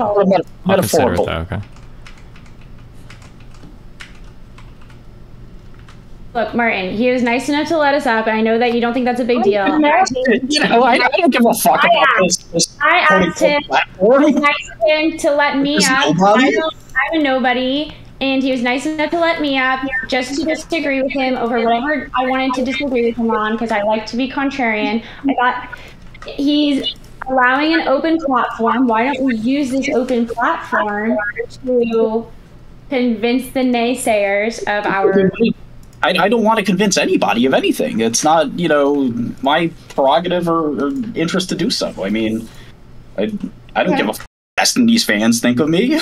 [SPEAKER 6] Metaphorical.
[SPEAKER 2] Okay.
[SPEAKER 3] Look, Martin, he was nice enough to let us up, and I know that you don't think that's a big deal.
[SPEAKER 6] I don't give a fuck about this.
[SPEAKER 3] I asked him,
[SPEAKER 6] platform.
[SPEAKER 3] it was nice of him to let me
[SPEAKER 6] There's
[SPEAKER 3] up.
[SPEAKER 6] nobody?
[SPEAKER 3] I'm a nobody, and he was nice enough to let me up just to disagree with him over whatever I wanted to disagree with him on, because I like to be contrarian. I thought he's allowing an open platform. Why don't we use this open platform to convince the naysayers of our...
[SPEAKER 6] I don't want to convince anybody of anything. It's not, my prerogative or interest to do so. I mean, I don't give a f- Destiny's fans think of me.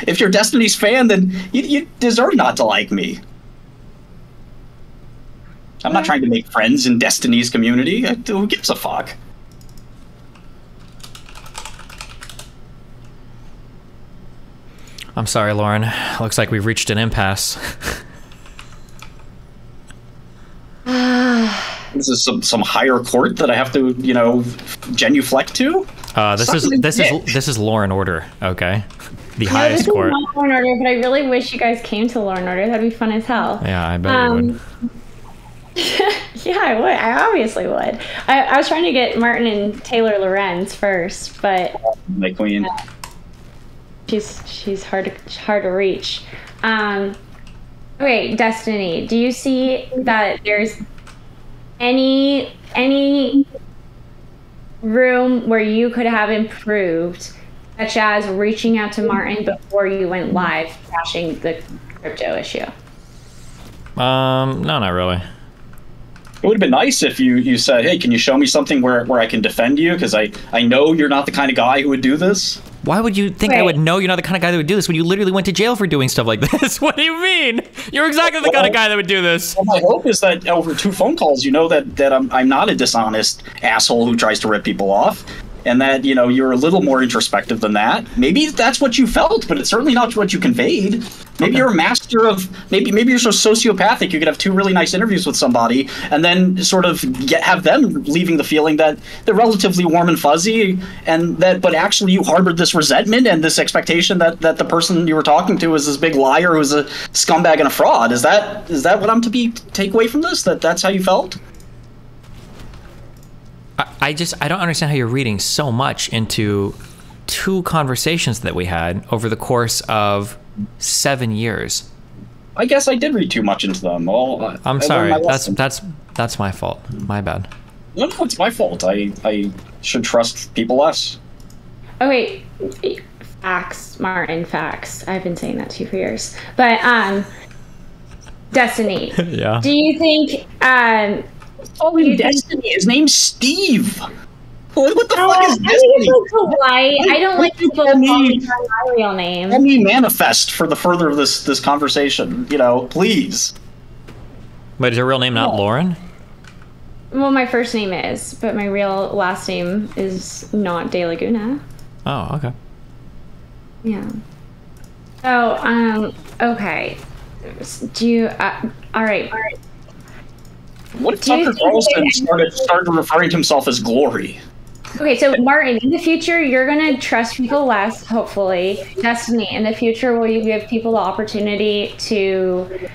[SPEAKER 6] If you're Destiny's fan, then you deserve not to like me. I'm not trying to make friends in Destiny's community. Who gives a fuck?
[SPEAKER 2] I'm sorry, Lauren. Looks like we've reached an impasse.
[SPEAKER 6] This is some higher court that I have to, genuflect to.
[SPEAKER 2] This is Law and Order. Okay, the highest court.
[SPEAKER 3] This is not Law and Order, but I really wish you guys came to Law and Order. That'd be fun as hell.
[SPEAKER 2] Yeah, I bet you would.
[SPEAKER 3] Yeah, I would. I obviously would. I was trying to get Martin and Taylor Lorenz first, but
[SPEAKER 6] My queen.
[SPEAKER 3] she's hard to reach. Okay, Destiny. Do you see that there's any room where you could have improved, such as reaching out to Martin before you went live, crashing the crypto issue?
[SPEAKER 2] No, not really.
[SPEAKER 6] It would have been nice if you said, hey, can you show me something where I can defend you? Because I know you're not the kind of guy who would do this.
[SPEAKER 2] Why would you think I would know you're not the kind of guy that would do this when you literally went to jail for doing stuff like this? What do you mean? You're exactly the kind of guy that would do this.
[SPEAKER 6] Well, my hope is that over 2 phone calls, you know that I'm not a dishonest asshole who tries to rip people off. And that, you're a little more introspective than that. Maybe that's what you felt, but it's certainly not what you conveyed. Maybe you're a master of, maybe you're so sociopathic you could have 2 really nice interviews with somebody and then sort of have them leaving the feeling that they're relatively warm and fuzzy, and but actually you harbored this resentment and this expectation that the person you were talking to is this big liar who's a scumbag and a fraud. Is that what I'm to take away from this? That's how you felt?
[SPEAKER 2] I don't understand how you're reading so much into 2 conversations that we had over the course of 7 years.
[SPEAKER 6] I guess I did read too much into them. Well,
[SPEAKER 2] I'm sorry. That's my fault. My bad.
[SPEAKER 6] No, it's my fault. I should trust people less.
[SPEAKER 3] Okay, facts, Martin, facts. I've been saying that to you for years. But Destiny.
[SPEAKER 2] Yeah.
[SPEAKER 3] Do you think
[SPEAKER 6] Oh, Destiny. His name's Steve. What the fuck is Destiny?
[SPEAKER 3] I don't like people calling my real name.
[SPEAKER 6] Let me manifest for the further of this conversation. Please.
[SPEAKER 2] But is your real name not Lauren?
[SPEAKER 3] Well, my first name is, but my real last name is not DeLaguna.
[SPEAKER 2] Oh, okay.
[SPEAKER 3] Yeah. Oh, okay. Do you? All right.
[SPEAKER 6] What if Tucker Carlson started referring to himself as Glory?
[SPEAKER 3] Okay, so Martin, in the future, you're gonna trust people less, hopefully. Destiny, in the future, will you give people the opportunity to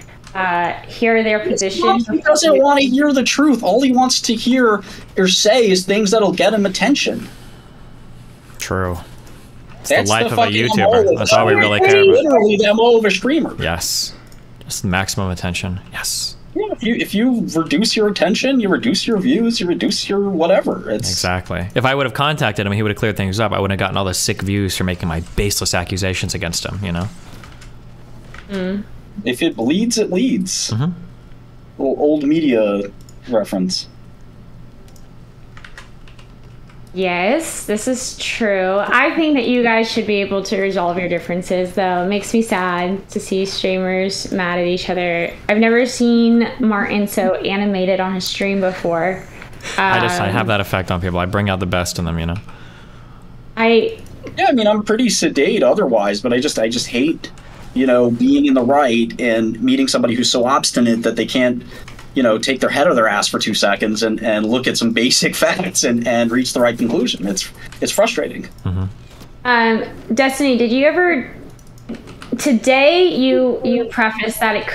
[SPEAKER 3] hear their position?
[SPEAKER 6] He doesn't want to hear the truth. All he wants to hear or say is things that'll get him attention.
[SPEAKER 2] True. It's
[SPEAKER 6] That's
[SPEAKER 2] the life of a
[SPEAKER 6] fucking
[SPEAKER 2] YouTuber. That's all we really care about.
[SPEAKER 6] Literally the MO of a streamer.
[SPEAKER 2] Yes. Just maximum attention. Yes.
[SPEAKER 6] Yeah, if you reduce your attention, you reduce your views, you reduce your whatever.
[SPEAKER 2] Exactly. If I would have contacted him, he would have cleared things up. I wouldn't have gotten all the sick views for making my baseless accusations against him,
[SPEAKER 6] If it bleeds, it leads.
[SPEAKER 2] Mm-hmm.
[SPEAKER 6] Little old media reference.
[SPEAKER 3] Yes, this is true. I think that you guys should be able to resolve your differences, though. It makes me sad to see streamers mad at each other. I've never seen Martin so animated on his stream before.
[SPEAKER 2] I have that effect on people. I bring out the best in them,
[SPEAKER 6] Yeah, I mean, I'm pretty sedate otherwise, but I just hate, being in the right and meeting somebody who's so obstinate that they can't, take their head out of their ass for 2 seconds and look at some basic facts and reach the right conclusion. It's frustrating.
[SPEAKER 2] Mm-hmm.
[SPEAKER 3] Destiny, did you ever today you prefaced that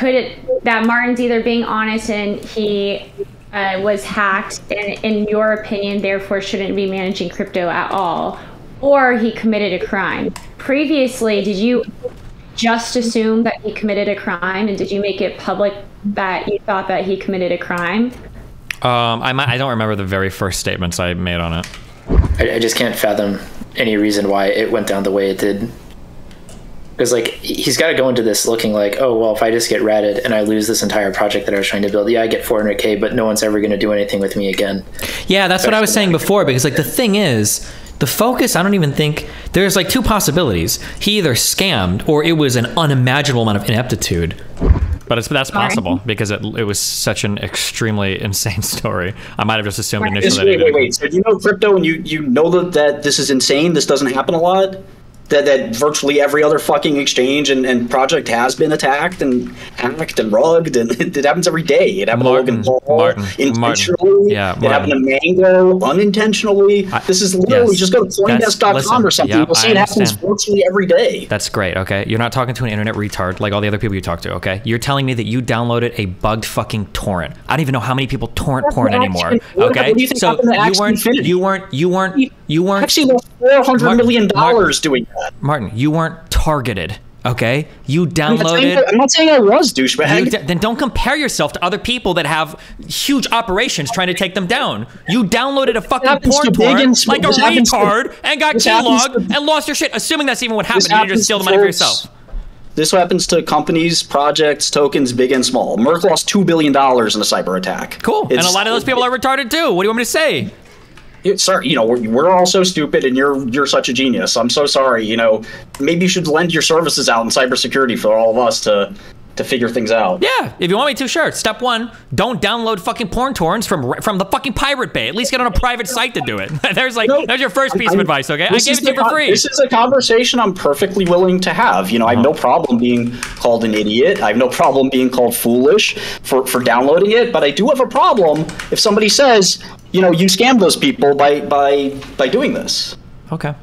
[SPEAKER 3] that Martin's either being honest and he was hacked, and in your opinion, therefore shouldn't be managing crypto at all, or he committed a crime. Previously, did you just assume that he committed a crime, and did you make it public that you thought that he committed a crime?
[SPEAKER 2] I don't remember the very first statements I made on it.
[SPEAKER 7] I just can't fathom any reason why it went down the way it did. Because, like, he's got to go into this looking like, oh, well, if I just get ratted and I lose this entire project that I was trying to build, yeah, I get 400K, but no one's ever going to do anything with me again.
[SPEAKER 2] Yeah, that's what I was saying before, because, like, the thing is, the focus, I don't even think, there's, like, two possibilities. He either scammed or it was an unimaginable amount of ineptitude. But that's possible, because it was such an extremely insane story. I might have just assumed initially that
[SPEAKER 6] Wait. So you know crypto and you know that this is insane? This doesn't happen a lot? That virtually every other fucking exchange and project has been attacked and hacked and rugged, and it happens every day. It happened to Logan Paul intentionally.
[SPEAKER 2] Yeah,
[SPEAKER 6] it happened to Mango unintentionally. This is literally just go to Coindesk.com or something. You'll see it happens virtually every day.
[SPEAKER 2] That's great, okay? You're not talking to an internet retard like all the other people you talk to, okay? You're telling me that you downloaded a bugged fucking torrent. I don't even know how many people torrent porn anymore, okay? So you weren't
[SPEAKER 6] actually lost $400 million doing that.
[SPEAKER 2] Martin, you weren't targeted, okay? You downloaded...
[SPEAKER 6] I'm not saying I was, douchebag.
[SPEAKER 2] Then don't compare yourself to other people that have huge operations trying to take them down. You downloaded a fucking porn torrent like a retard and got keylogged and lost your shit, assuming that's even what happened. You just steal the money for yourself.
[SPEAKER 6] This happens to companies, projects, tokens, big and small. Merck lost $2 billion in a cyber attack.
[SPEAKER 2] Cool. And a lot of those people are retarded too. What do you want me to say?
[SPEAKER 6] Sorry, you know, we're all so stupid, and you're such a genius. I'm so sorry. You know, maybe you should lend your services out in cybersecurity for all of us to figure things out.
[SPEAKER 2] Yeah, if you want me to, sure. Step one, don't download fucking porn torrents from the fucking Pirate Bay. At least get on a private site to do it. There's your first piece of advice, okay? I gave it to you for free.
[SPEAKER 6] This is a conversation I'm perfectly willing to have. You know, I have no problem being called an idiot. I have no problem being called foolish for downloading it. But I do have a problem if somebody says, you know, you scammed those people by doing this.
[SPEAKER 2] Okay.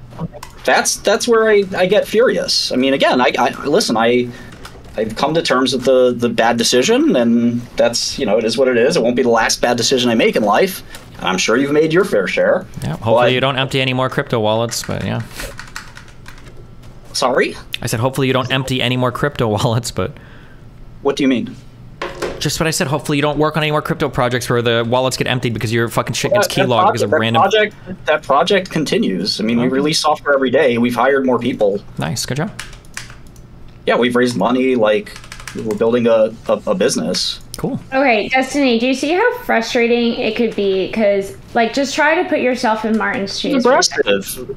[SPEAKER 6] That's where I get furious. I mean, again, I've come to terms with the bad decision, and that's, you know, it is what it is. It won't be the last bad decision I make in life. And I'm sure you've made your fair share.
[SPEAKER 2] Yeah, hopefully you don't empty any more crypto wallets, but yeah.
[SPEAKER 6] Sorry?
[SPEAKER 2] I said hopefully you don't empty any more crypto wallets, but...
[SPEAKER 6] What do you mean?
[SPEAKER 2] Just what I said. Hopefully you don't work on any more crypto projects where the wallets get emptied because your fucking shit gets keylogged because of random...
[SPEAKER 6] That project continues. I mean, we release software every day. We've hired more people.
[SPEAKER 2] Nice. Good job.
[SPEAKER 6] Yeah, we've raised money. Like, we're building a business.
[SPEAKER 2] Cool.
[SPEAKER 3] Okay, Destiny, do you see how frustrating it could be? Because, like, just try to put yourself in Martin's shoes.
[SPEAKER 6] Aggressive.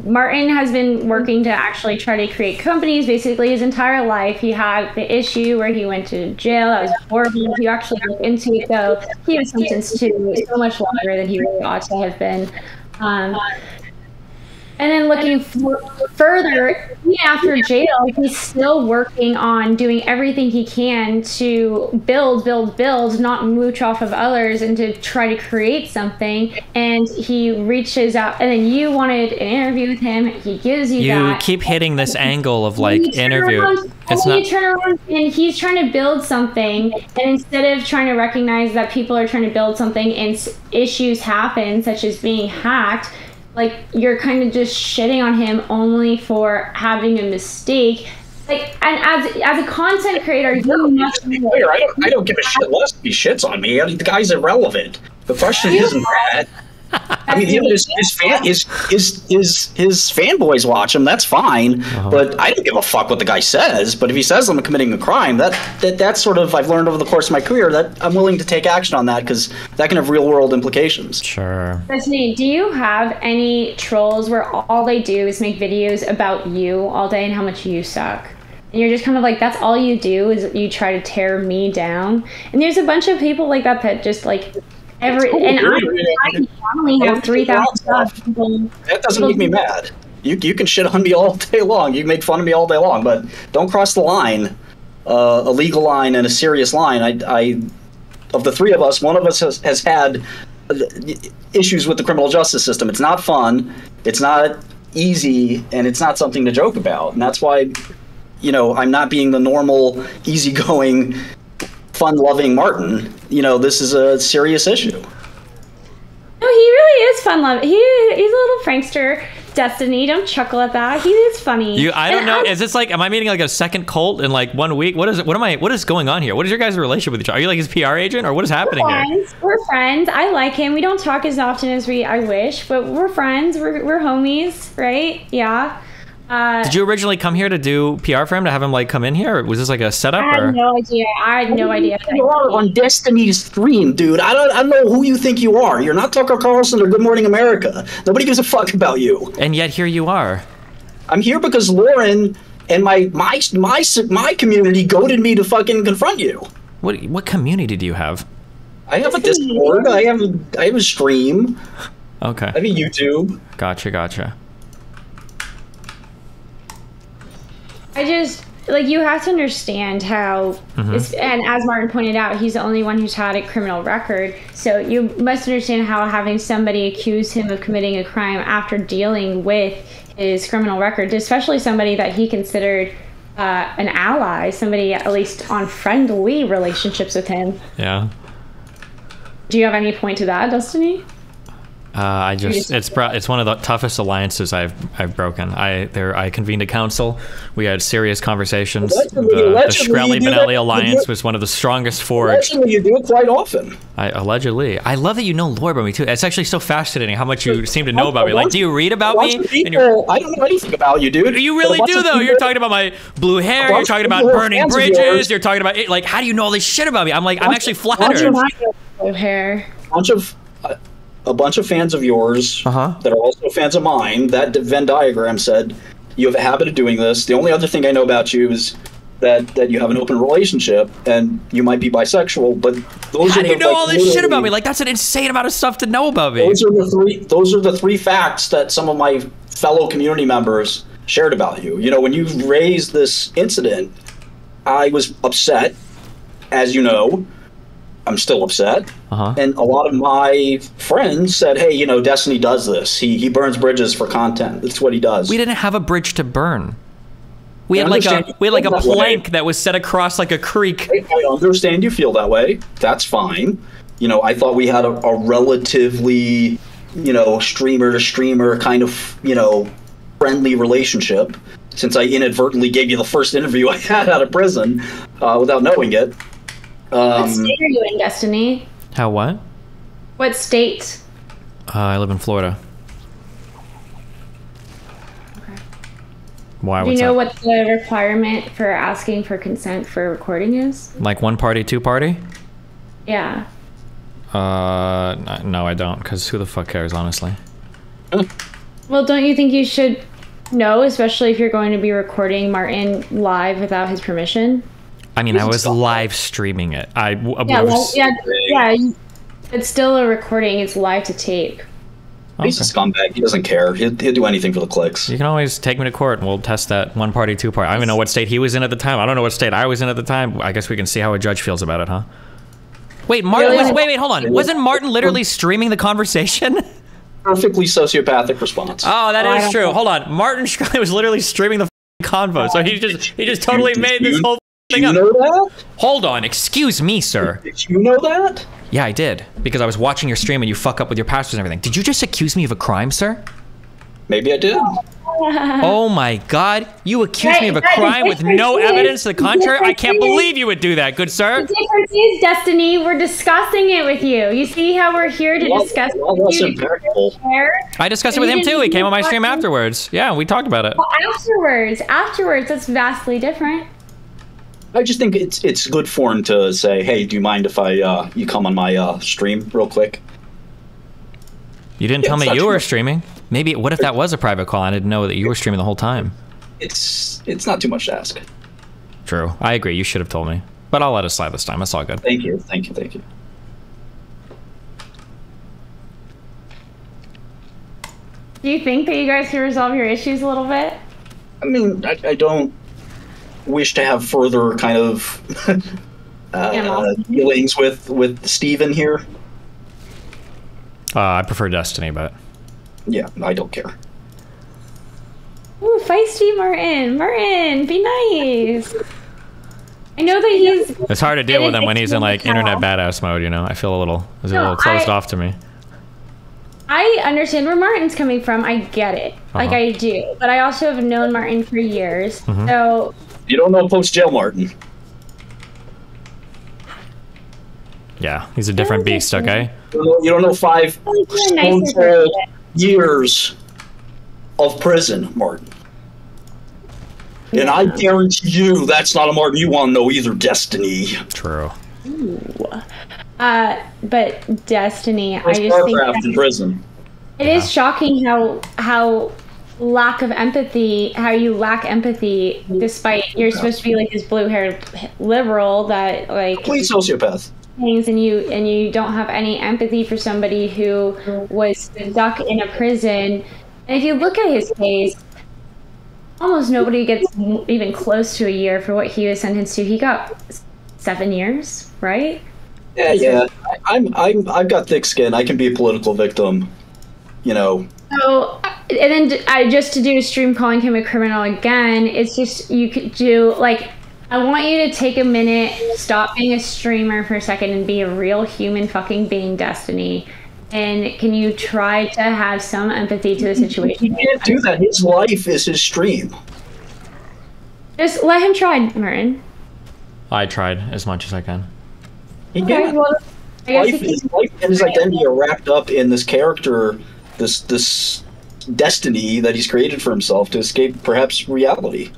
[SPEAKER 3] Martin has been working to actually try to create companies basically his entire life. He had the issue where he went to jail. That was horrible. He actually looked into it, though. He was sentenced to so much longer than he really ought to have been. And then looking further, even after jail, he's still working on doing everything he can to build, not mooch off of others, and to try to create something. And he reaches out, and then you wanted an interview with him. He gives you that.
[SPEAKER 2] You keep hitting this angle of, like, interview.
[SPEAKER 3] You turn around and he's trying to build something, and instead of trying to recognize that people are trying to build something and issues happen, such as being hacked, like, you're kind of just shitting on him only for having a mistake. Like, and as a content creator, you must be
[SPEAKER 6] clear. I don't give a shit less if he shits on me. I mean, the guy's irrelevant. The question isn't that. I mean, his fanboys watch him. That's fine, but I don't give a fuck what the guy says. But if he says I'm committing a crime, that's sort of, I've learned over the course of my career that I'm willing to take action on that, because that can have real world implications.
[SPEAKER 2] Sure.
[SPEAKER 3] Destiny, do you have any trolls where all they do is make videos about you all day and how much you suck? And you're just kind of like, that's all you do is you try to tear me down? And there's a bunch of people like that just like. I only have 3,000 people.
[SPEAKER 6] That doesn't make me mad. You can shit on me all day long. You can make fun of me all day long, but don't cross the line, a legal line and a serious line. I of the three of us, one of us has had issues with the criminal justice system. It's not fun. It's not easy, and it's not something to joke about. And that's why, you know, I'm not being the normal, easygoing, fun-loving Martin. You know, this is a serious issue.
[SPEAKER 3] No, he really is fun loving. He's a little prankster. Destiny, don't chuckle at that. He is funny.
[SPEAKER 2] I don't know. Is this like, am I meeting like a second cult in like 1 week? What is going on here? What is your guys' relationship with each other? Are you like his PR agent, or what is happening here?
[SPEAKER 3] We're friends. I like him. We don't talk as often as I wish, but we're friends. We're homies, right? Yeah.
[SPEAKER 2] Did you originally come here to do PR for him, to have him like come in here, or was this like a setup?
[SPEAKER 3] I had no idea.
[SPEAKER 6] You are on Destiny's stream, dude. I don't know who you think you are. You're not Tucker Carlson or Good Morning America. Nobody gives a fuck about you.
[SPEAKER 2] And yet here you are.
[SPEAKER 6] I'm here because Lauren and my community goaded me to fucking confront you.
[SPEAKER 2] What community do you have?
[SPEAKER 6] I have a Discord. I have a stream.
[SPEAKER 2] Okay.
[SPEAKER 6] I have a YouTube.
[SPEAKER 2] Gotcha.
[SPEAKER 3] I just, like, you have to understand how, and as Martin pointed out, he's the only one who's had a criminal record. So you must understand how having somebody accuse him of committing a crime after dealing with his criminal record, especially somebody that he considered an ally, somebody at least on friendly relationships with him.
[SPEAKER 2] Yeah.
[SPEAKER 3] Do you have any point to that, Destiny?
[SPEAKER 2] It's one of the toughest alliances I've broken. I convened a council. We had serious conversations.
[SPEAKER 6] Allegedly,
[SPEAKER 2] the Shkreli Benelli alliance was one of the strongest forged.
[SPEAKER 6] Allegedly, you do it quite often.
[SPEAKER 2] Allegedly. I love that you know lore about me too. It's actually so fascinating how much you seem to know about me. Like, do you read about me?
[SPEAKER 6] I don't know anything about you, dude.
[SPEAKER 2] You really do, though. You're talking about my blue hair. You're talking about burning bridges. You're talking about like, how do you know all this shit about me? I'm actually flattered.
[SPEAKER 3] Blue hair.
[SPEAKER 6] A bunch of fans of yours that are also fans of mine. That Venn diagram said you have a habit of doing this. The only other thing I know about you is that you have an open relationship and you might be bisexual. But
[SPEAKER 2] how do you know all this shit about me? Like, that's an insane amount of stuff to know about me.
[SPEAKER 6] Those are the three facts that some of my fellow community members shared about you. You know, when you raised this incident, I was upset, as you know. I'm still upset. And a lot of my friends said, hey, you know, Destiny does this. He burns bridges for content. That's what he does.
[SPEAKER 2] We didn't have a bridge to burn. We had like a plank that was set across like a creek.
[SPEAKER 6] I understand you feel that way. That's fine. You know, I thought we had a relatively, you know, streamer to streamer kind of, you know, friendly relationship, since I inadvertently gave you the first interview I had out of prison without knowing it.
[SPEAKER 3] What state are you in, Destiny?
[SPEAKER 2] How what?
[SPEAKER 3] What state?
[SPEAKER 2] I live in Florida.
[SPEAKER 3] Okay.
[SPEAKER 2] Why?
[SPEAKER 3] Do you know what the requirement for asking for consent for recording is?
[SPEAKER 2] Like 1 party, 2 party?
[SPEAKER 3] Yeah.
[SPEAKER 2] No, I don't, because who the fuck cares, honestly?
[SPEAKER 3] Well, don't you think you should know, especially if you're going to be recording Martin live without his permission?
[SPEAKER 2] I mean, I was live streaming it.
[SPEAKER 3] It's still a recording. It's live to tape.
[SPEAKER 6] He's a scumbag. He doesn't care. He'll do anything for the clicks.
[SPEAKER 2] You can always take me to court and we'll test that 1 party, 2 party. I don't even know what state he was in at the time. I don't know what state I was in at the time. I guess we can see how a judge feels about it, huh? Wait, Martin wait, hold on. Wasn't Martin literally streaming the conversation?
[SPEAKER 6] Perfectly sociopathic response.
[SPEAKER 2] Oh, that is true. Hold on. Martin Shkreli was literally streaming the convo. So he just totally made this whole thing up.
[SPEAKER 6] Did you know that?
[SPEAKER 2] Hold on. Excuse me, sir.
[SPEAKER 6] Did you know that?
[SPEAKER 2] Yeah, I did. Because I was watching your stream and you fuck up with your passwords and everything. Did you just accuse me of a crime, sir?
[SPEAKER 6] Maybe I did.
[SPEAKER 2] Oh my god. You accused me of a crime with no evidence to the contrary? I can't believe you would do that, good sir.
[SPEAKER 3] The difference is, Destiny, we're discussing it with you. You see how we're here to discuss it with you?
[SPEAKER 2] I discussed it with him too. He came on my stream afterwards. Yeah, we talked about it.
[SPEAKER 3] Well, afterwards, that's vastly different.
[SPEAKER 6] I just think it's good form to say, hey, do you mind if you come on my stream real quick?
[SPEAKER 2] You didn't tell me you were streaming. Maybe, what if that was a private call? I didn't know that you were streaming the whole time.
[SPEAKER 6] It's not too much to ask.
[SPEAKER 2] True. I agree. You should have told me. But I'll let it slide this time. It's all good.
[SPEAKER 6] Thank you.
[SPEAKER 3] Do you think that you guys can resolve your issues a little bit?
[SPEAKER 6] I mean, I don't wish to have further kind of dealings with Steven here.
[SPEAKER 2] I prefer Destiny, but...
[SPEAKER 6] Yeah, I don't care.
[SPEAKER 3] Ooh, feisty Martin. Martin, be nice. I know that he's...
[SPEAKER 2] It's hard to deal with him when he's in like internet badass mode, you know? I feel a little closed off to me.
[SPEAKER 3] I understand where Martin's coming from. I get it. Like, I do. But I also have known Martin for years. So...
[SPEAKER 6] You don't know post-jail Martin.
[SPEAKER 2] Yeah, he's a different beast, okay?
[SPEAKER 6] You don't know 5 years of prison, Martin. Yeah. And I guarantee you that's not a Martin you want to know either, Destiny.
[SPEAKER 2] True.
[SPEAKER 3] Ooh. But Destiny, I just think
[SPEAKER 6] in prison.
[SPEAKER 3] It is shocking how lack of empathy, how you lack empathy despite you're supposed to be like this blue-haired liberal that like
[SPEAKER 6] complete sociopath.
[SPEAKER 3] Things and you don't have any empathy for somebody who was stuck in a prison. And if you look at his case, almost nobody gets even close to a year for what he was sentenced to. He got 7 years, right?
[SPEAKER 6] Yeah. I've got thick skin. I can be a political victim, you know.
[SPEAKER 3] So, and then just to do a stream calling him a criminal again, it's just you could do like. I want you to take a minute, stop being a streamer for a second and be a real human fucking being, Destiny. And can you try to have some empathy to the situation?
[SPEAKER 6] You can't do that. His life is his stream.
[SPEAKER 3] Just let him try, Martin.
[SPEAKER 2] I tried as much as I can.
[SPEAKER 6] He can't.
[SPEAKER 3] Well,
[SPEAKER 6] His life and his identity are wrapped up in this character, this destiny that he's created for himself to escape perhaps reality.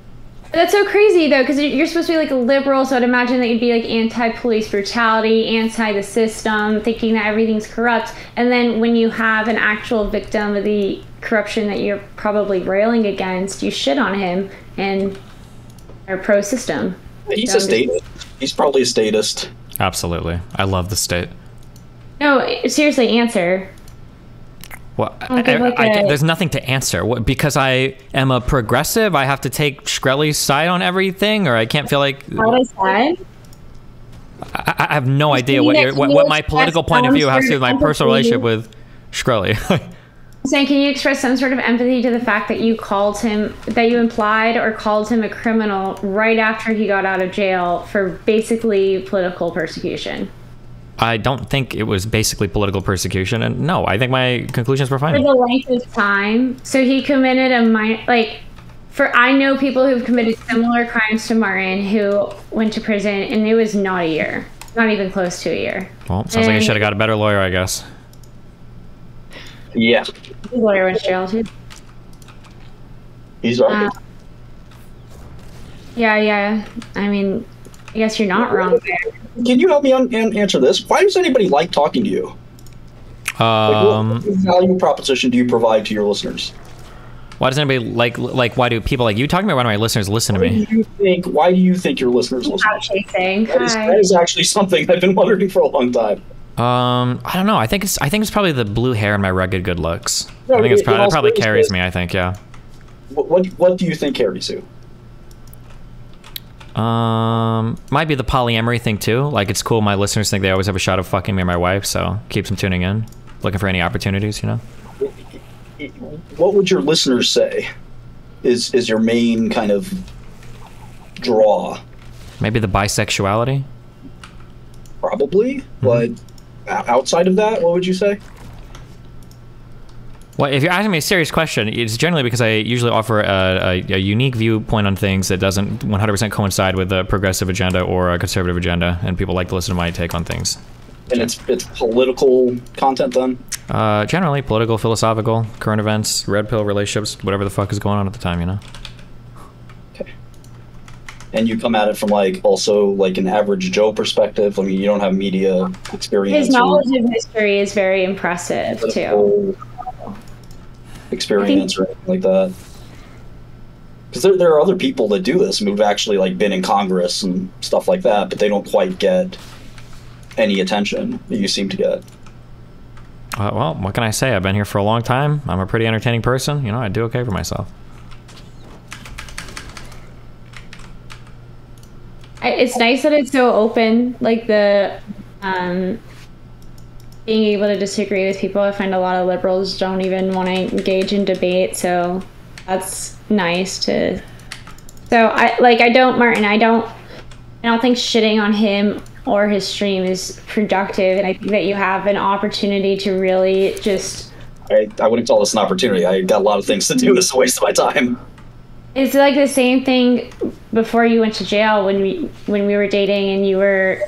[SPEAKER 3] That's so crazy, though, because you're supposed to be, like, a liberal, so I'd imagine that you'd be, like, anti-police brutality, anti-the system, thinking that everything's corrupt. And then when you have an actual victim of the corruption that you're probably railing against, you shit on him and are pro-system.
[SPEAKER 6] He's a statist. He's probably a statist.
[SPEAKER 2] Absolutely. I love the state.
[SPEAKER 3] No, seriously, answer.
[SPEAKER 2] Well, there's nothing to answer. Because I am a progressive, I have to take Shkreli's side on everything, or I can't feel like...
[SPEAKER 3] What I said?
[SPEAKER 2] I have no idea what my political point of view has to do with my personal relationship with Shkreli.
[SPEAKER 3] I'm saying, can you express some sort of empathy to the fact that you called him, that you implied or called him a criminal right after he got out of jail for basically political persecution?
[SPEAKER 2] I don't think it was basically political persecution, and no, I think my conclusions were fine.
[SPEAKER 3] For the length of time, so he committed I know people who've committed similar crimes to Martin who went to prison, and it was not a year, not even close to a year.
[SPEAKER 2] Well, sounds like I should have got a better lawyer, I guess.
[SPEAKER 6] Yeah.
[SPEAKER 3] His lawyer went to jail too.
[SPEAKER 6] He's right.
[SPEAKER 3] Yeah. I mean, I guess you're not wrong there.
[SPEAKER 6] Can you help me answer this? Why does anybody like talking to you? What value proposition do you provide to your listeners?
[SPEAKER 2] Why does anybody why do people like you talk to me, or why do my listeners listen to me?
[SPEAKER 6] Why do you think your listeners listen? That is actually something I've been wondering for a long time.
[SPEAKER 2] I don't know. I think it's probably the blue hair and my rugged good looks. I think that probably carries me, I think, yeah.
[SPEAKER 6] What do you think carries you?
[SPEAKER 2] Might be the polyamory thing too. Like, it's cool my listeners think they always have a shot of fucking me or my wife, so keeps them tuning in, looking for any opportunities, you know.
[SPEAKER 6] What would your listeners say is your main kind of draw?
[SPEAKER 2] Maybe the bisexuality.
[SPEAKER 6] Probably, but outside of that, what would you say?
[SPEAKER 2] Well, if you're asking me a serious question, it's generally because I usually offer a unique viewpoint on things that doesn't 100% coincide with a progressive agenda or a conservative agenda, and people like to listen to my take on things.
[SPEAKER 6] And it's political content then?
[SPEAKER 2] Generally, political, philosophical, current events, red pill relationships, whatever the fuck is going on at the time, you know?
[SPEAKER 6] Okay. And you come at it from, also an average Joe perspective? I mean, you don't have media experience.
[SPEAKER 3] His knowledge of history is very impressive, too.
[SPEAKER 6] Experience or anything like that, because there are other people that do this who've actually been in Congress and stuff like that, but they don't quite get any attention that you seem to get.
[SPEAKER 2] Well, what can I say? I've been here for a long time. I'm a pretty entertaining person, you know. I do okay for myself.
[SPEAKER 3] It's nice that it's so open, being able to disagree with people. I find a lot of liberals don't even want to engage in debate, so That's nice to. So I don't, Martin. I don't think shitting on him or his stream is productive, and I think that you have an opportunity to really just.
[SPEAKER 6] I wouldn't call this an opportunity. I got a lot of things to do. This is a waste of my time.
[SPEAKER 3] It's like the same thing before you went to jail when we were dating and you were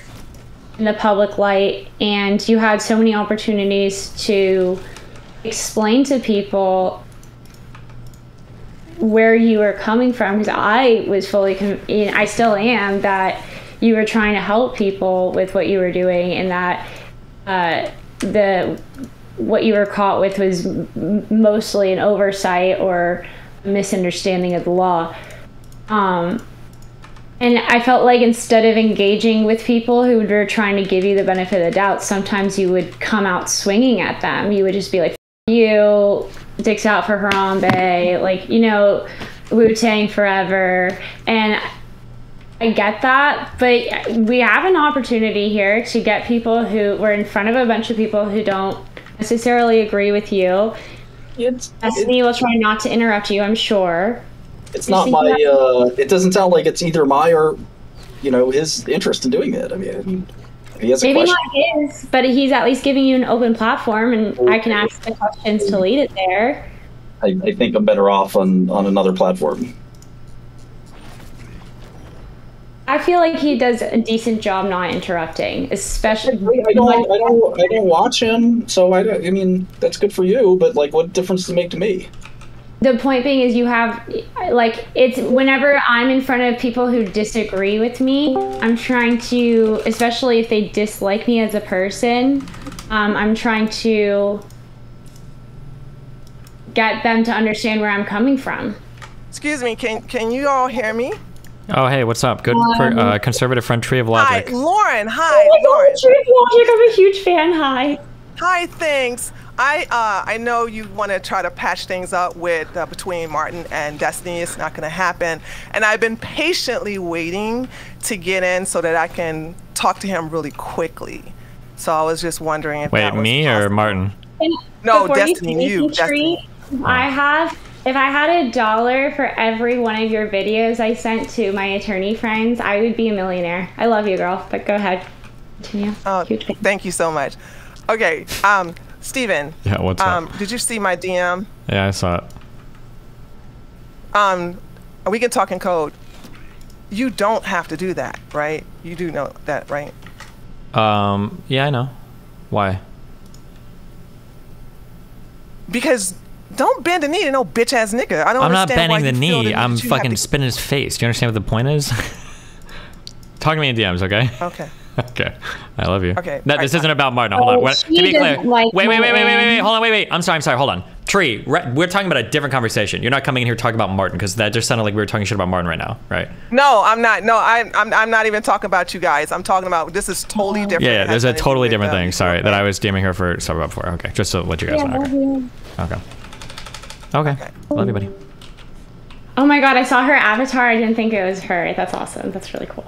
[SPEAKER 3] in the public light and you had so many opportunities to explain to people where you were coming from, because I was fully I still am, that you were trying to help people with what you were doing, and that what you were caught with was mostly an oversight or misunderstanding of the law. And I felt like instead of engaging with people who were trying to give you the benefit of the doubt, sometimes you would come out swinging at them. You would just be like, you, dicks out for Harambe, like, you know, Wu-Tang forever. And I get that, but we have an opportunity here to get people who we're in front of a bunch of people who don't necessarily agree with you. Destiny will try not to interrupt you, I'm sure.
[SPEAKER 6] It's not my, it doesn't sound like it's either my or, you know, his interest in doing it. I mean, if he has a question.
[SPEAKER 3] Maybe not his, but he's at least giving you an open platform, and I can ask the questions to lead it there.
[SPEAKER 6] I think I'm better off on another platform.
[SPEAKER 3] I feel like he does a decent job not interrupting, especially.
[SPEAKER 6] I don't watch him, so I mean, that's good for you, but like, what difference does it make to me?
[SPEAKER 3] The point being is you have, like, it's whenever I'm in front of people who disagree with me, I'm trying to, especially if they dislike me as a person, I'm trying to get them to understand where I'm coming from.
[SPEAKER 8] Excuse me, can you all hear me?
[SPEAKER 2] Oh, hey, what's up? Good conservative friend, Tree of Logic.
[SPEAKER 8] Hi, Lauren. Hi,
[SPEAKER 3] oh
[SPEAKER 8] Lauren.
[SPEAKER 3] Tree of Logic, I'm a huge fan. Hi.
[SPEAKER 8] Hi, thanks. I know you want to try to patch things up with between Martin and Destiny. It's not going to happen. And I've been patiently waiting to get in so that I can talk to him really quickly. So I was just wondering if that was
[SPEAKER 2] me
[SPEAKER 8] possible.
[SPEAKER 2] or Martin?
[SPEAKER 8] No,
[SPEAKER 3] Before
[SPEAKER 8] Destiny, you. Destiny.
[SPEAKER 3] If I had $1 for every one of your videos I sent to my attorney friends, I would be a millionaire. I love you, girl, but go ahead. Continue.
[SPEAKER 8] Oh, thank you so much. Okay, Steven.
[SPEAKER 2] Yeah, what's up?
[SPEAKER 8] Did you see my DM?
[SPEAKER 2] Yeah, I saw it.
[SPEAKER 8] We can talk in code. You don't have to do that, right? You do know that, right?
[SPEAKER 2] Yeah, I know. Why?
[SPEAKER 8] Because don't bend the knee to no bitch ass nigga.
[SPEAKER 2] I'm not bending the knee. I'm fucking spinning his face. Do you understand what the point is? Talk to me in DMs, okay?
[SPEAKER 8] Okay.
[SPEAKER 2] Okay. I love you.
[SPEAKER 8] Okay.
[SPEAKER 2] This isn't about Martin. Hold on. To be clear. Wait. Hold on. Wait. I'm sorry. Hold on. Tree, we're talking about a different conversation. You're not coming in here talking about Martin, because that just sounded like we were talking shit about Martin right now, right?
[SPEAKER 8] No, I'm not. No, I'm not even talking about you guys. I'm talking about, this is totally different.
[SPEAKER 2] Yeah, there's a totally different thing. Sorry, that I was DMing her for stuff about before. Okay, just to let you guys know. Okay. Love you, buddy.
[SPEAKER 3] Oh my god, I saw her avatar. I didn't think it was her. That's awesome. That's really cool.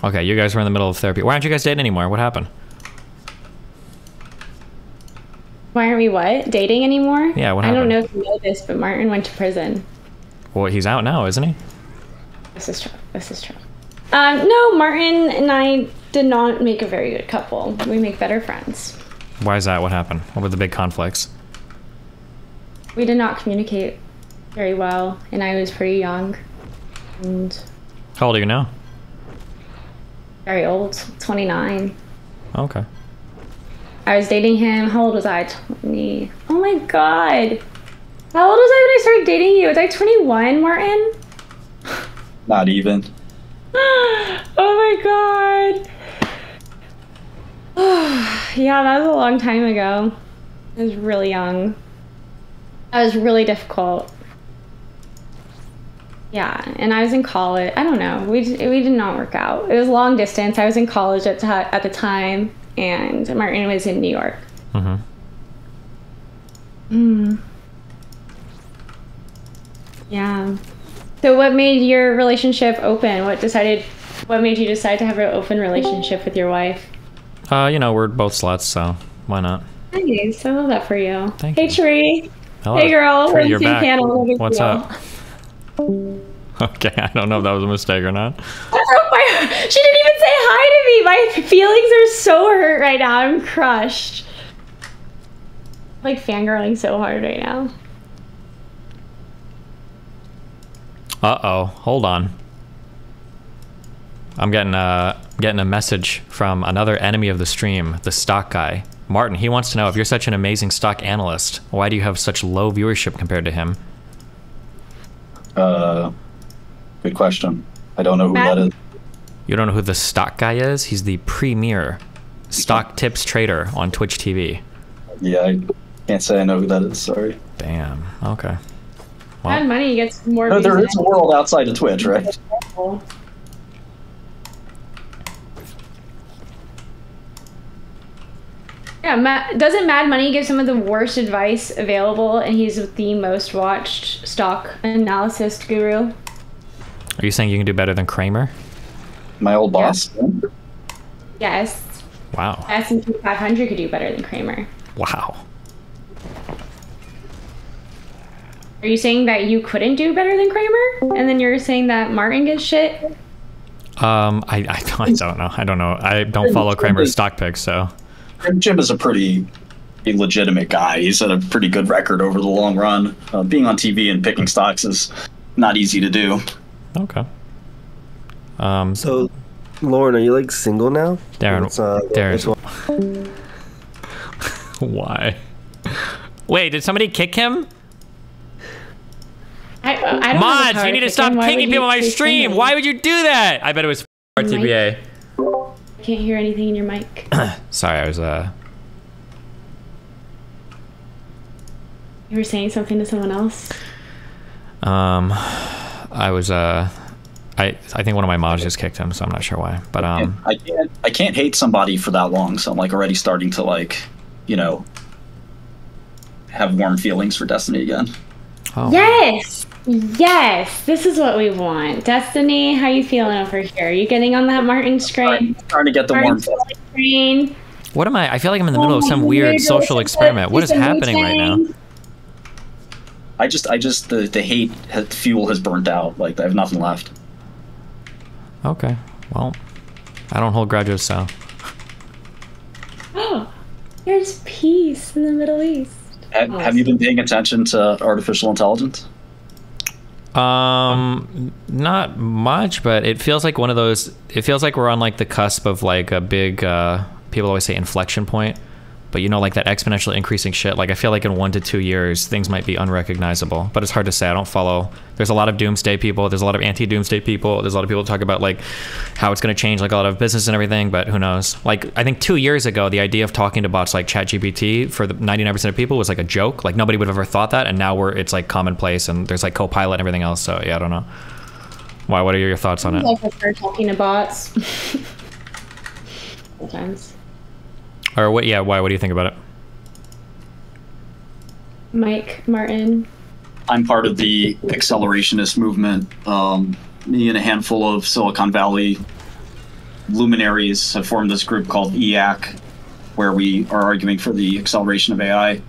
[SPEAKER 2] Okay, you guys were in the middle of therapy. Why aren't you guys dating anymore? What happened?
[SPEAKER 3] Why aren't we what? Dating anymore?
[SPEAKER 2] Yeah, what
[SPEAKER 3] happened? I don't know
[SPEAKER 2] happened?
[SPEAKER 3] if you know this, but Martin went to prison.
[SPEAKER 2] Well, he's out now, isn't he?
[SPEAKER 3] This is true. No, Martin and I did not make a very good couple. We make better friends.
[SPEAKER 2] Why is that? What happened? What were the big conflicts?
[SPEAKER 3] We did not communicate very well, and I was pretty young. And
[SPEAKER 2] How old are you now?
[SPEAKER 3] very old, 29.
[SPEAKER 2] Okay.
[SPEAKER 3] I was dating him. How old was I? 20. Oh my god. How old was I when I started dating you? Was I 21, Martin?
[SPEAKER 6] Not even.
[SPEAKER 3] Oh my god. Yeah, that was a long time ago. I was really young. That was really difficult. Yeah, and I was in college. I don't know. We did not work out. It was long distance. I was in college at the time, and Martin was in New York. Yeah. So what made your relationship open? What made you decide to have an open relationship with your wife?
[SPEAKER 2] You know, we're both sluts, so why not?
[SPEAKER 3] Nice. I love that for you.
[SPEAKER 2] Thank
[SPEAKER 3] Hey,
[SPEAKER 2] you.
[SPEAKER 3] Tree.
[SPEAKER 2] Hello.
[SPEAKER 3] Hey girl,
[SPEAKER 2] Shkreli, you're back.
[SPEAKER 3] panel.
[SPEAKER 2] What's up? Okay, I don't know if that was a mistake or not.
[SPEAKER 3] She didn't even say hi to me. My feelings are so hurt right now. I'm crushed. I'm like fangirling so hard right now.
[SPEAKER 2] Uh-oh, hold on. I'm getting a message from another enemy of the stream, the stock guy. Martin, he wants to know, if you're such an amazing stock analyst, why do you have such low viewership compared to him?
[SPEAKER 6] Good question. I don't know who that is.
[SPEAKER 2] You don't know who the stock guy is? He's the premier stock tips trader on Twitch TV.
[SPEAKER 6] Yeah, I can't say I know who that is, sorry.
[SPEAKER 2] Damn, okay.
[SPEAKER 3] Mad Money gets more
[SPEAKER 6] No,
[SPEAKER 3] views
[SPEAKER 6] there
[SPEAKER 3] than
[SPEAKER 6] is a world outside of Twitch, right?
[SPEAKER 3] Yeah, doesn't Mad Money give some of the worst advice available, and he's the most watched stock analysis guru?
[SPEAKER 2] Are you saying you can do better than Kramer?
[SPEAKER 6] My old boss?
[SPEAKER 3] Yes.
[SPEAKER 2] Wow.
[SPEAKER 3] S&P 500 could do better than Kramer.
[SPEAKER 2] Wow.
[SPEAKER 3] Are you saying that you couldn't do better than Kramer? And then you're saying that Martin gets shit?
[SPEAKER 2] I don't know. I don't know. I don't follow Kramer's stock picks, so...
[SPEAKER 6] Jim is a pretty legitimate guy. He's had a pretty good record over the long run. Being on TV and picking stocks is not easy to do.
[SPEAKER 2] Okay.
[SPEAKER 9] So, Lauren, are you like single now?
[SPEAKER 2] Darren, why? Wait, did somebody kick him?
[SPEAKER 3] I don't
[SPEAKER 2] Mods, you need to stop kicking people on my stream. Why would you do that? I bet it was RTBA.
[SPEAKER 3] I can't hear anything in your mic.
[SPEAKER 2] Sorry, I was
[SPEAKER 3] You were saying something to someone else?
[SPEAKER 2] I was I think one of my mods just kicked him, so I'm not sure why. But
[SPEAKER 6] I can't hate somebody for that long, so I'm like already starting to like, you know, have warm feelings for Destiny again.
[SPEAKER 2] Oh.
[SPEAKER 3] Yes! Yes! This is what we want. Destiny, how you feeling over here? Are you getting on that Martin screen?
[SPEAKER 6] I'm trying to get the warm
[SPEAKER 3] screen.
[SPEAKER 2] What am I feel like I'm in the middle of some weird social experiment. What is happening right now?
[SPEAKER 6] I just the hate fuel has burnt out. Like I have nothing left.
[SPEAKER 2] Okay. Well, I don't hold grudges, so.
[SPEAKER 3] Oh, there's peace in the Middle East.
[SPEAKER 6] Have you been paying attention to artificial intelligence?
[SPEAKER 2] Not much, but it feels like one of those. It feels like we're on like the cusp of like a big. People always say inflection point, but you know, like that exponential increasing shit. Like I feel like in 1 to 2 years, things might be unrecognizable. But it's hard to say. I don't follow. There's a lot of doomsday people. There's a lot of anti-doomsday people. There's a lot of people talk about like how it's going to change like a lot of business and everything. But who knows? Like I think 2 years ago, the idea of talking to bots like ChatGPT for the 99% of people was like a joke. Like nobody would have ever thought that, and now it's like commonplace. And there's like Copilot and everything else. So yeah, I don't know. Why? What are your thoughts on it?
[SPEAKER 3] I prefer talking to bots. Sometimes.
[SPEAKER 2] Or what? Yeah. Why? What do you think about it?
[SPEAKER 3] Mike, Martin.
[SPEAKER 1] I'm part of the accelerationist movement. Me and a handful of Silicon Valley luminaries have formed this group called EAC, where we are arguing for the acceleration of AI.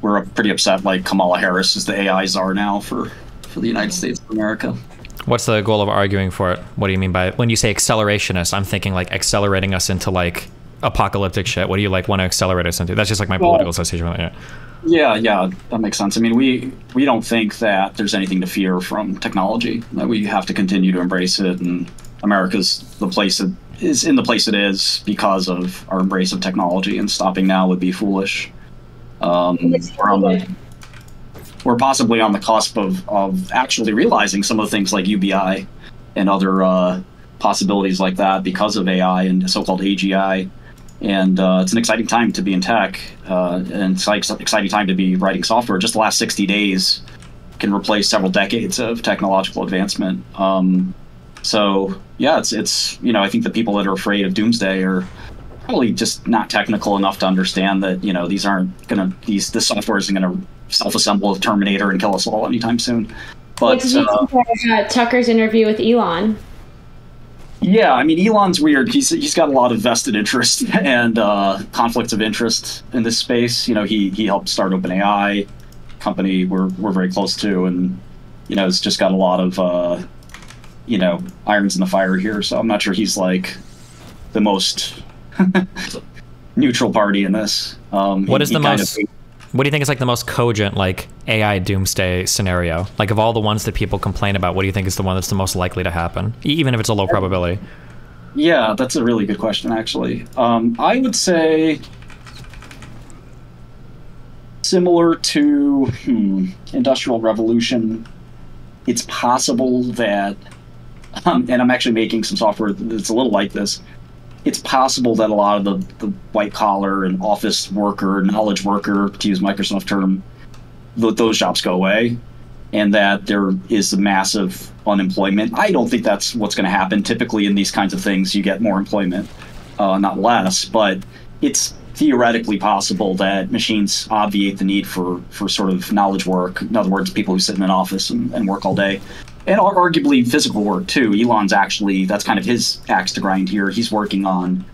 [SPEAKER 1] We're pretty upset, like Kamala Harris is the AI czar now for the United States of America.
[SPEAKER 2] What's the goal of arguing for it? What do you mean by it? When you say accelerationist, I'm thinking like accelerating us into like apocalyptic shit. What do you like want to accelerate us into? That's just like my political association with it.
[SPEAKER 1] Yeah, that makes sense. I mean, we don't think that there's anything to fear from technology. That we have to continue to embrace it, and America's the place it is in the place it is because of our embrace of technology. And stopping now would be foolish. We're possibly on the cusp of actually realizing some of the things like UBI and other possibilities like that because of AI and so-called AGI. And it's an exciting time to be in tech, and it's like an exciting time to be writing software. Just the last 60 days can replace several decades of technological advancement. So yeah, it's you know, I think the people that are afraid of doomsday are probably just not technical enough to understand that, you know, this software isn't gonna self-assemble a Terminator and kill us all anytime soon. But
[SPEAKER 3] Tucker's interview with Elon.
[SPEAKER 1] Yeah, I mean, Elon's weird. He's got a lot of vested interest and conflicts of interest in this space. You know, he helped start OpenAI. company we're very close to, and it's just got a lot of irons in the fire here. So I'm not sure he's like the most neutral party in this. What do
[SPEAKER 2] you think is like the most cogent like AI doomsday scenario? Like of all the ones that people complain about, what do you think is the one that's the most likely to happen, even if it's a low probability?
[SPEAKER 1] Yeah, that's a really good question, actually. I would say similar to Industrial Revolution. It's possible that, and I'm actually making some software that's a little like this. It's possible that a lot of the white collar and office worker, knowledge worker, to use Microsoft term, those jobs go away, and that there is a massive unemployment. I don't think that's what's going to happen. Typically in these kinds of things, you get more employment, not less, but it's theoretically possible that machines obviate the need for sort of knowledge work. In other words, people who sit in an office and work all day. And arguably physical work too. Elon's actually, that's kind of his axe to grind here. He's working on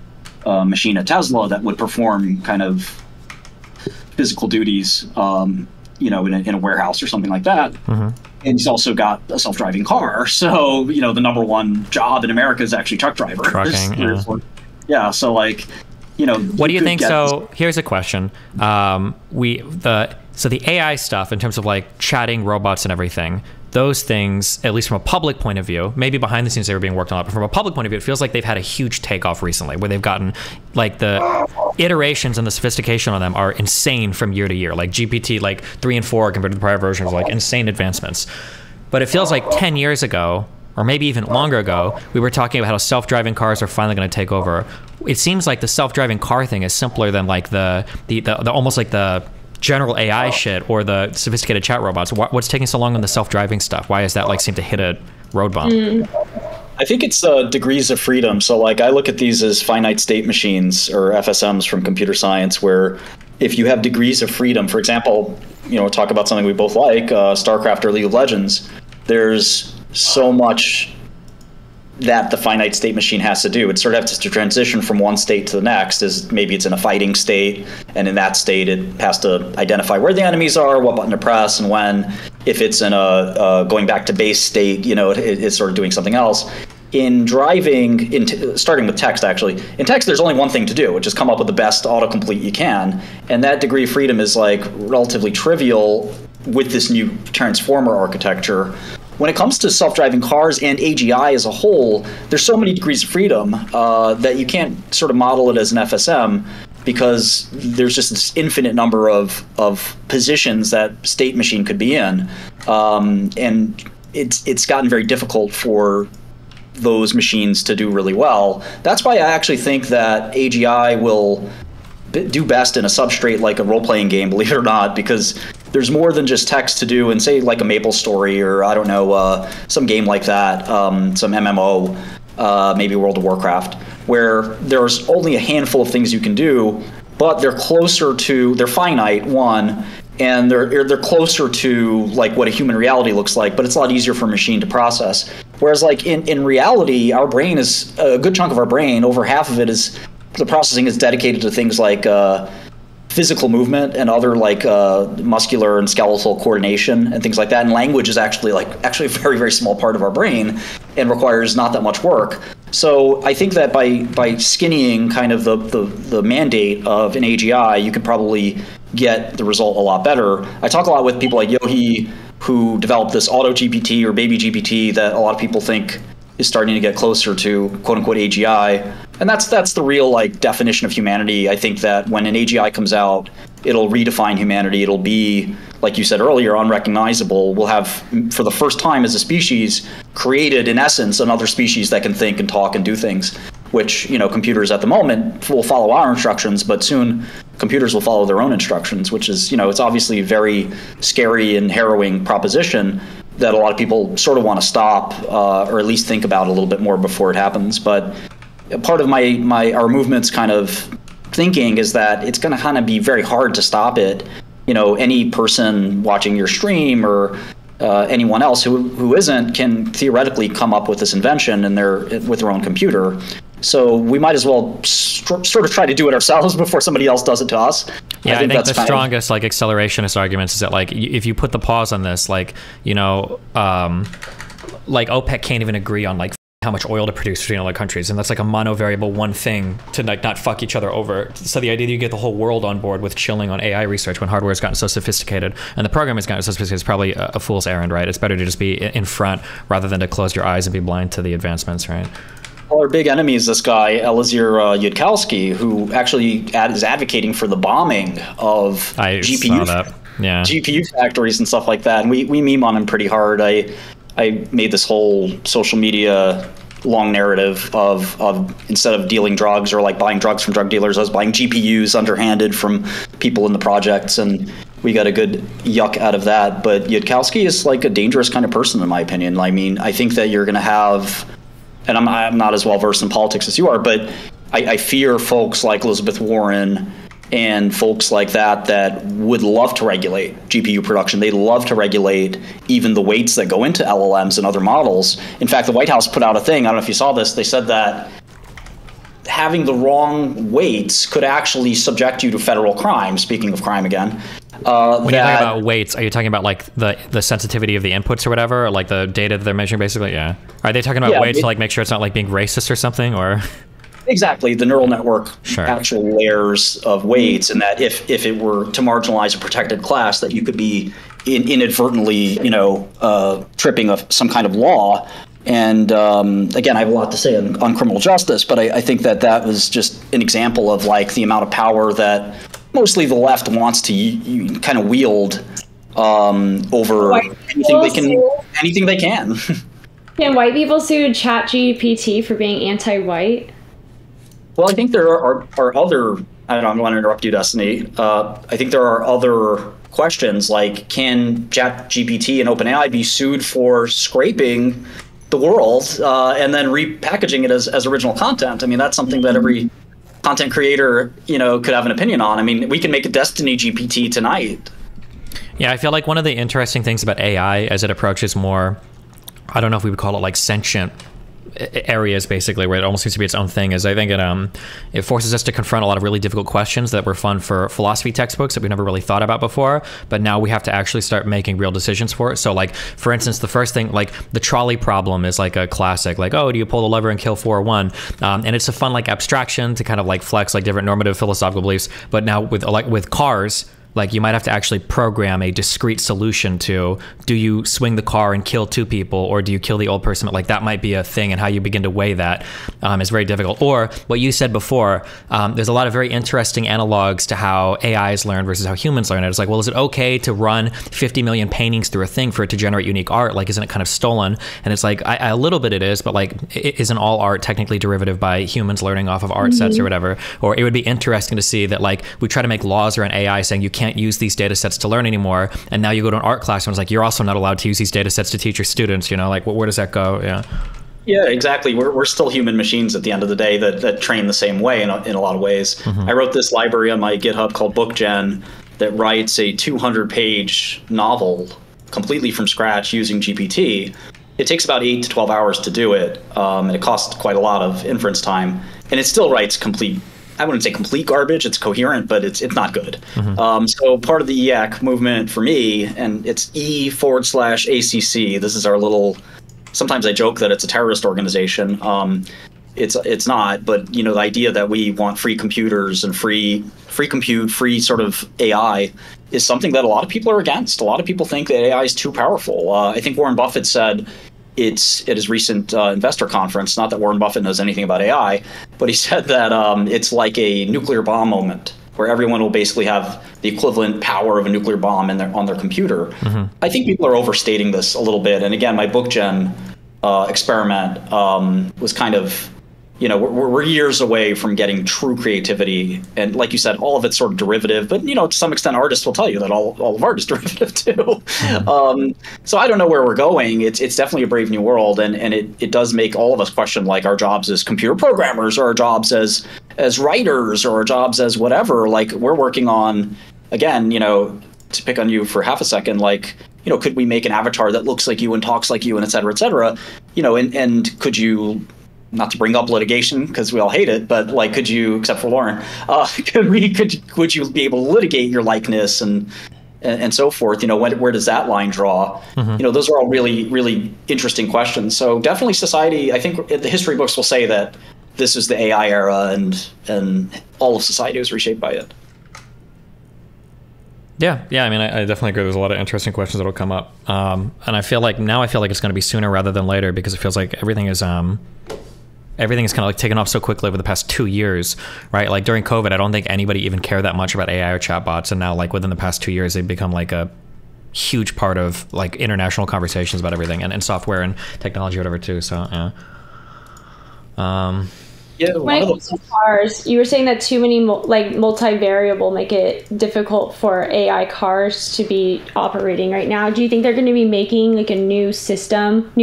[SPEAKER 1] a machine at Tesla that would perform kind of physical duties, in a warehouse or something like that. And he's also got a self-driving car. So, the number one job in America is actually truck driver.
[SPEAKER 2] Trucking,
[SPEAKER 1] yeah. So like,
[SPEAKER 2] what do you think? So here's a question. So the AI stuff in terms of like chatting robots and everything, those things, at least from a public point of view, maybe behind the scenes they were being worked on, but from a public point of view, it feels like they've had a huge takeoff recently, where they've gotten like the iterations and the sophistication on them are insane from year to year. Like GPT, like 3 and 4 compared to the prior versions, like insane advancements. But it feels like 10 years ago, or maybe even longer ago, we were talking about how self-driving cars are finally going to take over. It seems like the self-driving car thing is simpler than like the almost like the general AI shit or the sophisticated chat robots. What's taking so long on the self-driving stuff? Why does that like seem to hit a road bump?
[SPEAKER 6] I think it's degrees of freedom. So like I look at these as finite state machines, or FSMs from computer science, where if you have degrees of freedom, for example, talk about something we both like, StarCraft or League of Legends, there's so much that the finite state machine has to do. It sort of has to transition from one state to the next, as maybe it's in a fighting state, and in that state it has to identify where the enemies are, what button to press, and when. If it's in a going back to base state, it's sort of doing something else. In driving, starting with text actually, in text there's only one thing to do, which is come up with the best autocomplete you can, and that degree of freedom is like relatively trivial with this new transformer architecture. When it comes to self-driving cars and AGI as a whole, there's so many degrees of freedom that you can't sort of model it as an FSM, because there's just this infinite number of positions that state machine could be in. And it's gotten very difficult for those machines to do really well. That's why I actually think that AGI will do best in a substrate like a role-playing game, believe it or not, because there's more than just text to do, and say like a MapleStory or I don't know, some game like that, some MMO, maybe World of Warcraft, where there's only a handful of things you can do, but they're finite, one, and they're closer to like what a human reality looks like, but it's a lot easier for a machine to process. Whereas like in reality, our brain is a good chunk of our brain, over half of it is, the processing is dedicated to things like physical movement and other like muscular and skeletal coordination and things like that. And language is actually a very, very small part of our brain and requires not that much work. So I think that by skinnying kind of the mandate of an AGI, you could probably get the result a lot better. I talk a lot with people like Yohi, who developed this auto GPT or baby GPT that a lot of people think is starting to get closer to quote unquote AGI. And that's the real like definition of humanity. I think that when an AGI comes out, it'll redefine humanity. It'll be, like you said earlier, unrecognizable. We'll have, for the first time as a species, created in essence another species that can think and talk and do things, which, computers at the moment will follow our instructions, but soon computers will follow their own instructions, which is, it's obviously a very scary and harrowing proposition that a lot of people sort of want to stop, or at least think about a little bit more before it happens. But part of our movement's kind of thinking is that it's going to kind of be very hard to stop it. Any person watching your stream or anyone else who isn't can theoretically come up with this invention with their own computer. So we might as well sort of try to do it ourselves before somebody else does it to us.
[SPEAKER 2] Yeah, I think the strongest like accelerationist arguments is that like if you put the pause on this, like like OPEC can't even agree on like how much oil to produce between other countries, and that's like a monovariable one thing to like not fuck each other over. So the idea that you get the whole world on board with chilling on AI research when hardware has gotten so sophisticated and the program has gotten so sophisticated is probably a fool's errand, right? It's better to just be in front rather than to close your eyes and be blind to the advancements, right?
[SPEAKER 6] Well, our big enemy is this guy, Elazir Yudkowsky, who actually is advocating for the bombing of GPU factories and stuff like that. And we meme on him pretty hard. I made this whole social media long narrative of instead of dealing drugs or like buying drugs from drug dealers, I was buying GPUs underhanded from people in the projects, and we got a good yuck out of that. But Yudkowsky is like a dangerous kind of person, in my opinion. I mean, I think that you're going to have, and I'm not as well versed in politics as you are, but I fear folks like Elizabeth Warren and folks like that would love to regulate GPU production. They'd love to regulate even the weights that go into LLMs and other models. In fact, the White House put out a thing, I don't know if you saw this, they said that having the wrong weights could actually subject you to federal crime, speaking of crime again.
[SPEAKER 2] When you talk about weights, are you talking about like the sensitivity of the inputs or whatever, or like the data that they're measuring basically? Yeah. Are they talking about weights to like make sure it's not like being racist or something, or?
[SPEAKER 6] Exactly, the neural network actual layers of weights, and that if it were to marginalize a protected class, that you could be inadvertently, tripping some kind of law. And again, I have a lot to say on criminal justice, but I think that was just an example of like the amount of power that mostly the left wants to kind of wield over anything they can.
[SPEAKER 3] Can white people sue ChatGPT for being anti-white?
[SPEAKER 6] Well, I think there are other, I don't want to interrupt you, Destiny. I think there are other questions like, can ChatGPT and OpenAI be sued for scraping the world and then repackaging it as original content? I mean, that's something that every content creator, could have an opinion on. I mean, we can make a Destiny GPT tonight.
[SPEAKER 2] Yeah, I feel like one of the interesting things about AI as it approaches more, I don't know if we would call it like sentient areas, basically, where it almost seems to be its own thing, is I think it forces us to confront a lot of really difficult questions that were fun for philosophy textbooks that we never really thought about before, but now we have to actually start making real decisions for it. So like, for instance, the first thing, like the trolley problem is like a classic, like, oh, do you pull the lever and kill 4 or 1? And it's a fun like abstraction to kind of like flex like different normative philosophical beliefs. But now with cars, like you might have to actually program a discrete solution to, do you swing the car and kill 2 people, or do you kill the old person? Like that might be a thing, and how you begin to weigh that is very difficult. Or what you said before, there's a lot of very interesting analogs to how AIs learn versus how humans learn it. It's like, well, is it okay to run 50 million paintings through a thing for it to generate unique art? Like, isn't it kind of stolen? And it's like, a little bit it is, but like, isn't all art technically derivative by humans learning off of art sets or whatever? Or it would be interesting to see that like, we try to make laws around AI saying you can't use these data sets to learn anymore, and now you go to an art class and it's like, you're also not allowed to use these data sets to teach your students, like where does that go?
[SPEAKER 6] Yeah, exactly. We're still human machines at the end of the day that train the same way in a lot of ways. I wrote this library on my GitHub called BookGen that writes a 200-page novel completely from scratch using GPT. It takes about 8 to 12 hours to do it, and it costs quite a lot of inference time, and it still writes complete, I wouldn't say complete garbage, it's coherent, but it's not good. So part of the EAC movement for me, and it's E/ACC, this is our little, sometimes I joke that it's a terrorist organization. It's not, but the idea that we want free computers and free compute, free sort of AI is something that a lot of people are against. A lot of people think that AI is too powerful. I think Warren Buffett said at his recent investor conference, not that Warren Buffett knows anything about AI, but he said that it's like a nuclear bomb moment where everyone will basically have the equivalent power of a nuclear bomb on their computer. I think people are overstating this a little bit. And again, my BookGen experiment was kind of, we're years away from getting true creativity. And like you said, all of it's sort of derivative, but to some extent, artists will tell you that all of art is derivative too. So I don't know where we're going. It's definitely a brave new world. And it does make all of us question like our jobs as computer programmers, or our jobs as writers, or our jobs as whatever. Like we're working on, again, to pick on you for half a second, like, could we make an avatar that looks like you and talks like you and et cetera, and could you not to bring up litigation because we all hate it, but like, could you, except for Lauren, would you be able to litigate your likeness and so forth? Where does that line draw? Those are all really, really interesting questions. So definitely society, I think the history books will say that this is the AI era and all of society was reshaped by it.
[SPEAKER 2] Yeah. I mean, I definitely agree. There's a lot of interesting questions that'll come up. And I feel like it's going to be sooner rather than later, because it feels like everything is kind of like taken off so quickly over the past 2 years, right? Like during COVID, I don't think anybody even cared that much about AI or chatbots. And now like within the past 2 years, they've become like a huge part of like international conversations about everything and software and technology, or whatever too. So, yeah.
[SPEAKER 3] When it comes to cars, you were saying that too many multivariable make it difficult for AI cars to be operating right now. Do you think they're going to be making like a new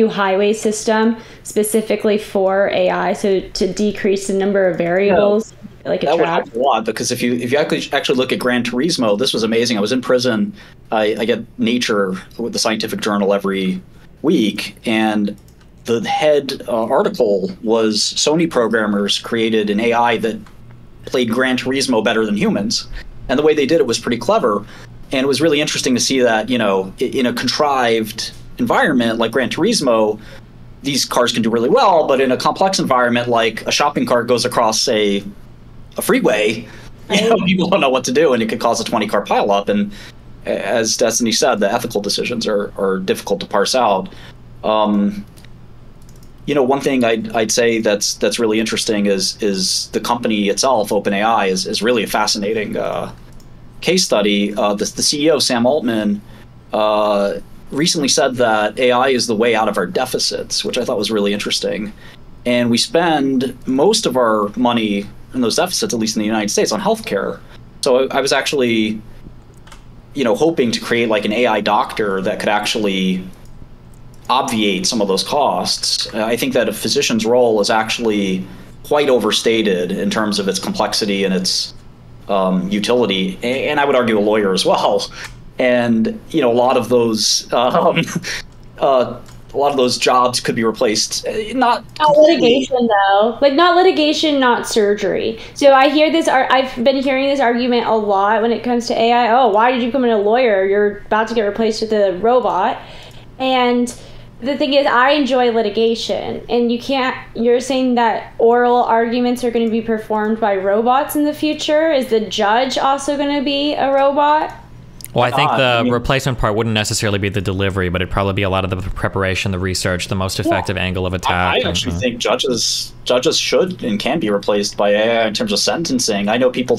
[SPEAKER 3] highway system specifically for AI, so to decrease the number of variables? Like a
[SPEAKER 6] that
[SPEAKER 3] trap?
[SPEAKER 6] would happen a lot, because if you actually look at Gran Turismo, this was amazing. I was in prison. I get Nature with the scientific journal every week, and the head article was Sony programmers created an AI that played Gran Turismo better than humans. And the way they did it was pretty clever. And it was really interesting to see that, in a contrived environment like Gran Turismo, these cars can do really well. But in a complex environment like a shopping cart goes across a freeway, people don't know what to do, and it could cause a 20-car pileup. And as Destiny said, the ethical decisions are difficult to parse out. One thing I'd say that's really interesting is the company itself, OpenAI, is really a fascinating case study. The CEO, Sam Altman, recently said that AI is the way out of our deficits, which I thought was really interesting. And we spend most of our money in those deficits, at least in the United States, on healthcare. So I was actually, hoping to create like an AI doctor that could actually obviate some of those costs. I think that a physician's role is actually quite overstated in terms of its complexity and its utility, and I would argue a lawyer as well. And a lot of those jobs could be replaced. Not
[SPEAKER 3] litigation though, not litigation, not surgery. So I hear this. I've been hearing this argument a lot when it comes to AI. Oh, why did you become a lawyer? You're about to get replaced with a robot. And the thing is, I enjoy litigation, and you're saying that oral arguments are going to be performed by robots in the future? Is the judge also going to be a robot?
[SPEAKER 2] Well, I think the replacement part wouldn't necessarily be the delivery, but it'd probably be a lot of the preparation, the research, the most effective angle of attack.
[SPEAKER 6] I actually think judges should and can be replaced by AI in terms of sentencing. I know people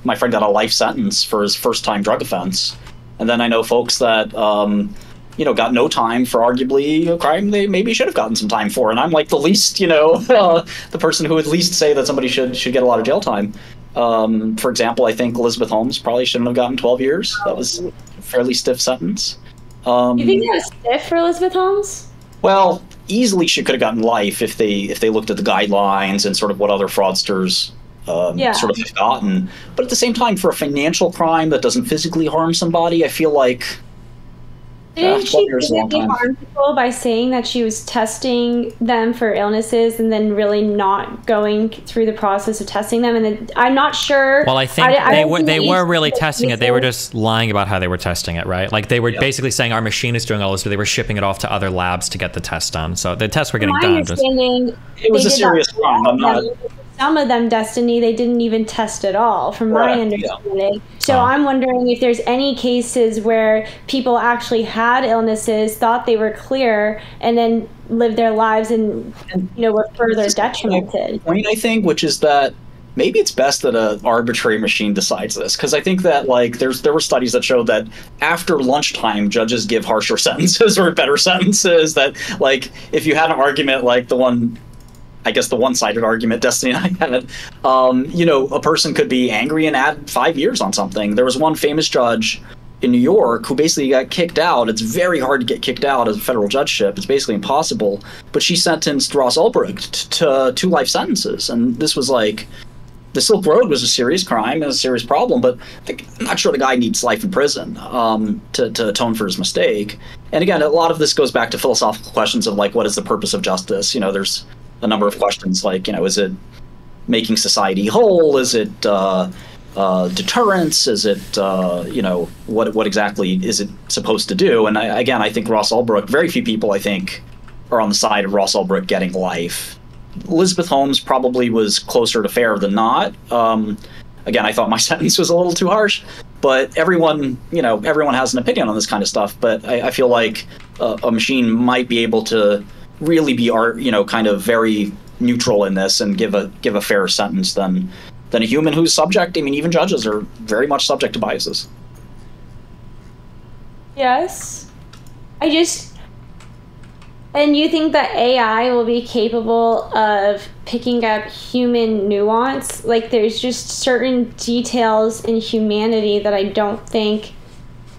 [SPEAKER 6] my friend got a life sentence for his first-time drug offense. And then I know folks that got no time for arguably a crime they maybe should have gotten some time for. And I'm like the least, the person who would least say that somebody should get a lot of jail time. For example, I think Elizabeth Holmes probably shouldn't have gotten 12 years. That was a fairly stiff sentence.
[SPEAKER 3] You think that was stiff for Elizabeth Holmes?
[SPEAKER 6] Well, easily she could have gotten life if they looked at the guidelines and sort of what other fraudsters sort of have gotten. But at the same time, for a financial crime that doesn't physically harm somebody, I feel like
[SPEAKER 3] didn't she physically harm people by saying that she was testing them for illnesses and then really not going through the process of testing them? And then I'm not sure.
[SPEAKER 2] Well, I think they were really testing it. They were just lying about how they were testing it, right? Like they were basically saying our machine is doing all this, but they were shipping it off to other labs to get the test done. So the tests were getting done.
[SPEAKER 6] It was a serious crime.
[SPEAKER 3] Some of them, Destiny, they didn't even test at all, from my understanding. Yeah. So I'm wondering if there's any cases where people actually had illnesses, thought they were clear, and then lived their lives and were further detrimented.
[SPEAKER 6] Point, I think, which is that maybe it's best that an arbitrary machine decides this, because I think that there were studies that showed that after lunchtime, judges give harsher sentences or better sentences. That if you had an argument like the one-sided argument Destiny and I had, a person could be angry and add 5 years on something. There was one famous judge in New York who basically got kicked out. It's very hard to get kicked out as a federal judgeship. It's basically impossible. But she sentenced Ross Ulbricht to 2 life sentences. And this was the Silk Road was a serious crime and a serious problem, but I'm not sure the guy needs life in prison to atone for his mistake. And again, a lot of this goes back to philosophical questions of what is the purpose of justice? a number of questions, like, is it making society whole? Is it deterrence? Is it, what exactly is it supposed to do? And I think Ross Ulbricht, very few people, I think, are on the side of Ross Ulbricht getting life. Elizabeth Holmes probably was closer to fair than not. Again, I thought my sentence was a little too harsh, but everyone has an opinion on this kind of stuff. But I feel like a machine might be able to really be kind of very neutral in this and give a fairer sentence than a human who's subject. I mean, even judges are very much subject to biases.
[SPEAKER 3] Yes. And you think that AI will be capable of picking up human nuance? Like, there's just certain details in humanity that I don't think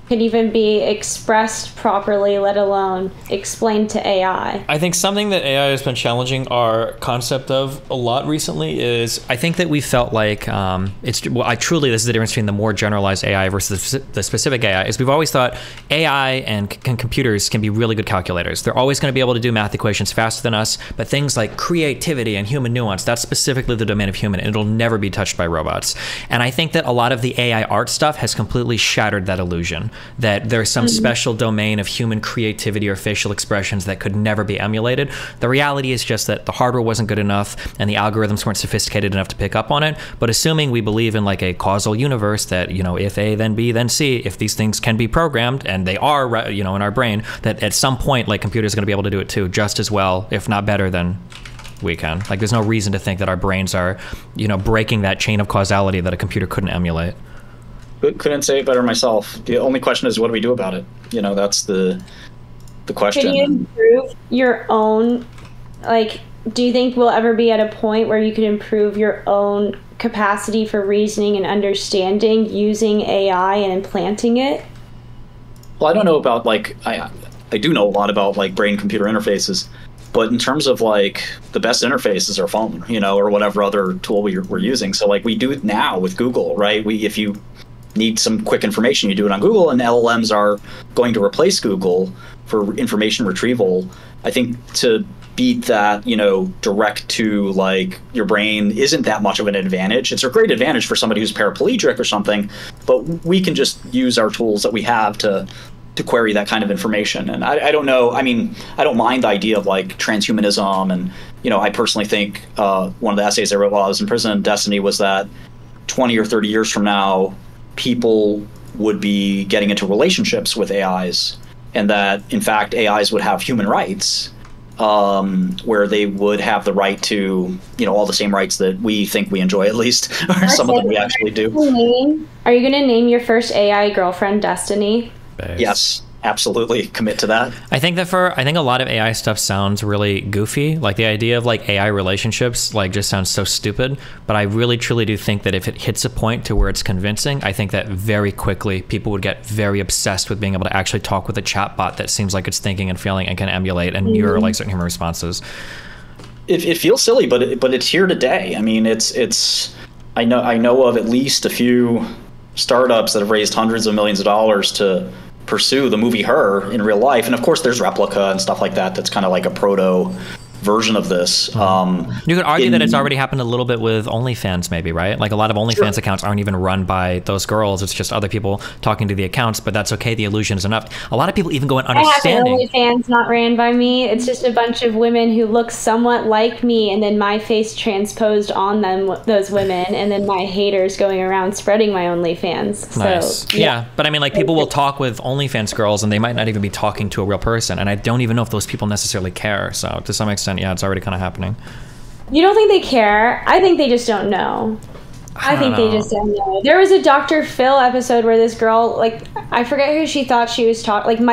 [SPEAKER 3] could even be expressed properly, let alone explained to AI.
[SPEAKER 2] I think something that AI has been challenging our concept of a lot recently is, I think that we felt like this is the difference between the more generalized AI versus the specific AI, is we've always thought AI and computers can be really good calculators. They're always going to be able to do math equations faster than us, but things like creativity and human nuance, that's specifically the domain of human, and it'll never be touched by robots. And I think that a lot of the AI art stuff has completely shattered that illusion, that there's some special domain of human creativity or facial expressions that could never be emulated. The reality is just that the hardware wasn't good enough and the algorithms weren't sophisticated enough to pick up on it. But assuming we believe in like a causal universe that, if A then B then C, if these things can be programmed, and they are, in our brain, that at some point like computers are going to be able to do it too, just as well, if not better than we can. Like, there's no reason to think that our brains are, breaking that chain of causality that a computer couldn't emulate.
[SPEAKER 6] Couldn't say it better myself. The only question is, what do we do about it? That's the question.
[SPEAKER 3] Can you improve your own, do you think we'll ever be at a point where you can improve your own capacity for reasoning and understanding using AI and implanting it?
[SPEAKER 6] Well, I don't know about, I do know a lot about, brain-computer interfaces, but in terms of, the best interface is our phone, or whatever other tool we're using. So, we do it now with Google, right? If you need some quick information, you do it on Google, and LLMs are going to replace Google for information retrieval. I think to beat that, direct to your brain isn't that much of an advantage. It's a great advantage for somebody who's paraplegic or something, but we can just use our tools that we have to query that kind of information. And I don't know, I mean, I don't mind the idea of transhumanism, and I personally think one of the essays I wrote while I was in prison, Destiny, was that 20 or 30 years from now, people would be getting into relationships with AIs, and that in fact AIs would have human rights, where they would have the right to, all the same rights that we think we enjoy, at least, or some of them we actually do.
[SPEAKER 3] Are you going to name your first AI girlfriend Destiny?
[SPEAKER 6] Yes, absolutely, commit to that.
[SPEAKER 2] I think that I think a lot of AI stuff sounds really goofy. Like, the idea of AI relationships just sounds so stupid. But I really truly do think that if it hits a point to where it's convincing, I think that very quickly people would get very obsessed with being able to actually talk with a chatbot that seems like it's thinking and feeling and can emulate and mirror certain human responses.
[SPEAKER 6] It feels silly, but it's here today. I mean, I know of at least a few startups that have raised hundreds of millions of dollars to pursue the movie Her in real life, and of course there's Replica and stuff like that. That's kind of like a proto version of this.
[SPEAKER 2] You could argue that it's already happened a little bit with OnlyFans, maybe, right? A lot of OnlyFans accounts aren't even run by those girls. It's just other people talking to the accounts, but that's okay. The illusion is enough. A lot of people even go in understanding.
[SPEAKER 3] I have OnlyFans not ran by me. It's just a bunch of women who look somewhat like me, and then my face transposed on them, those women, and then my haters going around spreading my OnlyFans.
[SPEAKER 2] Nice.
[SPEAKER 3] So,
[SPEAKER 2] yeah, but I mean, people will talk with OnlyFans girls, and they might not even be talking to a real person, and I don't even know if those people necessarily care. So to some extent, yeah, it's already kind of happening.
[SPEAKER 3] You don't think they care? I think they just don't know. I think they just don't know. There was a Dr. Phil episode where this girl, I forget who she thought she was talking, it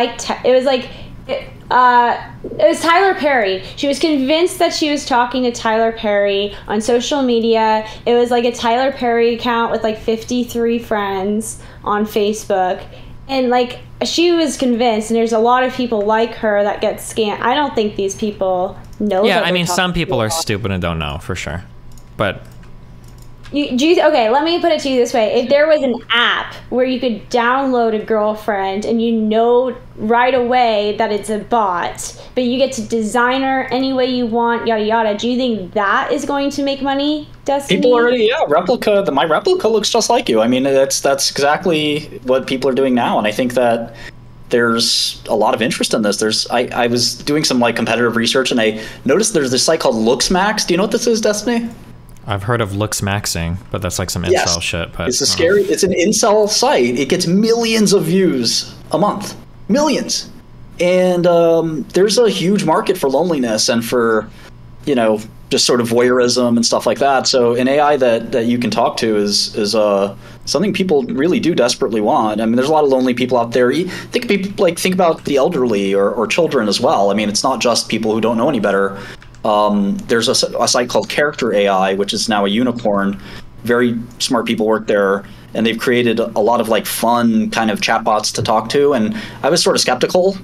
[SPEAKER 3] was Tyler Perry. She was convinced that she was talking to Tyler Perry on social media. It was a Tyler Perry account with 53 friends on Facebook. And she was convinced, and there's a lot of people like her that get scammed. I don't think these people know.
[SPEAKER 2] Yeah, I mean, some people are stupid and don't know, for sure. But
[SPEAKER 3] Okay, let me put it to you this way. If there was an app where you could download a girlfriend and you know right away that it's a bot, but you get to design her any way you want, yada yada, do you think that is going to make money, Destiny?
[SPEAKER 6] People already, replica. My replica looks just like you. I mean, that's exactly what people are doing now, and I think that there's a lot of interest in this. I was doing some like competitive research, and I noticed there's this site called LooksMax. Do you know what this is, Destiny?
[SPEAKER 2] I've heard of looks maxing, but that's like some incel shit. But
[SPEAKER 6] it's it's an incel site. It gets millions of views a month, millions, and there's a huge market for loneliness and for, just sort of voyeurism and stuff like that. So an AI that you can talk to is something people really do desperately want. I mean, there's a lot of lonely people out there. Think about the elderly or children as well. I mean, it's not just people who don't know any better. There's a site called Character AI, which is now a unicorn. Very smart people work there, and they've created a lot of like fun kind of chatbots to talk to. And I was sort of skeptical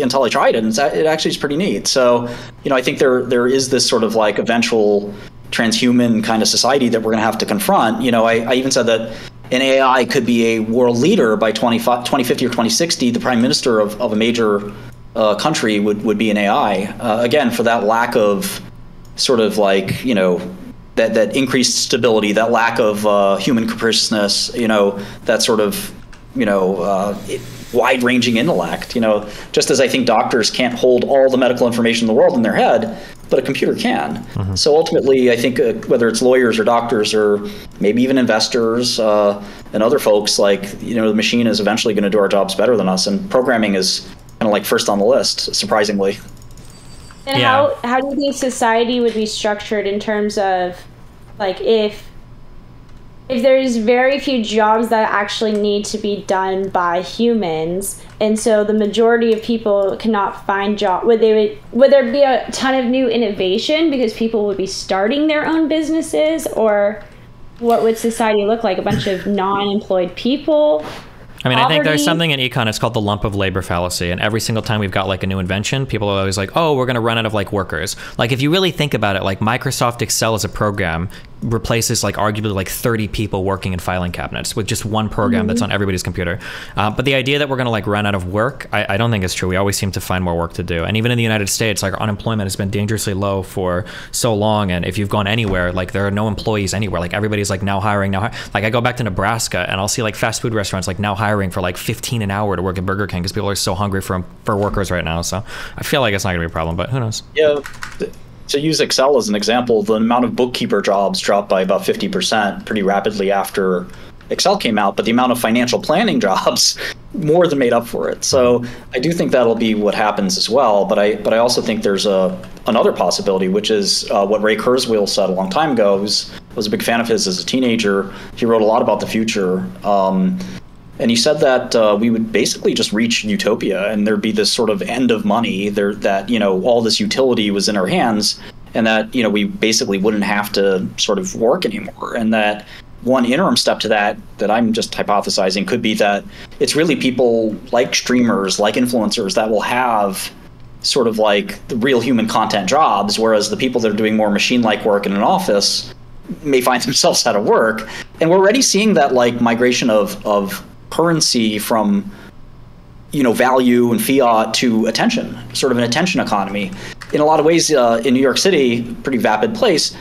[SPEAKER 6] until I tried it, and it actually is pretty neat. So, I think there is this sort of like eventual transhuman kind of society that we're going to have to confront. I even said that an AI could be a world leader by 2050 or 2060. The prime minister of a major country would be an AI, again, for that lack of sort of like, that increased stability, that lack of human capriciousness, that sort of, wide-ranging intellect. Just as I think doctors can't hold all the medical information in the world in their head, but a computer can. Mm-hmm. So ultimately, I think whether it's lawyers or doctors or maybe even investors and other folks, like, the machine is eventually going to do our jobs better than us, and programming is kind of like first on the list, surprisingly.
[SPEAKER 3] And how do you think society would be structured in terms of, like, if there's very few jobs that actually need to be done by humans, and so the majority of people cannot find jobs, would there be a ton of new innovation because people would be starting their own businesses, or what would society look like? A bunch of non-employed people?
[SPEAKER 2] I mean, I think there's something in econ, it's called the lump of labor fallacy. And every single time we've got like a new invention, people are always like, oh, we're going to run out of like workers. Like, if you really think about it, like Microsoft Excel as a program replaces like arguably like 30 people working in filing cabinets with just one program that's on everybody's computer. But the idea that we're going to like run out of work, I don't think is true. We always seem to find more work to do. And even in the United States, like, unemployment has been dangerously low for so long. And if you've gone anywhere, like, there are no employees anywhere. Like, everybody's like now hiring. Like, I go back to Nebraska and I'll see like fast food restaurants like now hiring for like 15 an hour to work at Burger King because people are so hungry for workers right now. So I feel like it's not going to be a problem, but who knows?
[SPEAKER 6] Yeah. To use Excel as an example, the amount of bookkeeper jobs dropped by about 50% pretty rapidly after Excel came out, but the amount of financial planning jobs more than made up for it. So I do think that'll be what happens as well. But I also think there's another possibility, which is what Ray Kurzweil said a long time ago. Was a big fan of his as a teenager. He wrote a lot about the future. And he said that we would basically just reach utopia, and there'd be this sort of end of money there, that, all this utility was in our hands, and that, we basically wouldn't have to sort of work anymore. And that one interim step to that I'm just hypothesizing could be that it's really people like streamers, like influencers, that will have sort of like the real human content jobs, whereas the people that are doing more machine-like work in an office may find themselves out of work. And we're already seeing that like migration of currency from, value and fiat to attention, sort of an attention economy. In a lot of ways, in New York City, pretty vapid place,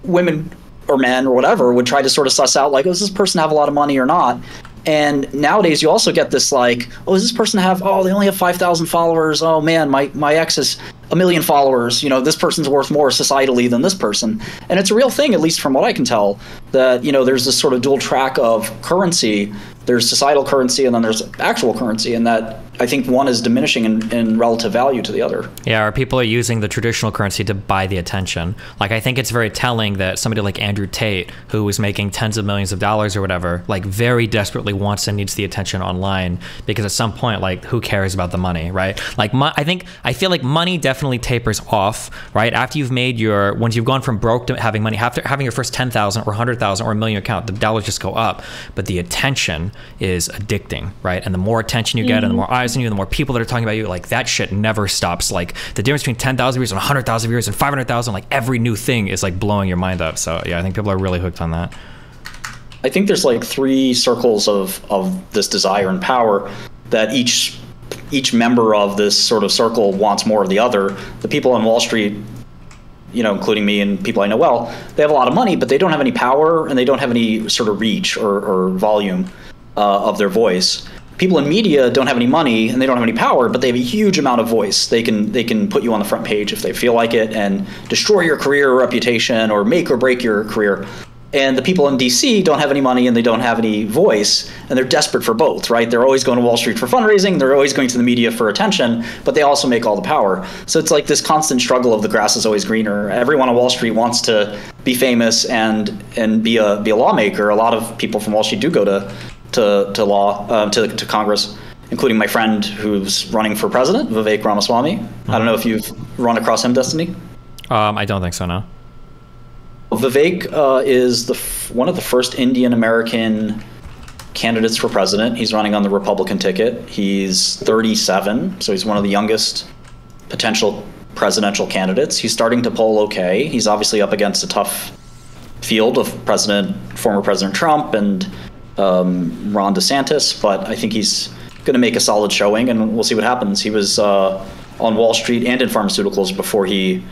[SPEAKER 6] women or men or whatever would try to sort of suss out, like, does this person have a lot of money or not? And nowadays you also get this like, does this person have, they only have 5,000 followers. Oh man, my ex has 1 million followers. This person's worth more societally than this person. And it's a real thing, at least from what I can tell, that, there's this sort of dual track of currency. There's societal currency and then there's actual currency, and that I think one is diminishing in relative value to the other.
[SPEAKER 2] Yeah, or people are using the traditional currency to buy the attention. Like, I think it's very telling that somebody like Andrew Tate, who was making tens of millions of dollars or whatever, like very desperately wants and needs the attention online, because at some point, like, who cares about the money, right? Like, I feel like money definitely tapers off, right? After you've made once you've gone from broke to having money, after having your first 10,000 or 100,000 or $1 million account, the dollars just go up. But the attention is addicting, right? And the more attention you get and the more eyes advertising you, the more people that are talking about you, like that shit never stops. Like the difference between 10,000 viewers and 100,000 viewers and 500,000, like every new thing is like blowing your mind up. So yeah, I think people are really hooked on that.
[SPEAKER 6] I think there's like 3 circles of this desire and power that each member of this sort of circle wants more of the other. The people on Wall Street, you know, including me and people I know well, they have a lot of money, but they don't have any power and they don't have any sort of reach or volume of their voice. People in media don't have any money and they don't have any power, but they have a huge amount of voice. They can put you on the front page if they feel like it and destroy your career or reputation or make or break your career. And the people in DC don't have any money and they don't have any voice, and they're desperate for both, right? They're always going to Wall Street for fundraising, they're always going to the media for attention, but they also make all the power. So it's like this constant struggle of the grass is always greener. Everyone on Wall Street wants to be famous and be a lawmaker. A lot of people from Wall Street do go to Congress, including my friend who's running for president, Vivek Ramaswamy. I don't know if you've run across him, Destiny.
[SPEAKER 2] I don't think so, no.
[SPEAKER 6] Vivek is one of the first Indian American candidates for president. He's running on the Republican ticket. He's 37, so he's one of the youngest potential presidential candidates. He's starting to poll okay. He's obviously up against a tough field of former President Trump and Ron DeSantis, but I think he's going to make a solid showing, and we'll see what happens. He was on Wall Street and in pharmaceuticals before he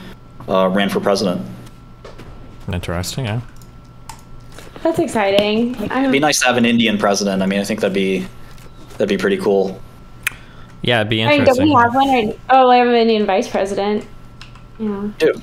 [SPEAKER 6] ran for president.
[SPEAKER 2] Interesting, yeah.
[SPEAKER 3] That's exciting.
[SPEAKER 6] It'd be nice to have an Indian president. I mean, I think that'd be pretty cool.
[SPEAKER 2] Yeah, it'd be
[SPEAKER 3] I mean,
[SPEAKER 2] interesting.
[SPEAKER 3] don't we have one? I have an Indian vice president. Yeah.
[SPEAKER 6] Dude.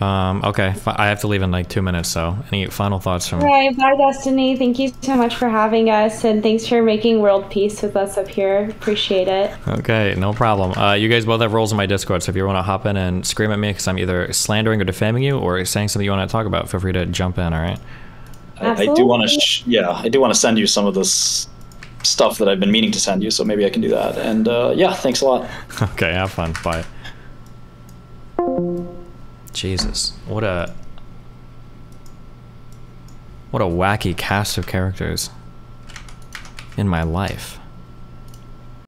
[SPEAKER 2] Okay, I have to leave in like 2 minutes, so any final thoughts from...
[SPEAKER 3] All right, bye, Destiny. Thank you so much for having us, and thanks for making world peace with us up here. Appreciate it.
[SPEAKER 2] Okay, no problem. You guys both have roles in my Discord, so if you want to hop in and scream at me because I'm either slandering or defaming you or saying something you want to talk about, feel free to jump in, all right?
[SPEAKER 6] I do want to send you some of this stuff that I've been meaning to send you, so maybe I can do that. And yeah, thanks a lot.
[SPEAKER 2] Okay, have fun. Bye. Jesus, what a wacky cast of characters in my life.